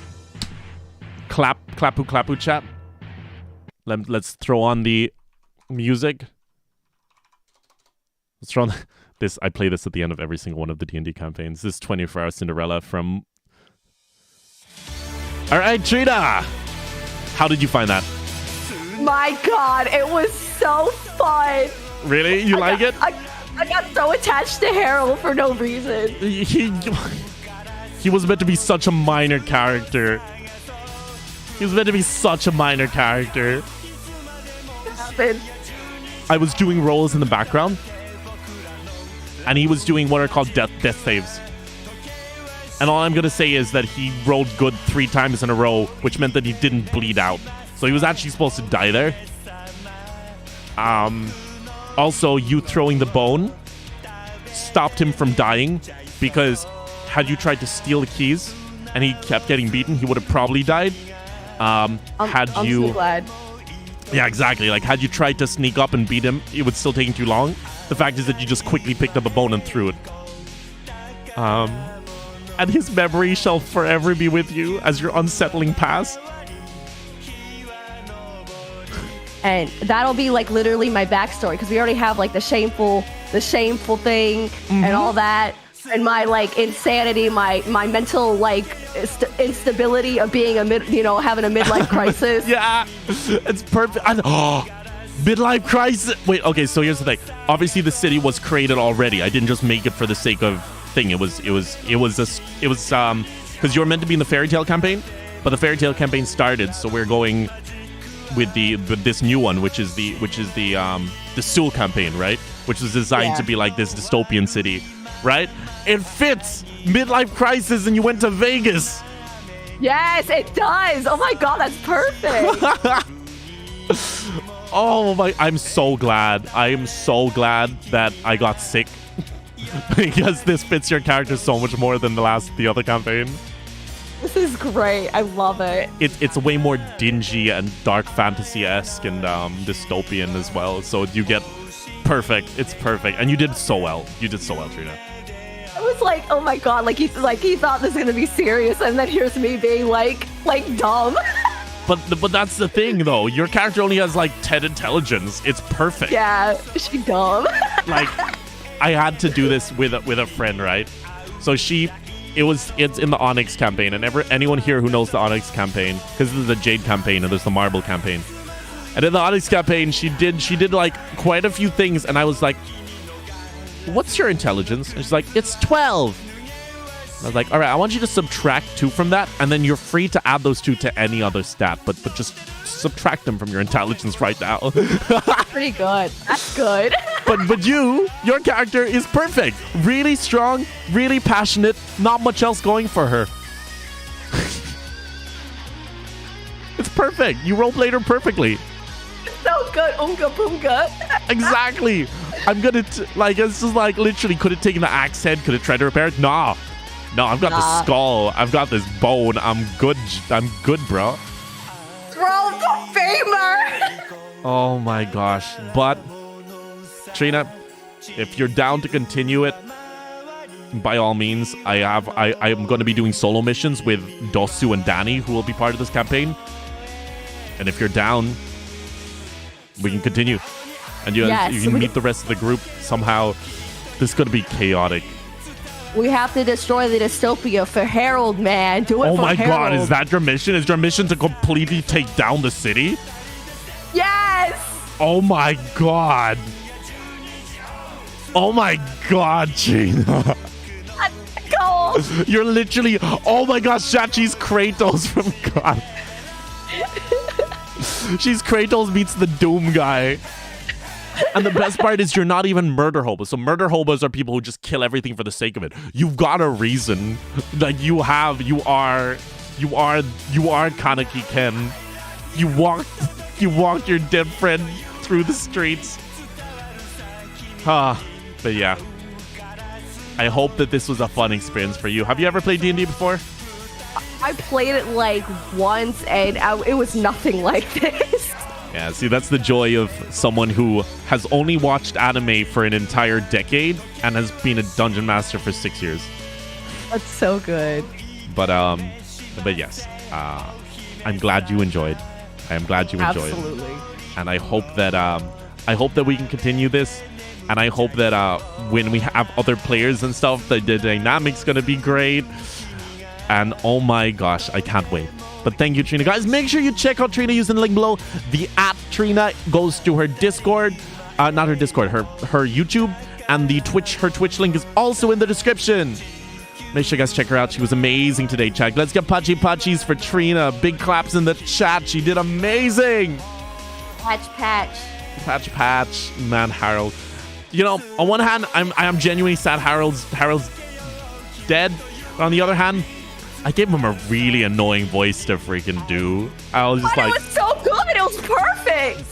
clapoo chat. Let's throw on the music. Let's throw on this. I play this at the end of every single one of the D&D campaigns. This is 24 Hour Cinderella from... All right, Trina! How did you find that? My God, it was so fun. Really? You like it? I got so attached to Harold for no reason. He was meant to be such a minor character. He was meant to be such a minor character. I was doing rolls in the background, and he was doing what are called death saves. And all I'm going to say is that he rolled good 3 times in a row, which meant that he didn't bleed out. So he was actually supposed to die there. Also, you throwing the bone stopped him from dying, because had you tried to steal the keys and he kept getting beaten, he would have probably died. I'm so glad. Yeah, exactly. Like, had you tried to sneak up and beat him, it would still take too long. The fact is that you just quickly picked up a bone and threw it. And his memory shall forever be with you as your unsettling past. And that'll be like literally my backstory, because we already have like the shameful thing and all that. and my like insanity, my mental like instability of being having a midlife crisis. Yeah, it's perfect. Midlife crisis. Wait, okay, so here's the thing. Obviously, the city was created already. I didn't just make it for the sake of thing. It was because you were meant to be in the fairy tale campaign, but the fairy tale campaign started, so we're going with this new one, which is the Seoul campaign, right? Which was designed to be like this dystopian city, right? It fits midlife crisis, and you went to Vegas. Yes, it does. Oh my god, that's perfect. Oh my, I'm so glad. I am so glad that I got sick because this fits your character so much more than the other campaign. This is great. I love it. It's way more dingy and dark fantasy-esque and dystopian as well. So you get perfect. It's perfect. And you did so well. You did so well, Trina. I was like, oh my god, like he thought this was gonna be serious, and then here's me being like dumb. But that's the thing, though. Your character only has like 10 intelligence. It's perfect. Yeah, she dumb. Like, I had to do this with a friend, right? So it's in the Onyx campaign, and anyone here who knows the Onyx campaign, because this is the Jade campaign and there's the Marble campaign. And in the Onyx campaign, she did like quite a few things, and I was like, "What's your intelligence?" And she's like, "It's 12." I was like, all right, I want you to subtract 2 from that, and then you're free to add those 2 to any other stat, but just subtract them from your intelligence right now. Pretty good. That's good. But your character is perfect. Really strong, really passionate, not much else going for her. It's perfect. You roleplayed her perfectly. So good. Unga boonga. Exactly. I'm gonna it's just like literally could have taken the axe head, could have tried to repair it. No, I've got the skull. I've got this bone. I'm good, bro. Throw the famer. Oh my gosh. But, Trina, if you're down to continue it, by all means, I'm going to be doing solo missions with Dosu and Danny, who will be part of this campaign. And if you're down, we can continue. And you can meet the rest of the group somehow. This is going to be chaotic. We have to destroy the dystopia for Harold, man. Do it for Harold. Oh my god, is that your mission? Is your mission to completely take down the city? Yes! Oh my god. Oh my god, Trina. Go! You're literally... Oh my gosh, she's Kratos from God. She's Kratos meets the Doom guy. And the best part is you're not even murder hobos. So murder hobos are people who just kill everything for the sake of it. You've got a reason. Like you are Kaneki Ken. You walked your dead friend through the streets. But yeah. I hope that this was a fun experience for you. Have you ever played D&D before? I played it like once, and it was nothing like this. Yeah, see, that's the joy of someone who has only watched anime for an entire decade and has been a dungeon master for 6 years. That's so good. But yes, I'm glad you enjoyed. I am glad you enjoyed. Absolutely. And I hope that we can continue this. And I hope that when we have other players and stuff, the dynamic's gonna be great. And oh my gosh, I can't wait. But thank you, Trina. Guys, make sure you check out Trina using the link below. The @Trina goes to her Discord. Not her Discord, her YouTube. And her Twitch link is also in the description. Make sure you guys check her out. She was amazing today, chat. Let's get patchy for Trina. Big claps in the chat. She did amazing. Patch. Man, Harold. You know, on one hand, I am genuinely sad Harold's dead. But on the other hand, I gave him a really annoying voice to freaking do. I was just it was so good. It was perfect.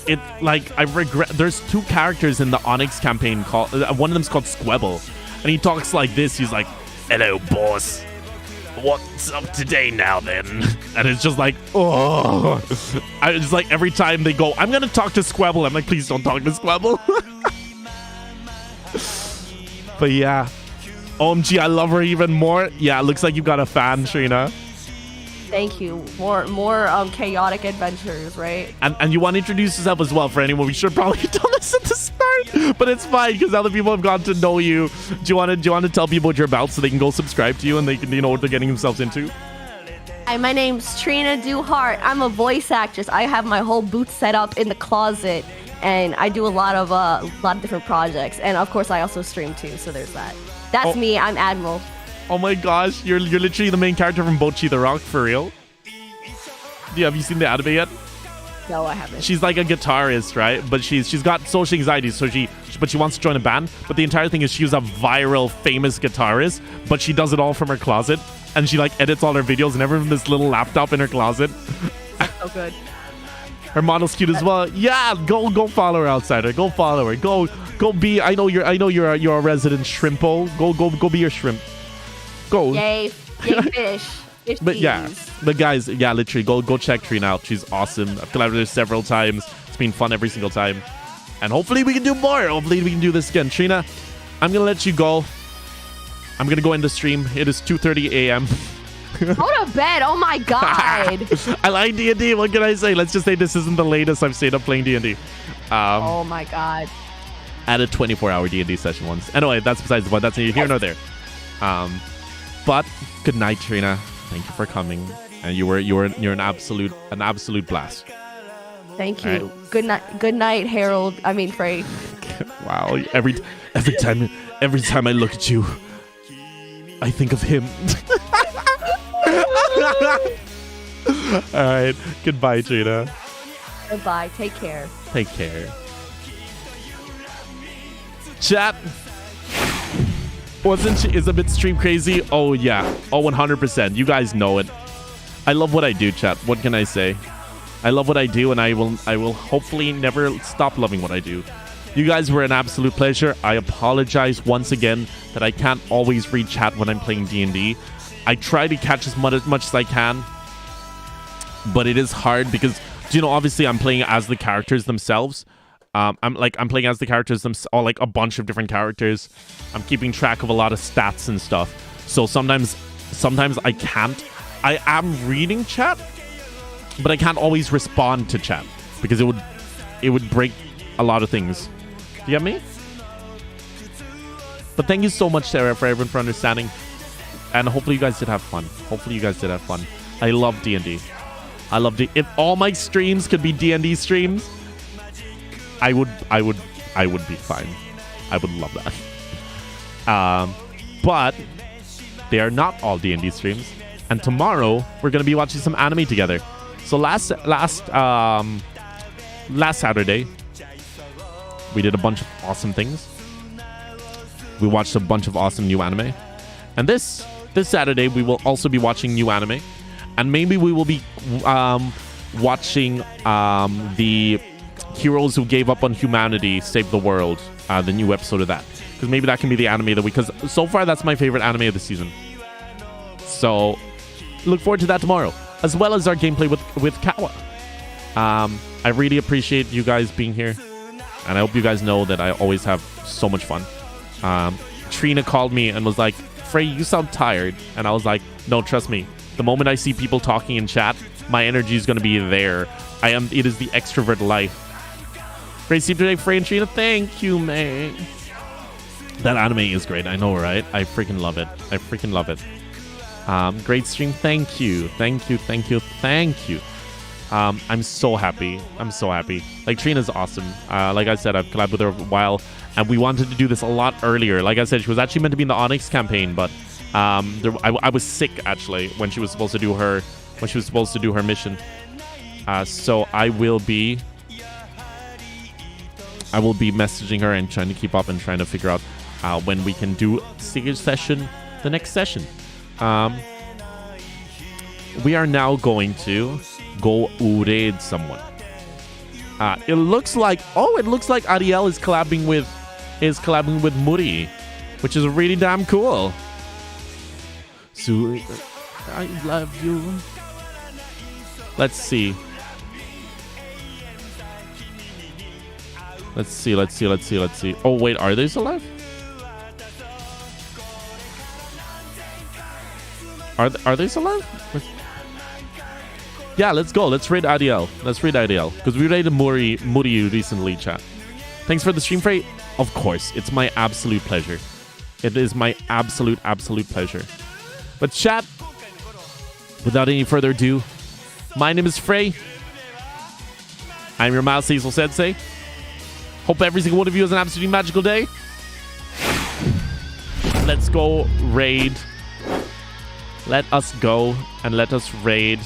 I regret. There's 2 characters in the Onyx campaign called. One of them's called Squebble, and he talks like this. He's like, "Hello, boss. What's up today now, then?" And it's just like, oh. I just like every time they go, "I'm gonna talk to Squebble." I'm like, please don't talk to Squebble. But yeah. OMG, I love her even more. Yeah, it looks like you've got a fan, Trina. Thank you. More chaotic adventures, right? And you want to introduce yourself as well for anyone. We should probably have done this at the start, but it's fine because other people have gotten to know you. Do you want to tell people what you're about so they can go subscribe to you and they can know what they're getting themselves into? Hi, my name's Trina Duhart. I'm a voice actress. I have my whole booth set up in the closet, and I do a lot of different projects. And of course, I also stream too. So there's that. That's me. I'm Admiral. Oh my gosh, you're literally the main character from Bocchi the Rock, for real? Have you seen the anime yet? No, I haven't. She's like a guitarist, right? But she's got social anxiety, so she wants to join a band. But the entire thing is she's a viral, famous guitarist, but she does it all from her closet, and she like edits all her videos and everything from this little laptop in her closet. So good. Her model's cute as well. Yeah, go follow her, outsider. Go follow her. Go be. I know you're a resident shrimpo. Go be your shrimp. Go. Yay fish. But yeah, the guys, literally go check Trina out. She's awesome. I've collaborated with her several times. It's been fun every single time. And hopefully we can do more. Hopefully we can do this again. Trina, I'm going to let you go. I'm going to go end the stream. It is 2:30 a.m. Go to bed. Oh my god. I like D&D. What can I say? Let's just say this isn't the latest I've stayed up playing D&D. Oh my god. I had a 24-hour D&D session once. Anyway, that's besides the point. That's neither here nor there. But good night, Trina. Thank you for coming. And you're an absolute blast. Thank you. Right. Good night, Harold. I mean Fray. Wow. Every time I look at you, I think of him. All right. Goodbye, Trina. Goodbye. Take care. Take care. Chat. Is a bit stream crazy? Oh yeah. Oh, 100%. You guys know it. I love what I do, chat. What can I say? I love what I do, and I will hopefully never stop loving what I do. You guys were an absolute pleasure. I apologize once again that I can't always read chat when I'm playing D&D. I try to catch as much as I can, but it is hard because, obviously I'm playing as the characters themselves. I'm playing as the characters themselves, or like a bunch of different characters. I'm keeping track of a lot of stats and stuff. So sometimes I can't. I am reading chat, but I can't always respond to chat because it would break a lot of things. Do you get me? But thank you so much, Sarah, for everyone for understanding. And hopefully you guys did have fun. I love D&D. I love D. If all my streams could be D&D streams, I would be fine. I would love that. But they are not all D&D streams. And tomorrow we're gonna be watching some anime together. So last Saturday we did a bunch of awesome things. We watched a bunch of awesome new anime. And this Saturday we will also be watching new anime. And maybe we will be watching the Heroes Who Gave Up on Humanity Save the World, the new episode of that. Because maybe that can be the anime because so far that's my favorite anime of the season. So look forward to that tomorrow, as well as our gameplay with Kawa. I really appreciate you guys being here, and I hope you guys know that I always have so much fun. Trina called me and was like, Fray, you sound tired. And I was like, no, trust me. The moment I see people talking in chat, my energy is going to be there. It is the extrovert life. Great stream today, Fray and Trina. Thank you, man. That anime is great. I know, right? I freaking love it. Great stream. Thank you. I'm so happy. Like, Trina's awesome. Like I said, I've collabed with her a while, and we wanted to do this a lot earlier. Like I said, she was actually meant to be in the Onyx campaign, but I was sick actually when she was supposed to do her mission. So I will be messaging her and trying to keep up and trying to figure out when we can do stage session, the next session. We are now going to go raid someone. It looks like Ariel is collabing with Muri, which is really damn cool. So I love you. Let's see. Oh wait, are they still alive? Are they still alive? Yeah, let's go. Let's raid IDL. Let's raid IDL. Because we raided Muriyu recently, chat. Thanks for the stream, Fray. Of course. It's my absolute pleasure. It is my absolute pleasure. But chat, without any further ado, my name is Fray. I'm your Mahou Sensei. Hope every single one of you has an absolutely magical day. Let's go raid. Let us go and let us raid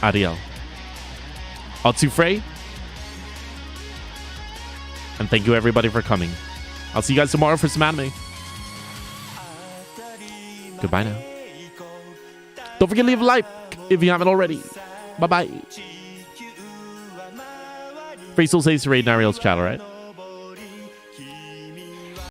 Ariel. Otsu Fray. And thank you everybody for coming. I'll see you guys tomorrow for some anime. Goodbye now. Don't forget to leave a like if you haven't already. Bye-bye. Fray still says to raid in Ariel's chat, alright?